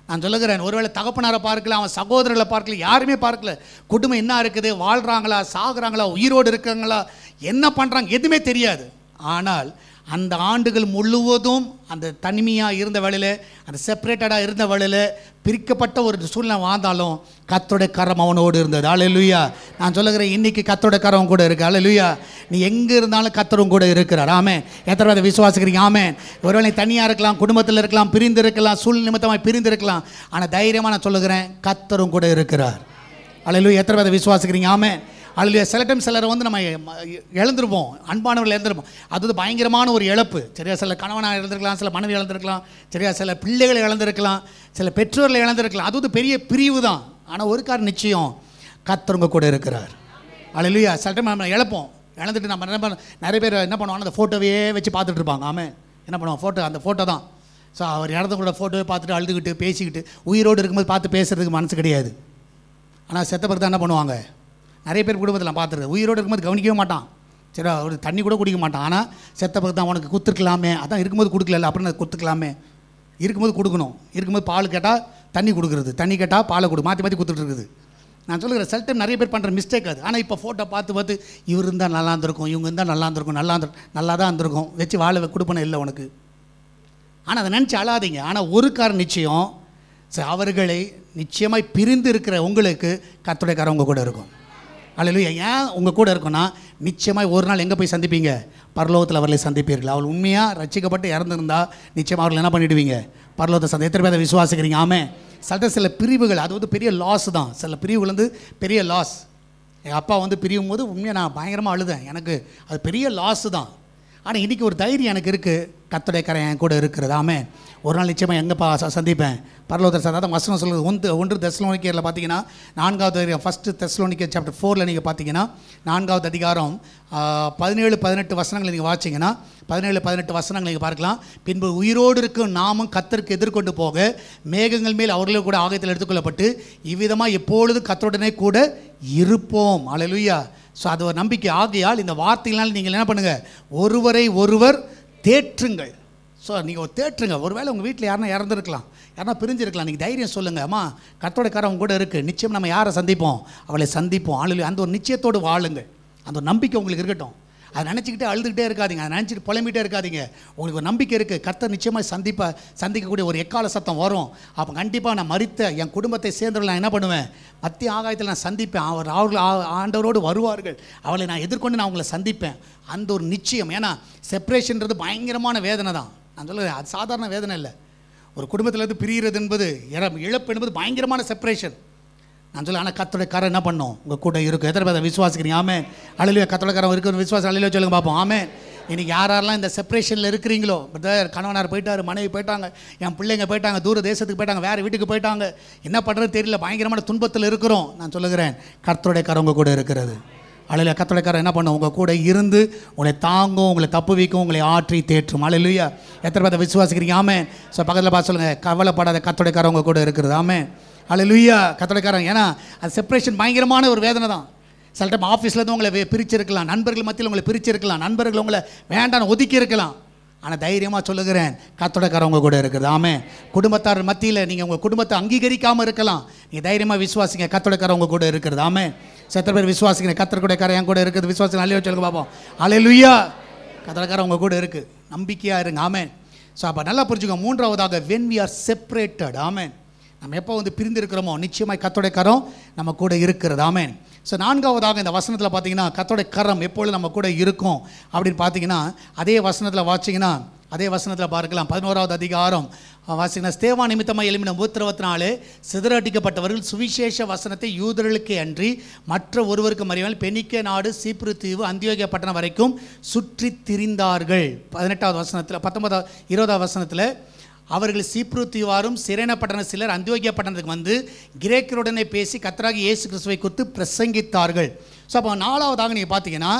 நான் சொல்லுகிறேன், ஒருவேளை தகப்பனாரை பார்க்கல, அவன் சகோதரர்களை பார்க்கல, யாருமே பார்க்கல. குடும்பம் என்ன இருக்குது, வாழ்கிறாங்களா, சாகுறாங்களா, உயிரோடு இருக்காங்களா, என்ன பண்ணுறாங்க, எதுவுமே தெரியாது. ஆனால் அந்த ஆண்டுகள் முழுவதும் அந்த தனிமையாக இருந்த வேளையில், அந்த செப்பரேட்டடாக இருந்த வேளையில், பிரிக்கப்பட்ட ஒரு சூழ்நிலை வாழ்ந்தாலும் கர்த்தருடைய கரம் அவனோடு இருந்தது. அல்லேலூயா. நான் சொல்லுகிறேன், இன்றைக்கி கர்த்தருடைய கரம் கூட இருக்குது. அல்லேலூயா. நீ எங்கே இருந்தாலும் கர்த்தரும் கூட இருக்கிறார். ஆமென். எத்தனை பேர் விசுவாசிக்கிறீங்க? ஆமென். ஒருவேளை நீ தனியாக இருக்கலாம், குடும்பத்தில் இருக்கலாம், பிரிந்து இருக்கலாம், சூழ்நிலை நிமித்தமாக பிரிந்து இருக்கலாம். ஆனால் தைரியமாக நான் சொல்லுகிறேன், கர்த்தரும் கூட இருக்கிறார். அல்லேலூயா. எத்தனை பேர் விசுவாசிக்கிறீங்க? ஆமென். அல்லேலூயா. சில டைம் சிலரை வந்து நம்ம இழந்துருப்போம், அன்பானவர்கள் இழந்துருப்போம். அது வந்து பயங்கரமான ஒரு இழப்பு. சரியா, சில கணவனாக இழந்திருக்கலாம், சில மனைவி இழந்திருக்கலாம், சரியா, சில பிள்ளைகளை இழந்திருக்கலாம், சில பெற்றோர்களை இழந்திருக்கலாம். அது வந்து பெரிய பிரிவு தான். ஆனால் ஒரு காரணம் நிச்சயம், கர்த்தருங்க கூட இருக்கிறார். அல்லேலூயா. சில டைம் நம்ம இழப்போம், இழந்துட்டு நம்ம நிறைய பேர் என்ன பண்ணுவாங்க, அந்த ஃபோட்டோவே வச்சு பார்த்துட்டு இருப்பாங்க. ஆமென். என்ன பண்ணுவோம், அந்த ஃபோட்டோ தான். ஸோ அவர் இறந்தவங்களோட ஃபோட்டோவை பார்த்துட்டு அழுதுகிட்டு பேசிக்கிட்டு, உயிரோடு இருக்கும்போது பார்த்து பேசுகிறதுக்கு மனசு கிடையாது. ஆனால் செத்த பிறகு தான் என்ன பண்ணுவாங்க, நிறைய பேர் குடும்பத்தில் பார்த்துருது, உயிரோடு இருக்கும்போது கவனிக்கவே மாட்டான், சரி, ஒரு தண்ணி கூட குடிக்க மாட்டான். ஆனால் செத்த பிறகு தான் உனக்கு குத்துருக்கலாமே, அதான் இருக்கும்போது கொடுக்கல அப்படின்னு குத்துக்கலாமே, இருக்கும்போது கொடுக்கணும், இருக்கும்போது பால் கேட்டால் தண்ணி கொடுக்குறது, தண்ணி கேட்டால் பாலை மாற்றி மாற்றி கொடுத்துட்டு இருக்குது. நான் சொல்லுகிறேன், சில டைம் நிறைய பேர் பண்ணுற மிஸ்டேக் அது. ஆனால் இப்போ ஃபோட்டோ பார்த்து இவர் இருந்தால் நல்லா இருந்திருக்கும், இவங்க இருந்தால் நல்லா இருந்திருக்கும், நல்லா தான் இருந்திருக்கும், வச்சு வாழ கொடுப்பன இல்லை உனக்கு. ஆனால் அதை நினச்சி அழாதீங்க. ஆனால் ஒரு காரணம் நிச்சயம், அவர்களை நிச்சயமாய் பிரிந்து இருக்கிற உங்களுக்கு கர்த்தருடைய கரம் உங்கள் கூட இருக்கும். அல்லேலூயா. ஏன் உங்கள் கூட இருக்குன்னா, நிச்சயமாக ஒரு நாள் எங்கே போய் சந்திப்பீங்க, பரலோகத்தில் அவர்களை சந்திப்பீர்கள். அவள் உண்மையாக ரட்சிக்கப்பட்டு இறந்துருந்தால் நிச்சயமாக அவர்கள் என்ன பண்ணிவிடுவீங்க, பரலோகத்தை எத்தனை பேரை விசுவாசிக்கிறீங்க? ஆமென். சில பிரிவுகள் அது வந்து பெரிய லாஸ் தான். சில பிரிவுகள் வந்து பெரிய லாஸ். எங்கள் அப்பா வந்து பிரியும் போது உண்மையாக நான் பயங்கரமாக அழுதேன், எனக்கு அது பெரிய லாஸு தான். ஆனால் இன்றைக்கி ஒரு தைரியம் எனக்கு இருக்குது, கர்த்தருடைய கரம் என் கூட இருக்கிறது. ஆமென். ஒரு நாள் நிச்சயமாக எங்கேப்பா சந்திப்பேன், பரலோகத்தில் சந்திப்பேன். வசனம் சொல்லுது 1 தெசலோனிக்கேயரில் பார்த்தீங்கன்னா 4வது அதிகாரம், 1 தெசலோனிக்கேயர் சாப்டர் 4 நீங்கள் பார்த்தீங்கன்னா 4வது அதிகாரம் 17-18 வசனங்கள் நீங்கள் வாசிங்கன்னா 17-18 வசனங்கள் நீங்கள் பார்க்கலாம். பின்பு உயிரோடு இருக்கும் நாமும் கர்த்தருக்கு எதிர்கொண்டு போக மேகங்கள் மேல் அவர்களுக்கு கூட ஆகாயத்தில் எடுத்துக்கொள்ளப்பட்டு இவ்விதமாக எப்பொழுதும் கர்த்தருடனே கூட இருப்போம். அல்லேலூயா. ஸோ அது ஒரு நம்பிக்கை. ஆகையால் இந்த வார்த்தைகளால் நீங்கள் என்ன பண்ணுங்கள், ஒருவரை ஒருவர் தேற்றுங்கள். ஸோ நீங்கள் ஒரு தேட்டுருங்க. ஒருவேளை உங்கள் வீட்டில் யாருன்னா இறந்துருக்கலாம், யாருன்னா பிரிஞ்சிருக்கலாம். நீங்கள் தைரியம் சொல்லுங்கள், அம்மா கர்த்தருடைய கரம் உங்க கூட இருக்குது, நிச்சயம் நம்ம யாரை சந்திப்போம், அவளை சந்திப்போம். ஆளு அந்த ஒரு நிச்சயத்தோடு வாழுங்க. அந்த ஒரு நம்பிக்கை உங்களுக்கு இருக்கட்டும். அதை நினச்சிக்கிட்டே அழுதுகிட்டே இருக்காதிங்க, அதை நினச்சிட்டு புலம்பிகிட்டே இருக்காதிங்க. உங்களுக்கு ஒரு நம்பிக்கை இருக்குது, கர்த்தர் நிச்சயமாக சந்திக்கக்கூடிய ஒரு எக்கால சத்தம் வரும். அப்போ கண்டிப்பாக நான் மரித்த என் குடும்பத்தை சேர்ந்தவர்கள் நான் என்ன பண்ணுவேன், மத்திய ஆகாயத்தில் நான் சந்திப்பேன். அவர்கள் ஆண்டவரோடு வருவார்கள், அவளை நான் எதிர்கொண்டு நான் அவங்கள சந்திப்பேன். அந்த ஒரு நிச்சயம். ஏன்னா செப்பரேஷன்றது பயங்கரமான வேதனை தான். நான் சொல்லுறேன், அது சாதாரண வேதனை இல்லை. ஒரு குடும்பத்திலேருந்து பிரிகிறது என்பது, இழப்பு என்பது பயங்கரமான செப்பரேஷன். நான் சொல்ல, ஆனால் கர்த்தருடைய கரம் என்ன பண்ணோம், உங்கள் கூட இருக்கும். எத்தனை பேர் விசுவாசிக்கிறீங்க? ஆமென். அல்லேலூயா. கர்த்தருடைய கரம் இருக்குன்னு விசுவாசம். அல்லேலூயா சொல்லுங்க பார்ப்போம். ஆமென். இன்றைக்கி யாரெல்லாம் இந்த செப்பரேஷனில் இருக்கிறீங்களோ, பிரதர் கணவனார் போயிட்டார், மனைவி போயிட்டாங்க, என் பிள்ளைங்க போயிட்டாங்க, தூர தேசத்துக்கு போயிட்டாங்க, வேறு வீட்டுக்கு போயிட்டாங்க, என்ன பண்ணுறது தெரியல, பயங்கரமான துன்பத்தில் இருக்கிறோம். நான் சொல்லுகிறேன், கர்த்தருடைய கரம் உங்கள் கூட இருக்கிறது. அல்லேலூயா. கர்த்தருடைய கரம் என்ன பண்ணும், உங்கள் கூட இருந்து உங்களை தாங்கும், உங்களை தப்புவிக்கும், உங்களை ஆற்றி தேற்றும். அல்லேலூயா. எத்தனை பேர் விசுவாசிக்கிறீங்க? ஆமென். ஸோ பக்கத்தில் பார்த்து சொல்லுங்கள், கவலைப்படாத, கர்த்தருடைய கரம் உங்கள் கூட இருக்கிறது. ஆமென். அல்லேலூயா. கர்த்தருடைய கரம். ஏன்னா அது செப்பரேஷன் பயங்கரமான ஒரு வேதனை தான். சில டைம் ஆஃபீஸ்லேருந்து உங்களை பிரிச்சிருக்கலாம், நண்பர்கள் மத்தியில் உங்களை பிரிச்சிருக்கலாம், நண்பர்கள் உங்களை வேண்டாம் ஒதுக்கி இருக்கலாம். ஆனால் தைரியமாக சொல்லுகிறேன், கர்த்தருடைய கரம் உங்கள் கூட இருக்குது. ஆமென். குடும்பத்தார் மத்தியில் நீங்கள் உங்கள் குடும்பத்தை அங்கீகரிக்காமல் இருக்கலாம், நீங்கள் தைரியமாக விசுவாசிங்க, கர்த்தருடைய கரம் உங்கள் கூட இருக்கிறது. ஆமென். எத்தனை பேர் விசுவாசிக்கிறேன், கர்த்தருடைய கரம் என் கூட இருக்குது, விசுவாசிங்க. அல்லேலூயா சொல்லுங்க பார்ப்போம். அல்லேலூயா. கர்த்தருடைய கரம் உங்கள் கூட இருக்குது, நம்பிக்கையாக இருங்க. ஆமென். ஸோ அப்போ நல்லா புரிஞ்சுக்கோங்க. மூன்றாவதாக, when we are separated. ஆமென். நம்ம எப்போ பிரிந்து இருக்கிறோமோ நிச்சயமாய் கர்த்தருடைய கரம் நம்ம கூட இருக்கிறது. ஆமென். ஸோ நான்காவதாக இந்த வசனத்தில் பார்த்தீங்கன்னா, கர்த்தருடைய கரம் எப்பொழுது நம்ம கூட இருக்கும் அப்படின்னு பார்த்தீங்கன்னா, அதே வசனத்தில் வாசிங்கன்னா, அதே வசனத்தில் பார்க்கலாம். 11வது அதிகாரம் வாசிங்கன்னா, ஸ்தேவா நிமித்தமாக எழுப்பின 124 சிதறடிக்கப்பட்டவர்கள் சுவிசேஷ வசனத்தை யூதர்களுக்கே அன்றி மற்ற ஒருவருக்கு அறியாமல் பெனிக்கே நாடு, சீப்ரு தீவு, அந்தியோகியா பட்டணம் வரைக்கும் சுற்றி திரிந்தார்கள். 18வது வசனத்தில் 20வது வசனத்தில், அவர்கள் சீப்ரு தீவாரும் சிரேன பட்டண சிலர் அந்தியோகியா பட்டணத்துக்கு வந்து கிரேக்கருடனே பேசி கர்த்தராகிய இயேசு கிறிஸ்துவை குறித்து பிரசங்கித்தார்கள். ஸோ அப்போ நாலாவதாக நீங்கள் பார்த்தீங்கன்னா,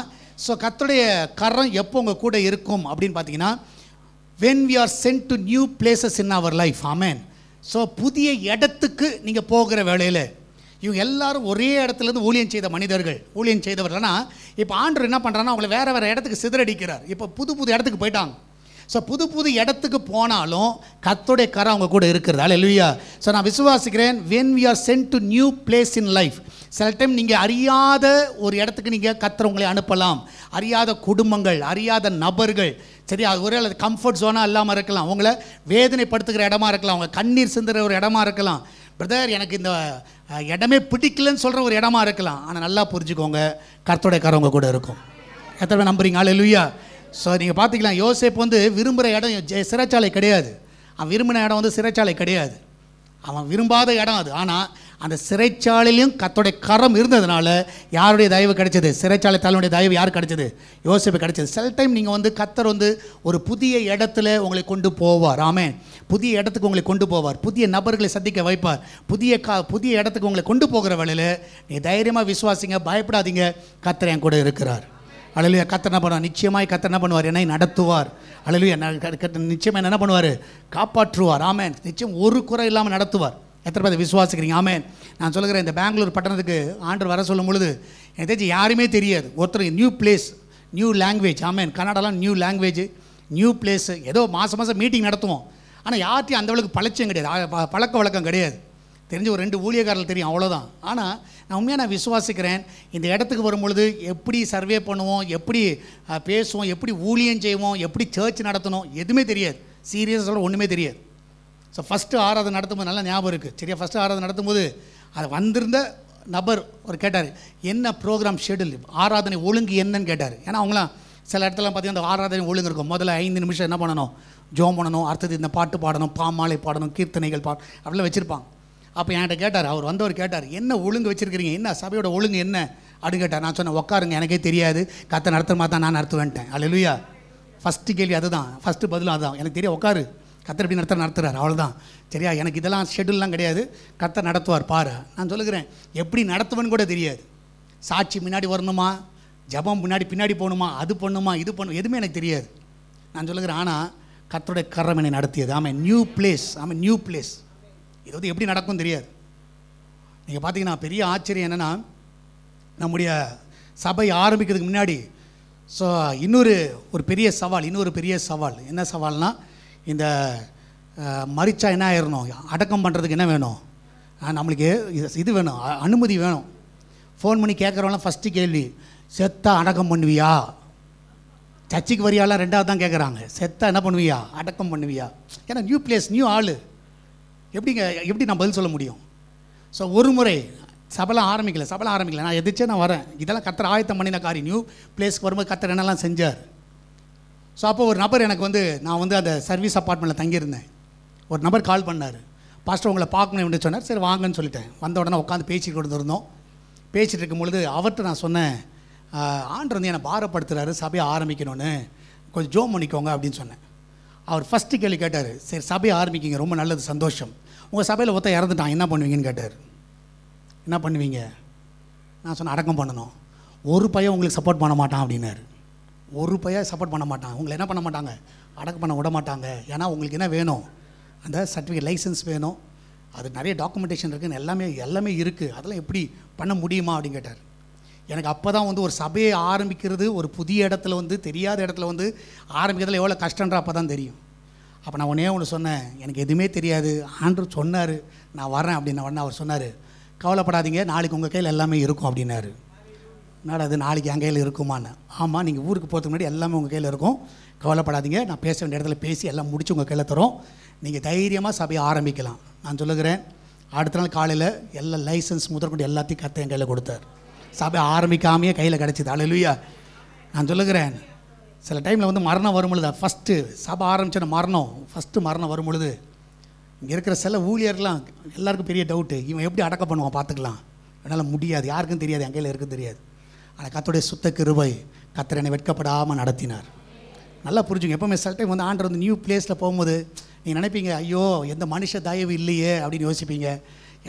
ஸோ கர்த்தருடைய கரம் எப்போ உங்கள் கூட இருக்கும் அப்படின்னு பார்த்தீங்கன்னா, when we are sent to new places in our life. Amen. So புதிய இடத்துக்கு நீங்கள் போகிற வேளையில், இவங்க எல்லாரும் ஒரே இடத்துலேருந்து ஊழியம் செய்த மனிதர்கள், ஊழியம் செய்தவர்கள்னா, இப்போ ஆண்டவர் என்ன பண்ணுறாங்கன்னா அவங்களை வேறு வேறு இடத்துக்கு சிதறடிக்கிறார். இப்போ புது இடத்துக்கு போயிட்டாங்க. ஸோ புது இடத்துக்கு போனாலும் கர்த்தருடைய கரம் அவங்க கூட இருக்கிறது. அல்லேலூயா. ஸோ நான் விசுவாசிக்கிறேன், when we are sent to new place in life, சில டைம் நீங்கள் அறியாத ஒரு இடத்துக்கு நீங்கள் கர்த்தர் உங்களை அனுப்பலாம். அறியாத குடும்பங்கள், அறியாத நபர்கள், சரி, அது ஒரே கம்ஃபர்ட் ஜோனாக இல்லாமல் இருக்கலாம், உங்களை வேதனைப்படுத்துகிற இடமா இருக்கலாம், உங்கள் கண்ணீர் சிந்துற ஒரு இடமா இருக்கலாம். பிரதர் எனக்கு இந்த இடமே பிடிக்கலன்னு சொல்கிற ஒரு இடமா இருக்கலாம். ஆனால் நல்லா புரிஞ்சுக்கோங்க, கர்த்தருடைய கரம் உங்கள் கூட இருக்கும். எத்தனை நம்புறீங்க? அல்லேலூயா. ஸோ நீங்கள் பார்த்துக்கலாம், யோசேப்பு விரும்புகிற இடம் சிறைச்சாலை கிடையாது. அவன் விரும்பின இடம் சிறைச்சாலை கிடையாது, அவன் விரும்பாத இடம் அது. ஆனால் அந்த சிறைச்சாலையிலையும் கர்த்தருடைய கரம் இருந்ததுனால யாருடைய தயவு கிடைச்சது? சிறைச்சாலை தலைவனுடைய தயவு யார் கிடைச்சது? யோசேப்பு கிடைச்சது. சில டைம் நீங்கள் கர்த்தர் ஒரு புதிய இடத்துல உங்களை கொண்டு போவார். ஆமென். புதிய இடத்துக்கு உங்களை கொண்டு போவார், புதிய நபர்களை சந்திக்க வைப்பார், புதிய இடத்துக்கு உங்களை கொண்டு போகிற வேளையில் நீங்கள் தைரியமாக விசுவாசிங்க, பயப்படாதீங்க, கர்த்தர் என் கூட இருக்கிறார். அல்லேலூயா. கர்த்தர் என்ன பண்ணுவார்? நிச்சயமாய் கர்த்தர் என்ன பண்ணுவார்? என்னை நடத்துவார். அல்லேலூயா. நிச்சயமாக என்ன பண்ணுவார்? காப்பாற்றுவார். ஆமென். நிச்சயம் ஒரு குறை இல்லாமல் நடத்துவார். எத்தனை பேர் விசுவாசிக்கிறீங்க? ஆமென். நான் சொல்லுகிறேன், இந்த பெங்களூர் பட்டணத்துக்கு ஆண்டவர் வர சொல்லும் பொழுது எனக்கு தெரிஞ்சு யாருமே தெரியாது. ஒருத்தர் நியூ பிளேஸ், நியூ லாங்குவேஜ். ஆமென். கன்னடாலாம் நியூ லாங்குவேஜ், நியூ பிளேஸு. ஏதோ மாதம் மீட்டிங் நடத்துவோம், ஆனால் யார்ட்டையும் அந்தளவுக்கு பழச்சம் கிடையாது, பழக்க வழக்கம் கிடையாது. தெரிஞ்ச ஒரு 2 ஊழியக்காரர்கள் தெரியும், அவ்வளோதான். ஆனால் நான் உண்மையாக விசுவாசிக்கிறேன், இந்த இடத்துக்கு வரும்பொழுது எப்படி சர்வே பண்ணுவோம், எப்படி பேசுவோம், எப்படி ஊழியம் செய்வோம், எப்படி சர்ச் நடத்தணும், எதுவுமே தெரியாது. சீரியஸோட ஒன்றுமே தெரியாது. ஸோ ஃபஸ்ட்டு ஆராதனை நடத்தும்போது நல்லா ஞாபகம் இருக்குது. சரியா? ஃபஸ்ட்டு ஆராதனை நடத்தும்போது அது வந்திருந்த நபர் ஒரு கேட்டார், என்ன ப்ரோக்ராம் ஷெடியூல், ஆராதனை ஒழுங்கு என்னன்னு கேட்டார். ஏன்னா அவங்களாம் சில இடத்துல பார்த்தீங்கன்னா அந்த ஆராதனை ஒழுங்கு இருக்கும். முதல்ல 5 நிமிஷம் என்ன பண்ணணும்? ஜோம் பண்ணணும், அடுத்தது இந்த பாட்டு பாடணும், பாமாலை பாடணும், கீர்த்தனைகள் அப்படிலாம் வச்சுருப்பாங்க. அப்போ என்கிட்ட கேட்டார், அவர் வந்தவர் கேட்டார், என்ன ஒழுங்கு வச்சுருக்கிறீங்க, என்ன சபையோட ஒழுங்கு என்ன அப்படின்னு கேட்டார். நான் சொன்னேன், உட்காருங்க, எனக்கே தெரியாது, கர்த்தர் நடத்துகிற மாதிரி தான் நான் நடத்துவேன்ட்டேன். அல்லேலூயா. ஃபஸ்ட்டு கேள்வி அதுதான், ஃபஸ்ட்டு பதிலும் அதுதான். எனக்கு தெரியும், உட்காரு, கர்த்தர் எப்படி நடத்துகிறார், அவ்வளோதான். சரியா? எனக்கு இதெல்லாம் ஷெட்யூல்லாம் கிடையாது, கர்த்தர் நடத்துவார் பாரு. நான் சொல்லுகிறேன், எப்படி நடத்துவேன்னு கூட தெரியாது. சாட்சி முன்னாடி வரணுமா, ஜபம் பின்னாடி போகணுமா, அது பண்ணுமா, இது பண்ணும், எதுவுமே எனக்கு தெரியாது. நான் சொல்லுகிறேன், ஆனால் கர்த்தருடைய கரம் என்னை நடத்தியது. ஆமாம், நியூ பிளேஸ். ஆமாம், நியூ பிளேஸ். இது எப்படி நடக்கும் தெரியாது. நீங்கள் பார்த்தீங்கன்னா பெரிய ஆச்சரியம் என்னென்னா, நம்முடைய சபை ஆரம்பிக்கிறதுக்கு முன்னாடி ஒரு பெரிய சவால் என்ன சவால்னால், இந்த மரிச்சா என்ன ஆயிடணும், அடக்கம் பண்ணுறதுக்கு என்ன வேணும், நம்மளுக்கு இது வேணும், அனுமதி வேணும். ஃபோன் பண்ணி கேட்குறவங்களாம் ஃபஸ்ட்டு கேள்வி, செத்தா அடக்கம் பண்ணுவியா? சர்ச்சுக்கு வரியாலாம் ரெண்டாவது தான் கேட்குறாங்க. செத்தா என்ன பண்ணுவியா, அடக்கம் பண்ணுவியா? ஏன்னா நியூ பிளேஸ், நியூ ஆள், எப்படி நான் பதில் சொல்ல முடியும்? ஸோ ஒரு முறை சபைலாம் ஆரம்பிக்கல, நான் எதிர்த்தே நான் வரேன். இதெல்லாம் கர்த்தர் ஆயத்தம் பண்ணின காரியம். நியூ பிளேஸ்க்கு வரும்போது கர்த்தர் என்னெல்லாம் செஞ்சார். ஸோ அப்போ ஒரு நபர் எனக்கு வந்து, நான் வந்து அந்த சர்வீஸ் அப்பார்ட்மெண்ட்டில் தங்கியிருந்தேன். ஒரு நபர் கால் பண்ணார், பாஸ்டர் உங்களை பார்க்கணும் அப்படின்னு சொன்னார். சரி வாங்கன்னு சொல்லிட்டேன். வந்த உடனே உட்காந்து பேசிட்டு இருந்தோம். பேசிகிட்டு இருக்கும் பொழுது அவர்கிட்ட நான் சொன்னேன், ஆண்டவர் வந்து என்னை பாரப்படுத்துகிறாரு, சபையை ஆரம்பிக்கணும்னு, கொஞ்சம் ஜோம் பண்ணிக்கோங்க அப்படின்னு சொன்னேன். அவர் ஃபஸ்ட்டு கேள்வி கேட்டார், சரி சபையை ஆரம்பிக்கிங்க, ரொம்ப நல்லது, சந்தோஷம். உங்கள் சபையில் ஒருத்தன் இறந்துட்டான், என்ன பண்ணுவீங்கன்னு கேட்டார். என்ன பண்ணுவீங்க? நான் சொன்னேன், அடக்கம் பண்ணணும். ஒரு பையன் உங்களுக்கு சப்போர்ட் பண்ண மாட்டான் அப்படின்னாரு. ஒரு பையன் சப்போர்ட் பண்ண மாட்டான், உங்களை என்ன பண்ண மாட்டாங்க, அடக்கம் பண்ண விட மாட்டாங்க. ஏன்னா உங்களுக்கு என்ன வேணும், அந்த சர்டிஃபிகேட், லைசன்ஸ் வேணும், அது நிறைய டாக்குமெண்டேஷன் இருக்குன்னு எல்லாமே இருக்குது, அதெல்லாம் எப்படி பண்ண முடியுமா அப்படின்னு கேட்டார். எனக்கு அப்போ தான் வந்து ஒரு சபையை ஆரம்பிக்கிறது, ஒரு புதிய இடத்துல வந்து, தெரியாத இடத்துல வந்து ஆரம்பிக்கிறதுல எவ்வளோ கஷ்டன்ற அப்போ தான் தெரியும். அப்போ நான் ஒன்று சொன்னேன், எனக்கு எதுவுமே தெரியாது, ஆண்டவர் சொன்னார் நான் வரேன் அப்படின்ன உடனே அவர் சொன்னார், கவலைப்படாதீங்க, நாளைக்கு உங்கள் கையில் எல்லாமே இருக்கும் அப்படின்னாரு. என்னடா அது, நாளைக்கு என் கையில் இருக்குமான்னு? ஆமாம், நீங்கள் ஊருக்கு போகிறதுக்கு முன்னாடி எல்லாமே உங்கள் கையில் இருக்கும், கவலைப்படாதீங்க, நான் பேச வேண்டிய இடத்துல பேசி எல்லாம் முடிச்சு உங்கள் கையில் தரோம், நீங்கள் தைரியமாக சபையை ஆரம்பிக்கலாம். நான் சொல்லுகிறேன், அடுத்த நாள் காலையில் எல்லா லைசன்ஸ் முதற்கொண்டு எல்லாத்தையும் கர்த்தர் என் கையில் கொடுத்தார். சபை ஆரம்பிக்காமையே கையில் கிடச்சிது. அல்லேலூயா. நான் சொல்லுகிறேன், சில டைமில் வந்து மரணம் வரும் பொழுது, ஃபஸ்ட்டு சபை ஆரம்பிச்சோன்னா மரணம் வரும் பொழுது, இங்கே இருக்கிற சில ஊழியர்லாம் எல்லாருக்கும் பெரிய டவுட்டு, இவன் எப்படி அடக்கம் பண்ணுவான் பார்த்துக்கலாம், என்னால் முடியாது, யாருக்கும் தெரியாது, என் கையில் இருக்குன்னு தெரியாது. ஆனால் கர்த்தருடைய சுத்த கிருபை கர்த்தர் என்னை வெட்கப்படாமல் நடத்தினார். நல்லா புரிஞ்சுங்க. எப்போவுமே சில டைம் வந்து ஆண்டவர் வந்து நியூ பிளேஸில் போகும்போது நீங்கள் நினைப்பீங்க, ஐயோ எந்த மனுஷ தயவு இல்லையே அப்படின்னு யோசிப்பீங்க,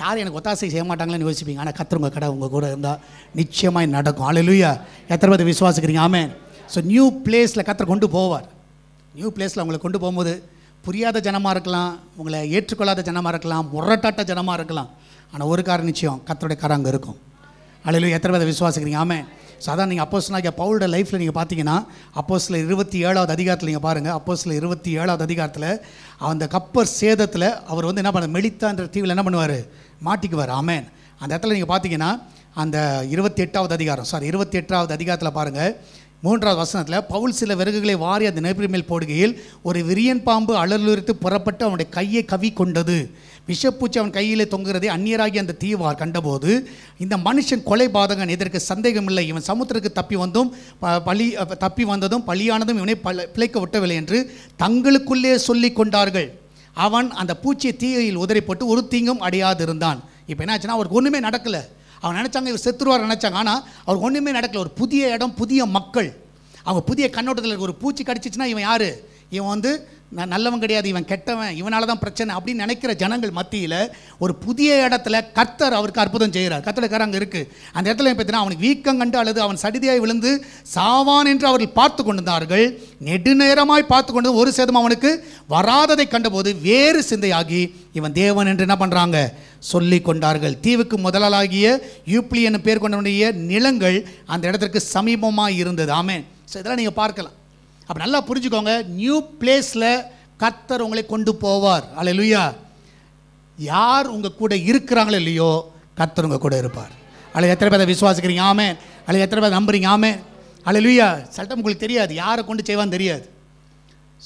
யாரும் எனக்கு ஒத்தாசை செய்ய மாட்டாங்களேன்னு யோசிப்பீங்க. ஆனால் கர்த்தர் உங்கள் கடை உங்கள் கூட இருந்தால் நிச்சயமாக நடக்கும். அல்லேலூயா. எத்தனை பேர் விசுவாசிக்கிறீங்க? ஆமென். ஸோ நியூ பிளேஸில் கர்த்தர் கொண்டு போவார். நியூ பிளேஸில் உங்களை கொண்டு போகும்போது புரியாத ஜனமாக இருக்கலாம், உங்களை ஏற்றுக்கொள்ளாத ஜனமாக இருக்கலாம், முரட்டாட்ட ஜனமாக இருக்கலாம், ஆனால் ஒரு காரணம் நிச்சயம், கர்த்தருடைய கரம் அங்கே இருக்கும். அல்லேலூயா. எத்தனை பேர் விசுவாசிக்கிறீங்க? ஆமென். ஸோ அதான் நீங்கள் அப்போஸ்தலனாகிய பவுலோட லைஃப்பில் நீங்கள் பார்த்தீங்கன்னா, அப்போஸ்தலர் 27வது அதிகாரத்தில் நீங்கள் பாருங்கள், அப்போஸ்தலர் 27வது அதிகாரத்தில் அந்த கப்பர் சேதத்தில் அவர் வந்து என்ன பண்ண, மெலித்தான்ற தீவில் என்ன பண்ணுவார், மாட்டிக்குவார். ஆமென். அந்த இடத்துல நீங்கள் பார்த்தீங்கன்னா, அந்த 28வது அதிகாரத்தில் பாருங்கள், 3வது வசனத்தில், பவுல் சில விறகுகளை வாரி அந்த நெருப்பின் மேல் போடுகையில் ஒரு விரியன் பாம்பு அலறுத்து புறப்பட்டு அவனுடைய கையை கவி கொண்டது. விஷப்பூச்சி அவன் கையிலே தொங்குகிறதை அந்நியராகி அந்த தீவார் கண்டபோது, இந்த மனுஷன் கொலை பாதகன், இதற்கு சந்தேகமில்லை, இவன் சமுத்திரத்துக்கு தப்பி வந்ததும் பலியானதும் இவனை பிழைக்க விட்டவில்லை என்று தங்களுக்குள்ளே சொல்லி கொண்டார்கள். அவன் அந்த பூச்சியை தீயில் உதறி போட்டு ஒரு தீங்கும் அடையாதிருந்தான். இப்போ என்ன ஆச்சுன்னா, அவருக்கு ஒன்றுமே நடக்கலை. அவன் நினச்சாங்க இவர் செத்துருவார் நினச்சாங்க, ஆனால் அவருக்கு ஒன்றுமே நடக்கலை. ஒரு புதிய இடம், புதிய மக்கள், அவங்க புதிய கண்ணோட்டத்தில். ஒரு பூச்சி கடிச்சிச்சுன்னா இவன் யார், இவன் வந்து நல்லவன் கிடையாது, இவன் கெட்டவன், இவனால தான் பிரச்சனை அப்படின்னு நினைக்கிற ஜனங்கள் மத்தியில் ஒரு புதிய இடத்துல கர்த்தர் அவருக்கு அற்புதம் செய்கிறார். கர்த்தருக்கார அங்கே இருக்குது. அந்த இடத்துல பார்த்தீங்கன்னா, அவனுக்கு வீக்கம் கண்டு அல்லது அவன் சடிதியாய் விழுந்து சாவான் என்று அவர்கள் பார்த்து கொண்டிருந்தார்கள். நெடுநேரமாய் பார்த்து கொண்டு ஒரு சேதம் அவனுக்கு வராததை கண்டபோது வேறு சிந்தையாகி இவன் தேவன் என்று என்ன பண்ணுறாங்க, சொல்லி கொண்டார்கள். தீவுக்கு முதலாகிய யூப்ளி என்னும் பேர் கொண்டவனுடைய நிலங்கள் அந்த இடத்திற்கு சமீபமாக இருந்தது. ஆமென். ஸோ இதெல்லாம் நீங்கள் பார்க்கலாம். அப்போ நல்லா புரிஞ்சுக்கோங்க, நியூ பிளேஸில் கர்த்தர் உங்களை கொண்டு போவார். அல்லேலூயா. யார் உங்கள் கூட இருக்கிறாங்களோ இல்லையோ, கர்த்தர் உங்கள் கூட இருப்பார். அல்ல எத்தனை பேரை விசுவாசிக்கிறீங்க? ஆமென். அல்ல எத்தனை பேர் நம்புறீங்க? ஆமென். அல்லேலூயா. சட்டம் உங்களுக்கு தெரியாது, யாரை கொண்டு செய்வான்னு தெரியாது.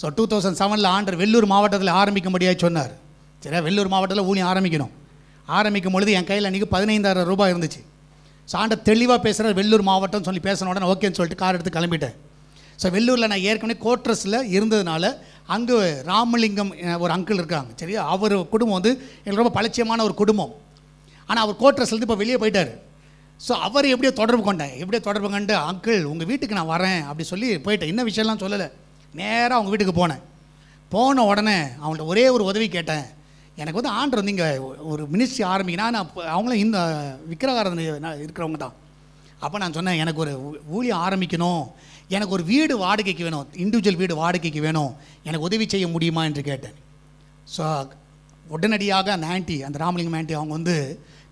ஸோ 2007 ஆண்டவர் வெள்ளூர் மாவட்டத்தில் ஆரம்பிக்கும்படியாக சொன்னார். சரியா, வெள்ளூர் மாவட்டத்தில் ஊழியம் ஆரம்பிக்கும் பொழுது என் கையில் அன்றைக்கி 15,000 ரூபாய் இருந்துச்சு. ஸோ ஆண்டவர் தெளிவாக பேசுகிறார், வெள்ளூர் மாவட்டம் சொல்லி பேசின உடனே ஓகேன்னு சொல்லிட்டு கார் எடுத்து கிளம்பிட்டேன். ஸோ வெள்ளூரில் நான் ஏற்கனவே கோட்ரஸில் இருந்ததுனால அங்கே ராமலிங்கம் ஒரு அங்கிள் இருக்காங்க. சரியா, அவர் குடும்பம் வந்து எங்களுக்கு ரொம்ப பரிச்சயமான ஒரு குடும்பம். ஆனால் அவர் கோட்ரஸ்லேருந்து இப்போ வெளியே போயிட்டார். ஸோ அவர் எப்படியோ தொடர்பு கொண்டு, அங்கிள் உங்கள் வீட்டுக்கு நான் வரேன் அப்படி சொல்லி போயிட்டேன். இன்னும் விஷயம்லாம் சொல்லலை, நேராக அவங்க வீட்டுக்கு போன உடனே அவங்கள்ட்ட ஒரே ஒரு உதவி கேட்டேன். எனக்கு வந்து ஆண்டவர் வந்து இங்கே ஒரு மினிஸ்ட்ரி ஆரம்பிக்கணும், நான் அவங்களும் இந்த விக்கிரகாரதனை இருக்கிறவங்க தான். அப்போ நான் சொன்னேன், எனக்கு ஒரு ஊழியம் ஆரம்பிக்கணும், எனக்கு ஒரு வீடு வாடகைக்கு வேணும், இண்டிவிஜுவல் வீடு வாடகைக்கு வேணும், எனக்கு உதவி செய்ய முடியுமா என்று கேட்டேன். ஸோ உடனடியாக அந்த ராமலிங்கம் ஆண்டி அவங்க வந்து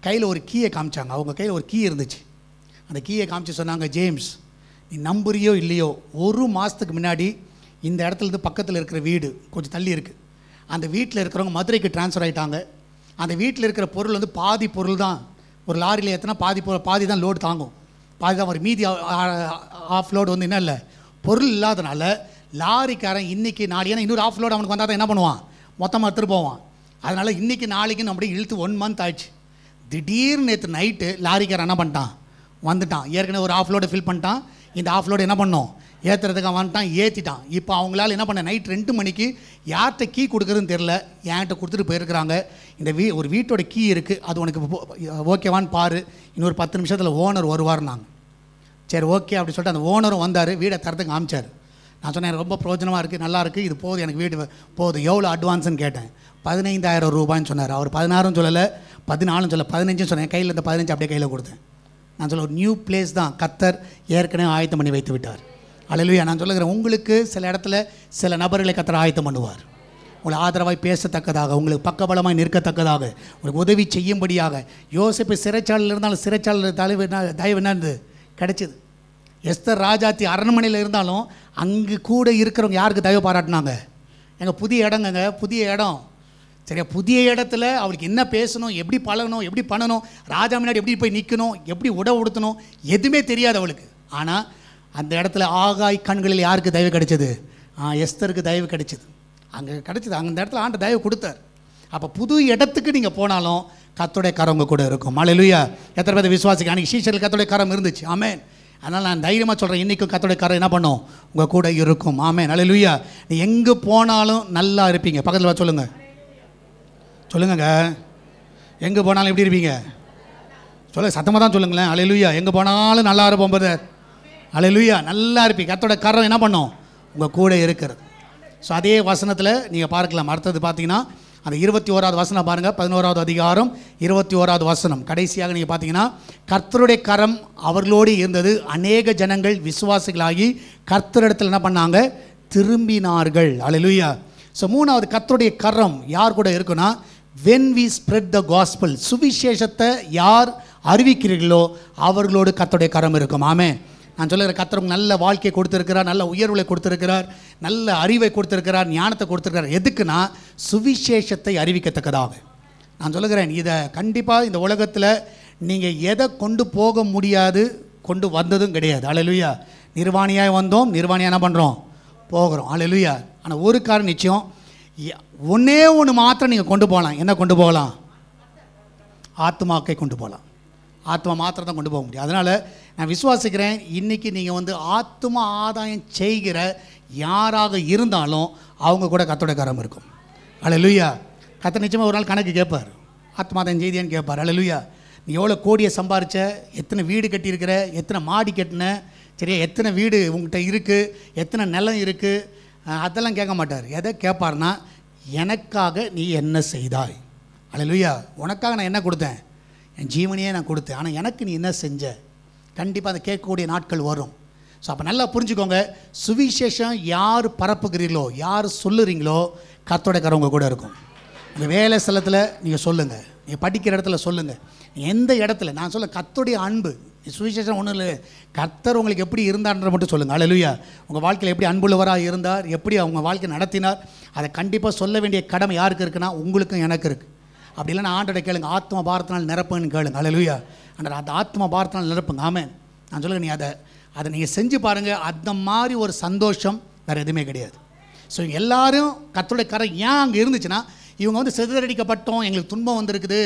கையில் ஒரு கீயை காமிச்சாங்க. அவங்க கையில் ஒரு கீ இருந்துச்சு. அந்த கீயை காமிச்சு சொன்னாங்க, ஜேம்ஸ் நீ நம்புறியோ இல்லையோ, 1 மாதத்துக்கு முன்னாடி இந்த இடத்துலேருந்து பக்கத்தில் இருக்கிற வீடு கொஞ்சம் தள்ளி இருக்குது. அந்த வீட்டில் இருக்கிறவங்க மதுரைக்கு ட்ரான்ஸ்ஃபர் ஆகிட்டாங்க. அந்த வீட்டில் இருக்கிற பொருள் வந்து பாதி பொருள் தான், ஒரு லாரியில் ஏற்றினா பாதி தான் லோடு தாங்கும், பாதி தான் வரும். மீதி ஆஃப் லோடு வந்து என்ன இல்லை, பொருள் இல்லாதனால லாரிக்காரன் இன்றைக்கி நாளைக்கு, ஏன்னா இன்னொரு ஆஃப் லோடு அவனுக்கு வந்தால் தான் என்ன பண்ணுவான், மொத்தமாக எடுத்துகிட்டு போவான். அதனால் இன்றைக்கி நாளைக்கு நம்மளே இழுத்து 1 month ஆயிடுச்சு. திடீர்னு நேற்று நைட்டு லாரிக்காரன் என்ன பண்ணிட்டான், வந்துட்டான். ஏற்கனவே ஒரு ஆஃப் லோடு ஃபில் பண்ணிட்டான். இந்த ஆஃப் லோடு என்ன பண்ணோம், ஏற்றுறதுக்கு வந்துட்டான், ஏற்றிட்டான். இப்போ அவங்களால என்ன பண்ண, நைட் 2 மணிக்கு யார்கிட்ட கீ கொடுக்குறதுன்னு தெரில, என்கிட்ட கொடுத்துட்டு போயிருக்கிறாங்க. இந்த ஒரு வீட்டோட கீ இருக்குது, அது உனக்கு ஓகேவான்னு பாரு, இன்னொரு 10 நிமிஷத்தில் ஓனர் வருவார்னாங்க. சரி ஓகே அப்படி சொல்லிட்டு அந்த ஓனரும் வந்தார், வீடை தரத்துக்கு காமிச்சார். நான் சொன்னேன் ரொம்ப பிரயோஜனமாக இருக்குது, நல்லா இருக்குது, இது போதும் எனக்கு வீடு போதும், எவ்வளோ அட்வான்ஸ்ன்னு கேட்டேன். 15,000 ரூபாய்ன்னு சொன்னார். அவர் 16 சொல்லலை, 14 சொல்ல, 15 சொன்னேன். கையில் இந்த 15 அப்படியே கையில் கொடுத்தேன். நான் சொல்ல ஒரு நியூ பிளேஸ் தான், கர்த்தர் ஏற்கனவே ஆயத்தம் பண்ணி வைத்து விட்டார். அல்லேலூயா. நான் சொல்லுகிறேன், உங்களுக்கு சில இடத்துல சில நபர்களை கர்த்தர் ஆயத்தம் பண்ணுவார், உங்களை ஆதரவாய் பேசத்தக்கதாக, உங்களுக்கு பக்கபலமாய் நிற்கத்தக்கதாக, உங்களுக்கு உதவி செய்யும்படியாக. யோசேப்பு சிறைச்சாலையில் இருந்தாலும் சிறைச்சாலையில் தயவு என்னது கிடைச்சிது. எஸ்தர் ராஜாத்தி அரண்மனையில் இருந்தாலும் அங்கு கூட இருக்கிறவங்க யாருக்கு தயவு பாராட்டினாங்க, எங்கள் புதிய இடங்கங்க, புதிய இடம் சரியா, புதிய இடத்துல அவளுக்கு என்ன பேசணும், எப்படி பழகணும், எப்படி பண்ணணும், ராஜா முன்னாடி எப்படி போய் நிற்கணும், எப்படி உடுத்தணும், எதுவுமே தெரியாது அவளுக்கு. ஆனால் அந்த இடத்துல ஆகாய் கண்களில் யாருக்கு தயவு கிடைச்சது, எஸ்தருக்கு தயவு கிடைச்சிது. அங்கே கிடைச்சிது, அந்த இடத்துல ஆண்டு தயவு கொடுத்தார். அப்போ புது இடத்துக்கு நீங்கள் போனாலும் கர்த்தருடைய கரம் உங்கள் கூட இருக்கும். அல்லேலூயா. எத்தனை பேர் விசுவாசிக்க, அன்றைக்கி சீஷர்கள் கர்த்தருடைய கரம் இருந்துச்சு. ஆமென். அதனால் நான் தைரியமாக சொல்கிறேன், இன்றைக்கும் கர்த்தருடைய கரம் என்ன பண்ணும், உங்கள் கூட இருக்கும். ஆமென். அல்லேலூயா. நீ எங்கே போனாலும் நல்லா இருப்பீங்க. பக்கத்தில் சொல்லுங்கள், சொல்லுங்கங்க, எங்கே போனாலும் எப்படி இருப்பீங்க, சொல்லுங்கள், சத்தமாக தான் சொல்லுங்களேன். அல்லேலூயா. எங்கே போனாலும் நல்லா இருப்போம் பிரதர். அல்லேலூயா. நல்லா இருப்பீங்க. கர்த்தருடைய கரம் என்ன பண்ணும், உங்கள் கூட இருக்கிறது. ஸோ அதே வசனத்தில் நீங்கள் பார்க்கலாம். அடுத்தது பார்த்தீங்கன்னா அந்த 21வது வசனம் பாருங்கள், 11வது அதிகாரம் 21வது வசனம். கடைசியாக நீங்கள் பார்த்தீங்கன்னா கர்த்தருடைய கரம் அவர்களோடு இருந்தது, அநேக ஜனங்கள் விசுவாசிகளாகி கர்த்தரிடத்தில் என்ன பண்ணாங்க, திரும்பினார்கள். அல்லேலூயா. ஸோ 3வது கர்த்தருடைய கரம் யார் கூட இருக்குன்னா, when we spread the gospel, சுவிசேஷத்தை யார் அறிவிக்கிறீர்களோ அவர்களோடு கர்த்தருடைய கரம் இருக்கும். ஆமென். நான் சொல்லுகிற கர்த்தர் நல்ல வாழ்க்கையை கொடுத்துருக்கிறார், நல்ல உயர்வுகளை கொடுத்துருக்கிறார், நல்ல அறிவை கொடுத்துருக்கிறார், ஞானத்தை கொடுத்துருக்கிறார். எதுக்குன்னா சுவிசேஷத்தை அறிவிக்கத்தக்கதாக. நான் சொல்லுகிறேன், இதை கண்டிப்பாக இந்த உலகத்தில் நீங்கள் எதை கொண்டு போக முடியாது, கொண்டு வந்ததும் கிடையாது. அல்லேலூயா. நிர்வாணியாய் வந்தோம், நிர்வாணியாக என்ன பண்ணுறோம், போகிறோம். அல்லேலூயா. ஆனால் ஒரு காரணம் நிச்சயம், ஒன்றே ஒன்று மாத்திரம் நீங்கள் கொண்டு போகலாம். என்ன கொண்டு போகலாம், ஆத்மாக்கை கொண்டு போகலாம். ஆத்மா மாத்திரம் தான் கொண்டு போக முடியும். அதனால் நான் விசுவாசிக்கிறேன், இன்றைக்கி நீங்கள் வந்து ஆத்மா ஆதாயம் செய்கிற யாராக இருந்தாலும் அவங்க கூட கர்த்தருடைய கரம் இருக்கும். அல்லேலூயா. கர்த்தர் நிச்சயமாக ஒரு நாள் கணக்கு கேட்பார், ஆத்மாதாயம் செய்தியான்னு கேட்பார். அல்லேலூயா. நீ எவ்வளோ கோடியை சம்பாரிச்ச, எத்தனை வீடு கட்டியிருக்கிற, எத்தனை மாடி கட்டின, சரியா, எத்தனை வீடு உங்கள்கிட்ட இருக்குது, எத்தனை நிலம் இருக்குது, அதெல்லாம் கேட்க மாட்டார். எதை கேட்பார்னா, எனக்காக நீ என்ன செய்தாய். அல்லேலூயா. உனக்காக நான் என்ன கொடுத்தேன், என் ஜீவனையே நான் கொடுத்தேன், ஆனால் எனக்கு நீ என்ன செஞ்ச. கண்டிப்பாக அதை கேட்கக்கூடிய நாட்கள் வரும். ஸோ அப்போ நல்லா புரிஞ்சுக்கோங்க, சுவிசேஷம் யார் பரப்புகிறீங்களோ, யார் சொல்லுறீங்களோ, கர்த்தருடைய கரம் உங்கள் கூட இருக்கும். உங்கள் வேலை ஸ்தலத்தில் நீங்கள் சொல்லுங்கள், நீங்கள் படிக்கிற இடத்துல சொல்லுங்கள், எந்த இடத்துல நான் சொல்ல கர்த்தருடைய அன்பு. சுவிசேஷம் ஒன்றும் இல்லை, கர்த்தர் உங்களுக்கு எப்படி இருந்தார்ன்ற மட்டும் சொல்லுங்கள். அல்லேலூயா. உங்கள் வாழ்க்கையில் எப்படி அன்புள்ளவராக இருந்தார், எப்படி அவங்க வாழ்க்கை நடத்தினார், அதை கண்டிப்பாக சொல்ல வேண்டிய கடமை யாருக்கு இருக்குன்னா, உங்களுக்கும் எனக்கு இருக்குது. அப்படி இல்லைன்னா ஆண்டோட கேளுங்க, ஆத்மா பாரத்தினால் நிரப்புன்னு கேளுங்க. அல்லேலூயா. ஆனால் அந்த ஆத்மா பாரத்தினால் நிரப்புங்க. ஆமென். நான் சொல்லுங்கள், நீ அதை நீங்கள் செஞ்சு பாருங்கள், அந்த மாதிரி ஒரு சந்தோஷம் வேறு எதுவுமே கிடையாது. ஸோ எல்லோரும் கர்த்தருடைய கரை ஏன் அங்கே இருந்துச்சுன்னா, இவங்க வந்து சிதறடிக்கப்பட்டோம், எங்களுக்கு துன்பம் வந்திருக்குது,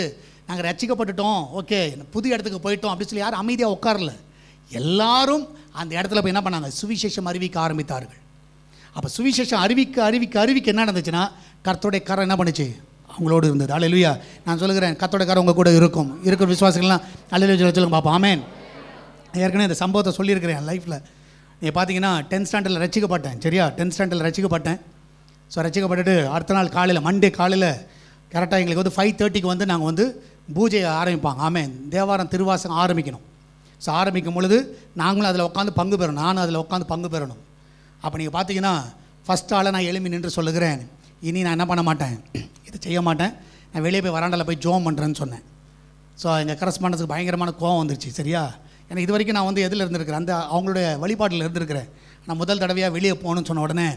நாங்கள் ரட்சிக்கப்பட்டுட்டோம், ஓகே புது இடத்துக்கு போயிட்டோம் அப்படின்னு சொல்லி யாரும் அமைதியாக உட்காரல. எல்லாரும் அந்த இடத்துல போய் என்ன பண்ணாங்க, சுவிசேஷம் அறிவிக்க ஆரம்பித்தார்கள். அப்போ சுவிசேஷம் அறிவிக்க என்ன நடந்துச்சுன்னா, கர்த்தருடைய கரை என்ன பண்ணுச்சு, அவங்களோடு இருந்தது. அல்லேலூயா. நான் சொல்லுகிறேன், கர்த்தருடைய கரம் உங்கள் கூட இருக்கும். இருக்கிற விசுவாசிகள்லாம் அல்லேலூயா சொல்லுங்க பார்ப்போம். ஆமென். ஏற்கனவே இந்த சம்பவத்தை சொல்லியிருக்கிறேன் என் லைஃப்பில். நீங்கள் பார்த்தீங்கன்னா 10th ஸ்டாண்டர்டில் ரட்சிக்கப்பட்டேன். சரியா, 10th ஸ்டாண்டர்டில் ரட்சிக்கப்பட்டேன். ஸோ ரட்சிக்கப்பட்டுட்டு அடுத்த நாள் காலையில், மண்டே காலையில் கரெக்டாக எங்களுக்கு வந்து 5:30க்கு வந்து நாங்கள் வந்து பூஜையை ஆரம்பிப்பாங்க. ஆமென். தேவாரம் திருவாசகம் ஆரம்பிக்கணும். ஸோ ஆரம்பிக்கும் பொழுது நாங்களும் அதில் உட்காந்து பங்கு பெறணும், நானும் அதில் உட்காந்து பங்கு பெறணும். அப்போ நீங்கள் பார்த்தீங்கன்னா ஃபஸ்ட் ஆளை நான் எழும்பி நின்று சொல்லுகிறேன், இனி நான் என்ன பண்ண மாட்டேன், இதை செய்ய மாட்டேன், நான் வெளியே போய் வராண்டாவில் போய் ஜோம் பண்ணுறேன்னு சொன்னேன். ஸோ எங்கள் கரஸ்பாண்டன்ஸுக்கு பயங்கரமான கோவம் வந்துருச்சு. சரியா, ஏன்னா இது வரைக்கும் நான் வந்து எதில் இருந்திருக்கிறேன், அந்த அவங்களுடைய வழிபாட்டில் இருந்திருக்கிறேன். நான் முதல் தடவையாக வெளியே போகணுன்னு சொன்ன உடனே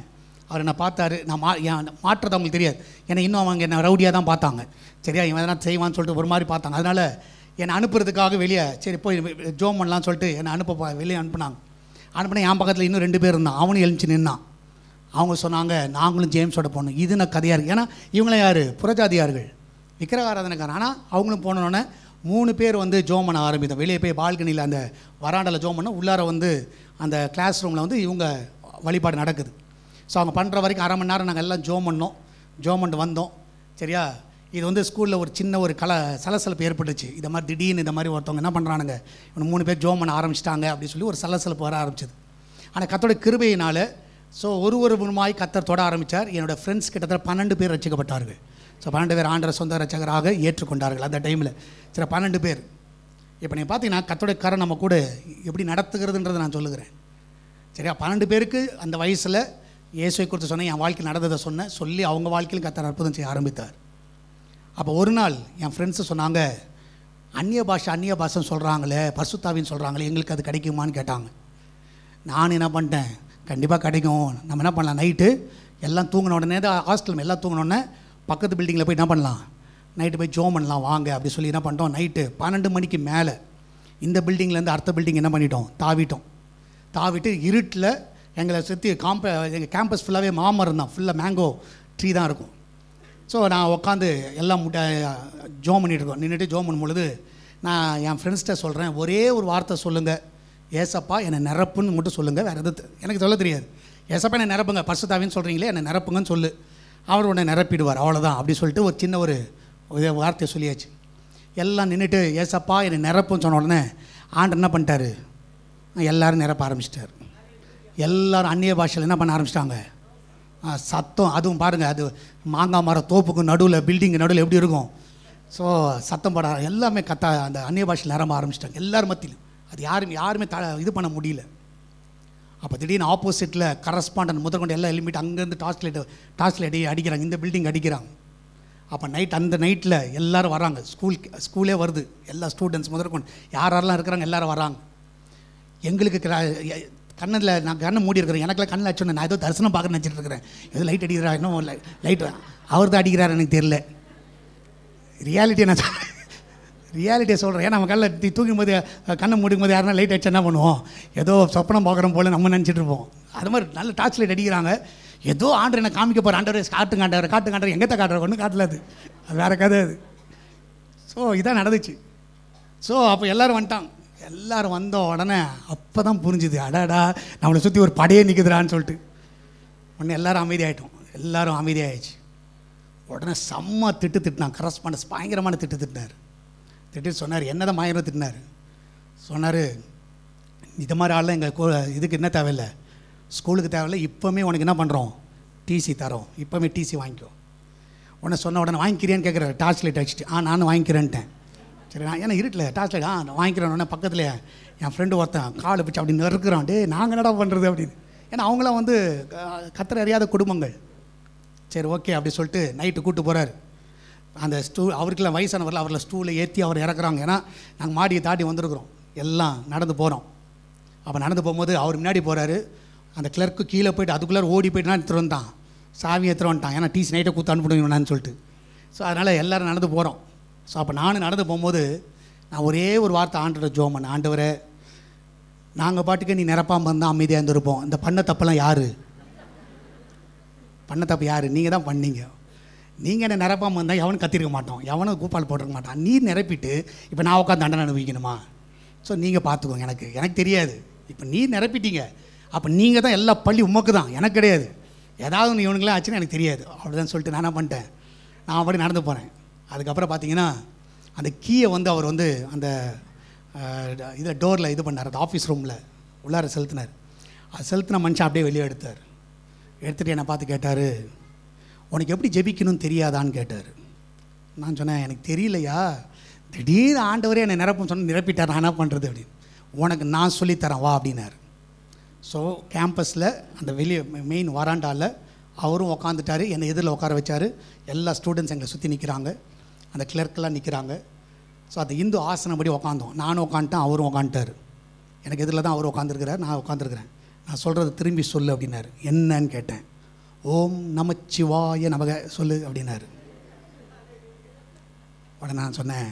அவர் என்னை பார்த்தாரு. நான் என் மாற்றத்தை அவங்களுக்கு தெரியாது, ஏன்னா இன்னும் அவங்க என்னை ரவுடியாக தான் பார்த்தாங்க. சரியா, இவன் எதனா செய்வான்னு சொல்லிட்டு ஒரு மாதிரி பார்த்தாங்க. அதனால் என்னை அனுப்புறதுக்காக வெளியே சரி போய் ஜோம் பண்ணலான்னு சொல்லிட்டு என்னை வெளியே அனுப்புனாங்க. அனுப்புனா என் பக்கத்தில் இன்னும் 2 பேர் இருந்தான். அவனும் எழுந்துச்சு நின்னான். அவங்க சொன்னாங்க, நாங்களும் ஜேம்ஸோட போகணும். இது நான் கதையாக இருக்குது. ஏன்னா இவங்களாம் யார்? புறஜாதியார்கள், விக்கிரகாராதனைக்காரன். ஆனால் அவங்களும் போனோன்னே 3 பேர் வந்து ஜோம் பண்ண ஆரம்பித்தோம். வெளியே போய் பால்கனியில் அந்த வராண்டாவில் ஜோம் பண்ணோம். உள்ளார வந்து அந்த கிளாஸ் ரூமில் வந்து இவங்க வழிபாடு நடக்குது. ஸோ அவங்க பண்ணுற வரைக்கும் 1/2 மணி நேரம் நாங்கள் எல்லாம் ஜோம் பண்ணோம். ஜோம் பண்ணிட்டு வந்தோம். சரியா, இது வந்து ஸ்கூலில் ஒரு சின்ன ஒரு சலசலப்பு ஏற்பட்டுச்சு. இதை மாதிரி திடீர்னு இந்த மாதிரி ஒருத்தவங்க என்ன பண்ணுறானுங்க, இவங்க 3 பேர் ஜோம் பண்ண ஆரம்பிச்சிட்டாங்க அப்படின்னு சொல்லி ஒரு சலசலப்பு வர ஆரம்பிச்சது. ஆனால் கர்த்தருடைய கிருபையினால் ஸோ ஒரு விதமாய் கர்த்தர் தொட ஆரம்பித்தார். என்னோடய ஃப்ரெண்ட்ஸ் கிட்டத்தட்ட 12 பேர் ரட்சிக்கப்பட்டார்கள். ஸோ 12 பேர் ஆண்டவரை சொந்த ரட்சகராக ஏற்றுக்கொண்டார்கள் அந்த டைமில். சரி, 12 பேர். இப்போ நீங்கள் பார்த்தீங்கன்னா கர்த்தருடைய கரை நம்ம கூட எப்படி நடத்துகிறதுன்றதை நான் சொல்லுகிறேன். சரியா, 12 பேருக்கு அந்த வயசில் இயேசுவை குறித்து சொன்னேன், என் வாழ்க்கையில் நடந்ததை சொன்னேன். சொல்லி அவங்க வாழ்க்கையில் கர்த்தர் அற்புதம் செய்ய ஆரம்பித்தார். அப்போ ஒரு நாள் என் ஃப்ரெண்ட்ஸு சொன்னாங்க, அந்நிய பாஷைன்னு சொல்கிறாங்களே, பரிசுத்தாவின்னு சொல்கிறாங்களே, எங்களுக்கு அது கிடைக்குமான்னு கேட்டாங்க. நான் என்ன பண்ணிட்டேன், கண்டிப்பாக கிடைக்கும். நம்ம என்ன பண்ணலாம், நைட்டு எல்லாம் தூங்கின உடனே தான் ஹாஸ்டல் எல்லாம் தூங்கினோடனே பக்கத்து பில்டிங்கில் போய் என்ன பண்ணலாம், நைட்டு போய் ஜோம் பண்ணலாம் வாங்க அப்படி சொல்லி என்ன பண்ணிட்டோம், நைட்டு 12 மணிக்கு மேலே இந்த பில்டிங்லேருந்து அடுத்த பில்டிங் என்ன பண்ணிட்டோம், தாவிட்டு இருட்டில் எங்களை சுற்றி எங்கள் கேம்பஸ் ஃபுல்லாகவே மாமரம் தான், ஃபுல்லாக மேங்கோ ட்ரீ தான் இருக்கும். ஸோ நான் உட்காந்து எல்லாம் ஜோம் பண்ணிகிட்ருக்கோம். நின்றுட்டு ஜோம் பண்ணும்பொழுது நான் என் ஃப்ரெண்ட்ஸ்கிட்ட சொல்கிறேன், ஒரே ஒரு வார்த்தை சொல்லுங்கள், ஏசப்பா என்னை நிரப்புன்னு மட்டும் சொல்லுங்கள், வேறு எது எனக்கு சொல்ல தெரியாது. ஏசப்பா என்னை நிரப்புங்க, பரிசுத்தாவின்னு சொல்கிறீங்களே, என்னை நிரப்புங்கன்னு சொல்லு, அவர் உன்னை நிரப்பிடுவார், அவ்வளோதான் அப்படி சொல்லிட்டு ஒரு சின்ன ஒரு வார்த்தையை சொல்லியாச்சு. எல்லாம் நின்றுட்டு ஏசப்பா என்னை நிரப்புன்னு சொன்ன உடனே ஆண்டர் என்ன பண்ணிட்டாரு, எல்லோரும் நிரப்ப ஆரம்பிச்சிட்டார். எல்லோரும் அந்நிய பாஷையில் என்ன பண்ண ஆரம்பிச்சிட்டாங்க, சத்தம். அதுவும் பாருங்கள், அது மாங்காய் மரம் தோப்புக்கும் நடுவில் பில்டிங்கு நடுவில் எப்படி இருக்கும். ஸோ சத்தம் பட எல்லாமே அந்த அந்நிய பாஷையில் நிரம்ப ஆரம்பிச்சிட்டாங்க எல்லாரும் மத்தியிலும். அது யாருமே இது பண்ண முடியல. அப்போ திடீர்னு ஆப்போசிட்டில் கரஸ்பாண்டன்ட் முதற்கொண்டு எல்லாம் எலிமிட் அங்கேருந்து டார்ச் லைட் அடிக்கிறாங்க, இந்த பில்டிங் அடிக்கிறாங்க. அப்போ அந்த நைட்டில் எல்லோரும் வராங்க, ஸ்கூலே வருது, எல்லா ஸ்டூடெண்ட்ஸ் முதற்கொண்டு யாரெல்லாம் இருக்கிறாங்க எல்லோரும் வராங்க. எங்களுக்கு கண்ணில் நான் கண்ணை மூடி இருக்கிறேன், எனக்குலாம் கண்ணில் அடிச்சோன்னே நான் ஏதோ தரிசனம் பார்க்க நினச்சிட்டு இருக்கிறேன், ஏதோ லைட் அடிக்கிறா, இன்னும் லைட் அவர் தான் அடிக்கிறார் எனக்கு தெரியல. ரியாலிட்டியை சொல்கிறேன். ஏன்னா நம்ம கண்ணில் தூக்கும் போது கண்ணை மூடிக்கும் போது யாருன்னா லைட் அடிச்சா என்ன பண்ணுவோம், ஏதோ சொப்பனம் பார்க்குறோம் போல் நம்ம நினச்சிட்டு இருப்போம். அது மாதிரி நல்ல டார்ச் லைட் அடிக்கிறாங்க, ஏதோ ஆண்டர் என்ன காமிக்க போகிற, ஆண்டவர் காட்டுங்க எங்கத்த காட்டுற ஒன்றும் காட்டல, அது வேறு கதை அது. ஸோ இதான் நடந்துச்சு. ஸோ அப்போ எல்லோரும் வந்துட்டாங்க. எல்லோரும் வந்த உடனே அப்போ தான் புரிஞ்சுது, அடாடா நம்மளை சுற்றி ஒரு படையே நிற்குதுறான்னு சொல்லிட்டு. உடனே எல்லோரும் அமைதியாகிட்டோம். எல்லோரும் அமைதியாகிடுச்சு. உடனே செம்ம திட்டினான் கரஸ்பாண்டன்ஸ், பயங்கரமான திட்டினார். சொன்னார், என்னதான் பயங்கரம் திட்டினார். சொன்னார், இது மாதிரி ஆள்லாம் எங்கள் இதுக்கு என்ன தேவையில்லை, ஸ்கூலுக்கு தேவையில்லை, இப்போவுமே உனக்கு என்ன பண்ணுறோம், டிசி தரோம், இப்போவுமே டிசி வாங்கிக்கோ. உடனே சொன்ன உடனே வாங்கிக்கிறியான்னு கேட்குறாரு, டார்ச் லைட் அடிச்சுட்டு. நானும் வாங்கிக்கிறேன்ட்டேன். சரி, நான் ஏன்னா இருட்டில் டார்ச் லைட் நான் வாங்கிக்கிறேன். உடனே பக்கத்தில் என் ஃப்ரெண்டு ஒருத்தன் காலை பிடிச்சி அப்படி நறுக்கிறான், நாங்கள் என்னடா பண்ணுறது அப்படின்னு. ஏன்னா அவங்களாம் வந்து கத்தரை அறியாத குடும்பங்கள். சரி ஓகே அப்படி சொல்லிட்டு நைட்டு கூப்பிட்டு போகிறாரு. அந்த அவருக்கெல்லாம் வயசானவரில் அவரில் ஸ்டூலை ஏற்றி அவர் இறக்குறாங்க. ஏன்னா நாங்கள் மாடியை தாண்டி வந்திருக்கிறோம், எல்லாம் நடந்து போகிறோம். அப்போ நடந்து போகும்போது அவர் முன்னாடி போகிறாரு. அந்த கிளர்க்கு கீழே போய்ட்டு அதுக்குள்ளே ஓடி போய்ட்டு எடுத்துகிட்டு வந்தான், சாவி எடுத்துகிட்டு வந்துட்டான். ஏன்னா டிசி நைட்டை கூத்து அனுப்பிடுவேன்னு சொல்லிட்டு. ஸோ அதனால் எல்லோரும் நடந்து போகிறோம். ஸோ அப்போ நானும் நடந்து போகும்போது நான் ஒரே ஒரு வார்த்தை ஆண்டவரை ஜெபம் பண்ணேன், ஆண்டவரே நாங்கள் பாட்டுக்கு நீ நிரப்பாமல் இருந்தால் அமைதியாக இருந்திருப்போம். இந்த பண்ண தப்பெல்லாம் யார் பண்ண தப்பு, யார் நீங்கள் தான் பண்ணீங்க. நீங்கள் என்ன நிரப்பாமல் இருந்தால் எவனும் கத்திருக்க மாட்டோம், எவனும் கூப்பால் போட்டிருக்க மாட்டான். நீ நிரப்பிட்டு இப்போ நான் உட்காந்து தண்டனை அனுபவிக்கணுமா? ஸோ நீங்கள் பார்த்துக்கோங்க, எனக்கு தெரியாது. இப்போ நீ நிரப்பிட்டீங்க, அப்போ நீங்கள் தான் எல்லா பள்ளி உமக்கு தான், எனக்கு கிடையாது. ஏதாவது ஒன்று இவனுங்களாம் ஆச்சுன்னா எனக்கு தெரியாது. அவ்வளோதான் சொல்லிட்டு நான் என்ன பண்ணிட்டேன், நான் அப்படி நடந்து போனேன். அதுக்கப்புறம் பார்த்தீங்கன்னா அந்த கீயை வந்து அவர் வந்து அந்த இதில் டோரில் இது பண்ணார், அந்த ஆஃபீஸ் ரூமில் உள்ளார செலுத்தினார். அது செலுத்தின மனுஷன் அப்படியே வெளியே எடுத்துகிட்டு என்னை பார்த்து கேட்டார், உனக்கு எப்படி ஜெபிக்கணும்னு தெரியாதான்னு கேட்டார். நான் சொன்னேன், எனக்கு தெரியலையா, திடீர்னு ஆண்டவரே என்னை நிரப்புன்னு சொன்ன நிரப்பிட்டார், நான் என்ன பண்ணுறது அப்படின்னு. உனக்கு நான் சொல்லித்தரேன் வா அப்படின்னார். ஸோ கேம்பஸில் அந்த வெளியே மெயின் வராண்டாவில் அவரும் உக்காந்துட்டார், என்னை எதிரில் உட்கார வச்சார். எல்லா ஸ்டூடெண்ட்ஸ் எங்களை சுற்றி நிற்கிறாங்க, அந்த கிளர்க்கெல்லாம் நிற்கிறாங்க. ஸோ அந்த இந்து ஆசனப்படி உட்காந்தோம். நானும் உட்காந்துட்டேன், அவரும் உட்காந்துட்டார். எனக்கு எதிரில் தான் அவர் உட்காந்துருக்கிறார், நான் உட்காந்துருக்கிறேன். நான் சொல்கிறது திரும்பி சொல்லு அப்படின்னாரு. என்னன்னு கேட்டேன். ஓம் நமச்சிவாய நமக சொல்லு அப்படின்னாரு. உடனே நான் சொன்னேன்,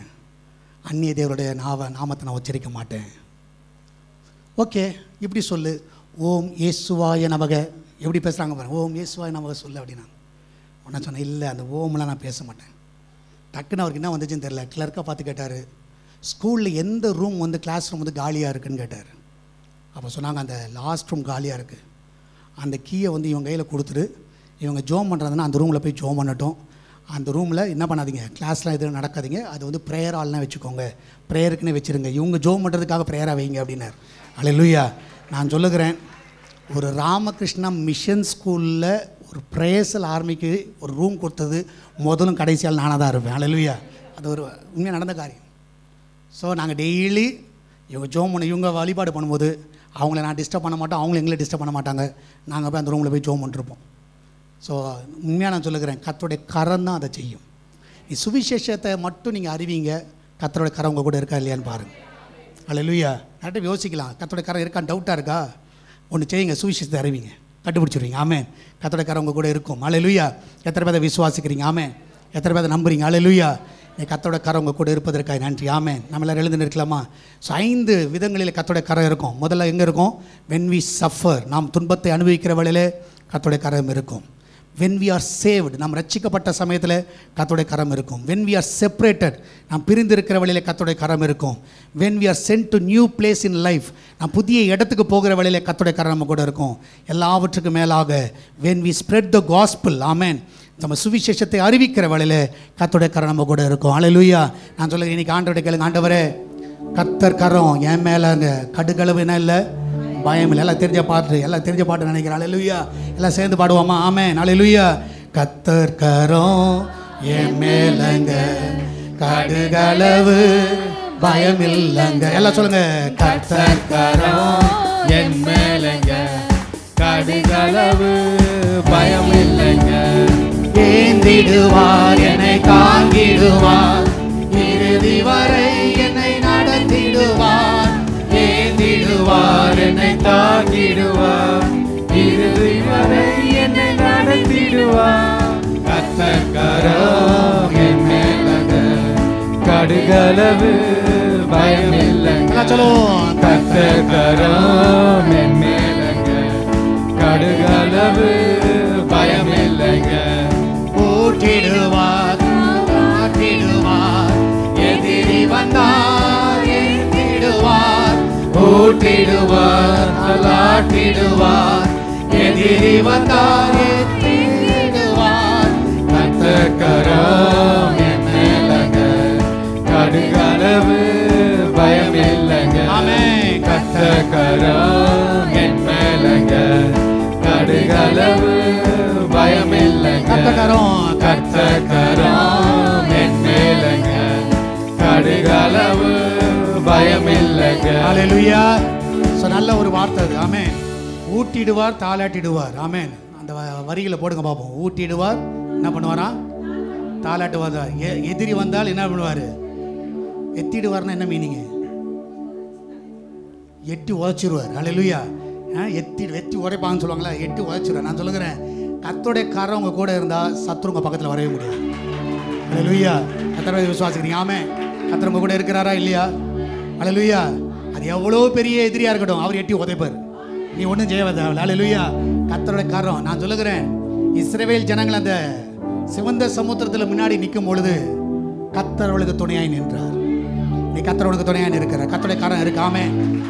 அந்நிய தேவருடைய நாமத்தை நான் உச்சரிக்க மாட்டேன். ஓகே, இப்படி சொல்லு, ஓம் இயேசுவாய நமக. எப்படி பேசுகிறாங்க பாருங்க, ஓம் இயேசுவாய நமக சொல்லு அப்படின்னா. உடனே சொன்னேன், இல்லை அந்த ஓம்லாம் நான் பேச மாட்டேன். டக்குன்னு அவருக்கு என்ன வந்துச்சுன்னு தெரியல. கிளர்க்காக பார்த்து கேட்டார், ஸ்கூலில் எந்த ரூம் வந்து கிளாஸ் ரூம் வந்து காலியாக இருக்குதுன்னு கேட்டார். அப்போ சொன்னாங்க, அந்த லாஸ்ட் ரூம் காலியாக இருக்குது, அந்த கீயை வந்து இவங்க கையில் கொடுத்துட்டு இவங்க ஜோம் பண்ணுறதுன்னா அந்த ரூமில் போய் ஜோம் பண்ணட்டும். அந்த ரூமில் என்ன பண்ணாதீங்க, கிளாஸ்லாம் எதுவும் நடக்காதீங்க, அது வந்து ப்ரேயர் ஆள்லாம் வச்சுக்கோங்க, ப்ரேயருக்குன்னு வச்சுருங்க, இவங்க ஜோம் பண்ணுறதுக்காக ப்ரேயராக வைங்க அப்படின்னார். அல்லேலூயா. நான் சொல்லுகிறேன், ஒரு ராமகிருஷ்ணா மிஷன் ஸ்கூலில் ஒரு ப்ரேயர்ஸல் ஆர்மிக்கு ஒரு ரூம் கொடுத்தது முதலும் கடைசியால் நானாக தான் இருப்பேன். அல்லேலூயா. அது ஒரு உண்மையாக நடந்த காரியம். ஸோ நாங்கள் டெய்லி இவங்க ஜோம் பண்ண இவங்க வழிபாடு பண்ணும்போது அவங்கள நான் டிஸ்டர்ப் பண்ண மாட்டோம், அவங்கள எங்களை டிஸ்டர்ப் பண்ண மாட்டாங்க. நாங்கள் போய் அந்த ரூமில் போய் ஜோம் பண்ணிருப்போம். ஸோ உண்மையாக நான் சொல்லுகிறேன், கர்த்தருடைய கரம் தான் அதை செய்யும். நீ சுவிசேஷத்தை மட்டும் நீங்கள் அறிவிங்க, கர்த்தருடைய கரம் உங்கள் கூட இருக்கா இல்லையான்னு பாருங்கள். அல்லேலூயா. நிறைய யோசிக்கலாம், கர்த்தருடைய கரம் இருக்கான்னு டவுட்டாக இருக்கா, ஒன்று செய்யுங்க, சுவிசேஷத்தை அறிவிங்க, கண்டுபிடிச்சிடுவீங்க. ஆமென். கர்த்தருடைய கரம் உங்கள் கூட இருக்கும். அல்லேலூயா. எத்தனை பேரை விசுவாசிக்கிறீங்க? ஆமென். எத்தனை பேரை நம்புறீங்க? அல்லேலூயா. கர்த்தரோட கரம் உங்கள் கூட இருப்பதற்காக நன்றி. ஆமென். நம்ம எல்லாரும் எழுந்து நிற்கலாமா? ஸோ 5 விதங்களில் கர்த்தருடைய கரம் இருக்கும். முதல்ல எங்கே இருக்கும்? when we suffer, நாம் துன்பத்தை அனுபவிக்கிற வேளையிலே கர்த்தருடைய கரம் இருக்கும். when we are saved, நாம் ரட்சிக்கப்பட்ட சமயத்தில் கர்த்தருடைய கரம் இருக்கும். when we are separated, நாம் பிரிந்திருக்கிற வேளையிலே கர்த்தருடைய கரம் இருக்கும். when we are sent to new place in life, நாம் புதிய இடத்துக்கு போகிற வேளையிலே கர்த்தருடைய கரம் நம்ம கூட இருக்கும். எல்லாவற்றுக்கும் மேலாக when we spread the gospel, ஆமென், நம்ம சுவிசேஷத்தை அறிவிக்கிற வேளையிலே கர்த்தருடைய கரம் நம்ம கூட இருக்கும். அல்லேலூயா. நான் சொல்லுறேன், இன்னைக்கு ஆண்டவருடைய கேளுங்க, ஆண்டவரே கர்த்தர் கரம் என் மேலேங்க, கடுகளவு என்ன இல்லை, பயம் இல்லை. எல்லாம் தெரிஞ்ச பாட்டு நினைக்கிறேன். அல்லேலூயா. எல்லாம் சேர்ந்து பாடுவோமா? ஆமென். அல்லேலூயா. கர்த்தர் கரம் என் மேலங்க, கடுகளவு பயம் இல்லைங்க. எல்லாம் சொல்லுங்க, கர்த்தர் கரம் என் மேலங்க, கடுகளவு பயம் இல்லைங்க. ஏந்திடுவார், என்னை தாங்கிடுவார், இறுதி வரை என்னை நடத்திடுவார். ஏந்திடுவார், என்னை தாங்கிடுவார், இறுதி வரை என்னை நடத்திடுவார். கர்த்தர் கரம் என் மேலங்க, கடுகளவு பயம் இல்லைங்க. சொல்லுவோம், கர்த்தர் கரம் என் மேலங்க, கடுகளவு பயம் இல்லைங்க. ஊற்றிடுவார், ஆட்டிடுவார், எதிரி வந்தார் ஏந்திடுவார். ஊட்டிடுவார், அலாட்டிடுவார், எதிரி வந்தார் ஏந்திடுவார். கர்த்தர் கரம் என் மேலங்க, கடுகளவு பயம் இல்லைங்க. ஆமென். கர்த்தர் கரம் என் மேலங்க, கடுகளவு பயம் இல்லைங்க. கர்த்தர் கரம், கர்த்தர் கரம் என் மேலங்க, கடுகளவு பயம் இல்லைங்க. அல்லேலூயா. ஸோ நல்ல ஒரு வார்த்தை அது. ஆமென். ஊட்டிடுவார், தாளாட்டிடுவார். ஆமென். அந்த வரிகளை போடுங்க பார்ப்போம். ஊட்டிடுவார், என்ன பண்ணுவாரா? தாளாட்டுவார். எதிரி வந்தால் என்ன பண்ணுவார்? எத்திடுவார்னா என்ன மீனிங்கு? எட்டி உதைச்சிருவார். அல்லேலூயா. வெட்டி உரைப்பாங்கன்னு சொல்லுவாங்களா, எட்டி உதைச்சிருவார். நான் சொல்லுகிறேன், கர்த்தருடைய கரம் உங்க கூட இருந்தால் சத்துரு உங்க பக்கத்தில் வரவே முடியாது. அல்லேலூயா. கர்த்தரை விசுவாசிக்கிறீங்க? ஆமென். கர்த்தர் உங்க கூட இருக்கிறாரா இல்லையா? அல்லேலூயா. அது எவ்வளோ பெரிய எதிரியாக இருக்கட்டும், அவர் எட்டி உதைப்பார். நீ ஒன்றும் செய்யாத. அல்லேலூயா. கர்த்தருடைய கரம். நான் சொல்லுகிறேன், இஸ்ரவேல் ஜனங்கள் அந்த சிவந்த சமுத்திரத்தில் முன்னாடி நிற்கும் பொழுது கர்த்தர் அவளுக்கு துணையாய் நின்றார். நீ கர்த்தரோனுக்கு துணையாய் இருக்கிற கர்த்தருடைய கரம் இருக்காமே.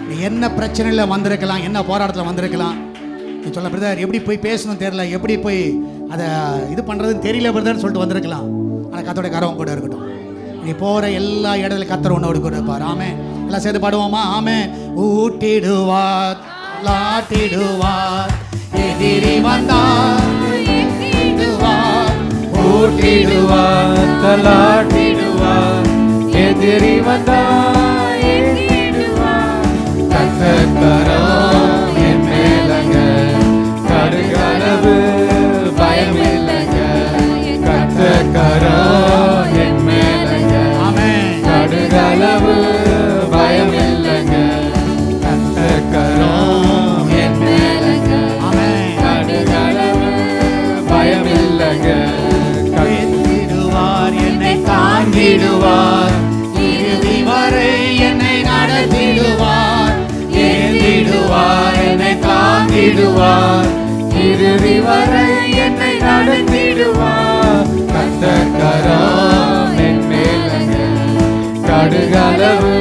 நீ என்ன பிரச்சனையில் வந்திருக்கலாம், என்ன போராட்டத்தில் வந்திருக்கலாம். நீ சொல்ல, பிரதர் எப்படி போய் பேசணும் தெரியல, எப்படி போய் அதை இது பண்ணுறதுன்னு தெரியல பிரதர்னு சொல்லிட்டு வந்திருக்கலாம். ஆனால் கர்த்தருடைய கரம் கூட இருக்கட்டும். நீ போகிற எல்லா இடத்துல கர்த்தர் உன்னோடு கூட இருப்பார். ஆமென். எல்லாம் சேர்ந்து பாடுவோமா? ஆமென். ஊட்டிடுவார், லாட்டிடுவார், எதிரி வந்தார் ஏந்திடுவார். ஊட்டிடுவார், தலாட்டிடுவார், எதிரி வந்தார் ஏந்திடுவார். கர்த்தர் கரம் என் மேலங்க, கடுகளவு பயம் இல்லைங்க. கர்த்தர் கரம் என் மேலங்க, ஆமென். கடுகளவு பயம் இல்லைங்க. கர்த்தர் கரம் என் மேலங்க, ஆமென். கடுகளவு தாங்கிடுவார், இறுதி வரை என்னை நடத்திடுவார். கர்த்தர் கரம் என் மேலங்க, கடுகளவு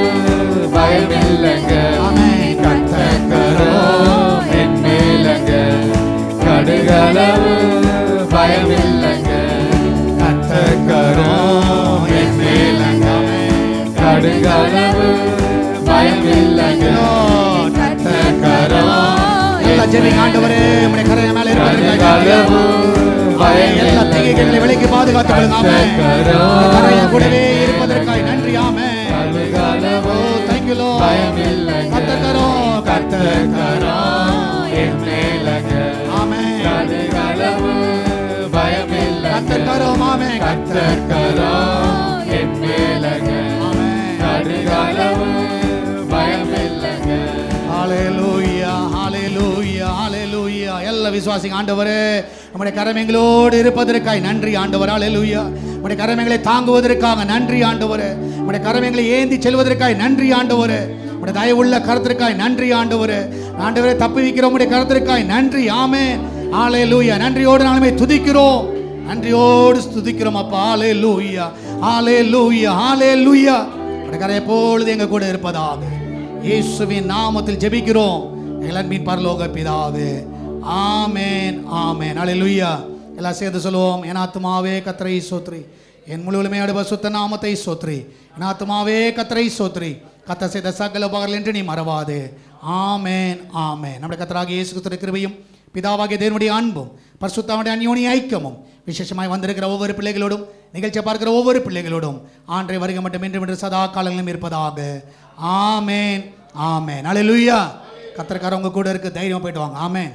பயமில்லைங்க. கர்த்தர் கரம் என் மேலங்க, கடுகளவு பயமில்லைங்க. கர்த்தர் கரம் என் மேலங்க, கடுகளவு பயமில்லைங்க. கர்த்தர் கரம் எல்லா ஜெபிங்க ஆண்டவரே உம்முடைய கரம் மேல கடுகளவு எல்லா தீமைகளை விலக்கி பாதுகாத்துக் கொள்ளுங்க. ஆமென். கரம் கூடவே இருப்பதற்காய் நன்றி. ஆமென். கடுகளவு Thank you Lord. பயமில்லைங்க. கர்த்தர் கரம் கர்த்தர் கரம் என் மேலங்க, ஆமென். கடுகளவு பயமில்லைங்க. கர்த்தர் கரம் ஆமென். கர்த்தர் கரம் என் மேலங்க, கடுகளவு பயமில்லைங்க. ஹalleluya ஹalleluya ஹalleluya. எல்லா விசுவாசிங்க ஆண்டவரே நம்முடைய கரம் எங்களோடு இருப்பதற்காய் நன்றி ஆண்டவர். ஹalleluya. நம்முடைய கரம் எங்களை தாங்குவதற்காக நன்றி ஆண்டவரே. நம்முடைய கரம் எங்களை ஏந்தி செல்வதற்காய் நன்றி ஆண்டவரே. நம்முடைய தயவுள்ள கரத்திற்காய் நன்றி ஆண்டவரே. ஆண்டவரே தப்புவிக்கிற நம்முடைய கரத்திற்காய் நன்றி. ஆமென். ஹalleluya. நன்றியோடு நாமே துதிக்கிறோம், நன்றியோடு ஸ்துதிக்கிறோம் அப்பா. ஹalleluya ஹalleluya ஹalleluya. நம்முடைய கரம் எப்பொழுது எங்க கூட இருப்பதாக இயேசுவின் நாமத்தில் ஜெபிக்கிறோம் எங்கள் அன்பின் பரலோக பிதாவே. ஆமென் ஆமென். ஹalleluya. எல்லாம் சேர்ந்து சொல்லுவோம். என் ஆத்துமாவே கர்த்தரை ஸ்தோத்திரி, என் முழுவதுமே பரிசுத்த நாமத்தை ஸ்தோத்திரி. என் ஆத்துமாவே கர்த்தரை ஸ்தோத்திரி, கர்த்தர் செய்த சகல உபகாரங்கள் என்று நீ மறவாதே. ஆமென் ஆமென். நம்முடைய கர்த்தராகிய இயேசு கிறிஸ்துவின் கிருபையும் பிதாவாகிய தேவனுடைய அன்பும் பரிசுத்தமுடைய அந்யோன்ய ஐக்கியமும் விசேஷமாய் வந்திருக்கிற ஒவ்வொரு பிள்ளைகளோடும் நிகழ்ச்சியை பார்க்கிற ஒவ்வொரு பிள்ளைகளோடும் ஆண்டவரே வருகை மட்டும் என்று சதா காலங்களிலும் இருப்பதாக. ஆமென் ஆமென். ஹalleluya. கர்த்தர் உங்க கூட இருக்கு, தைரியமா போயிட்டு வாங்க. ஆமென்.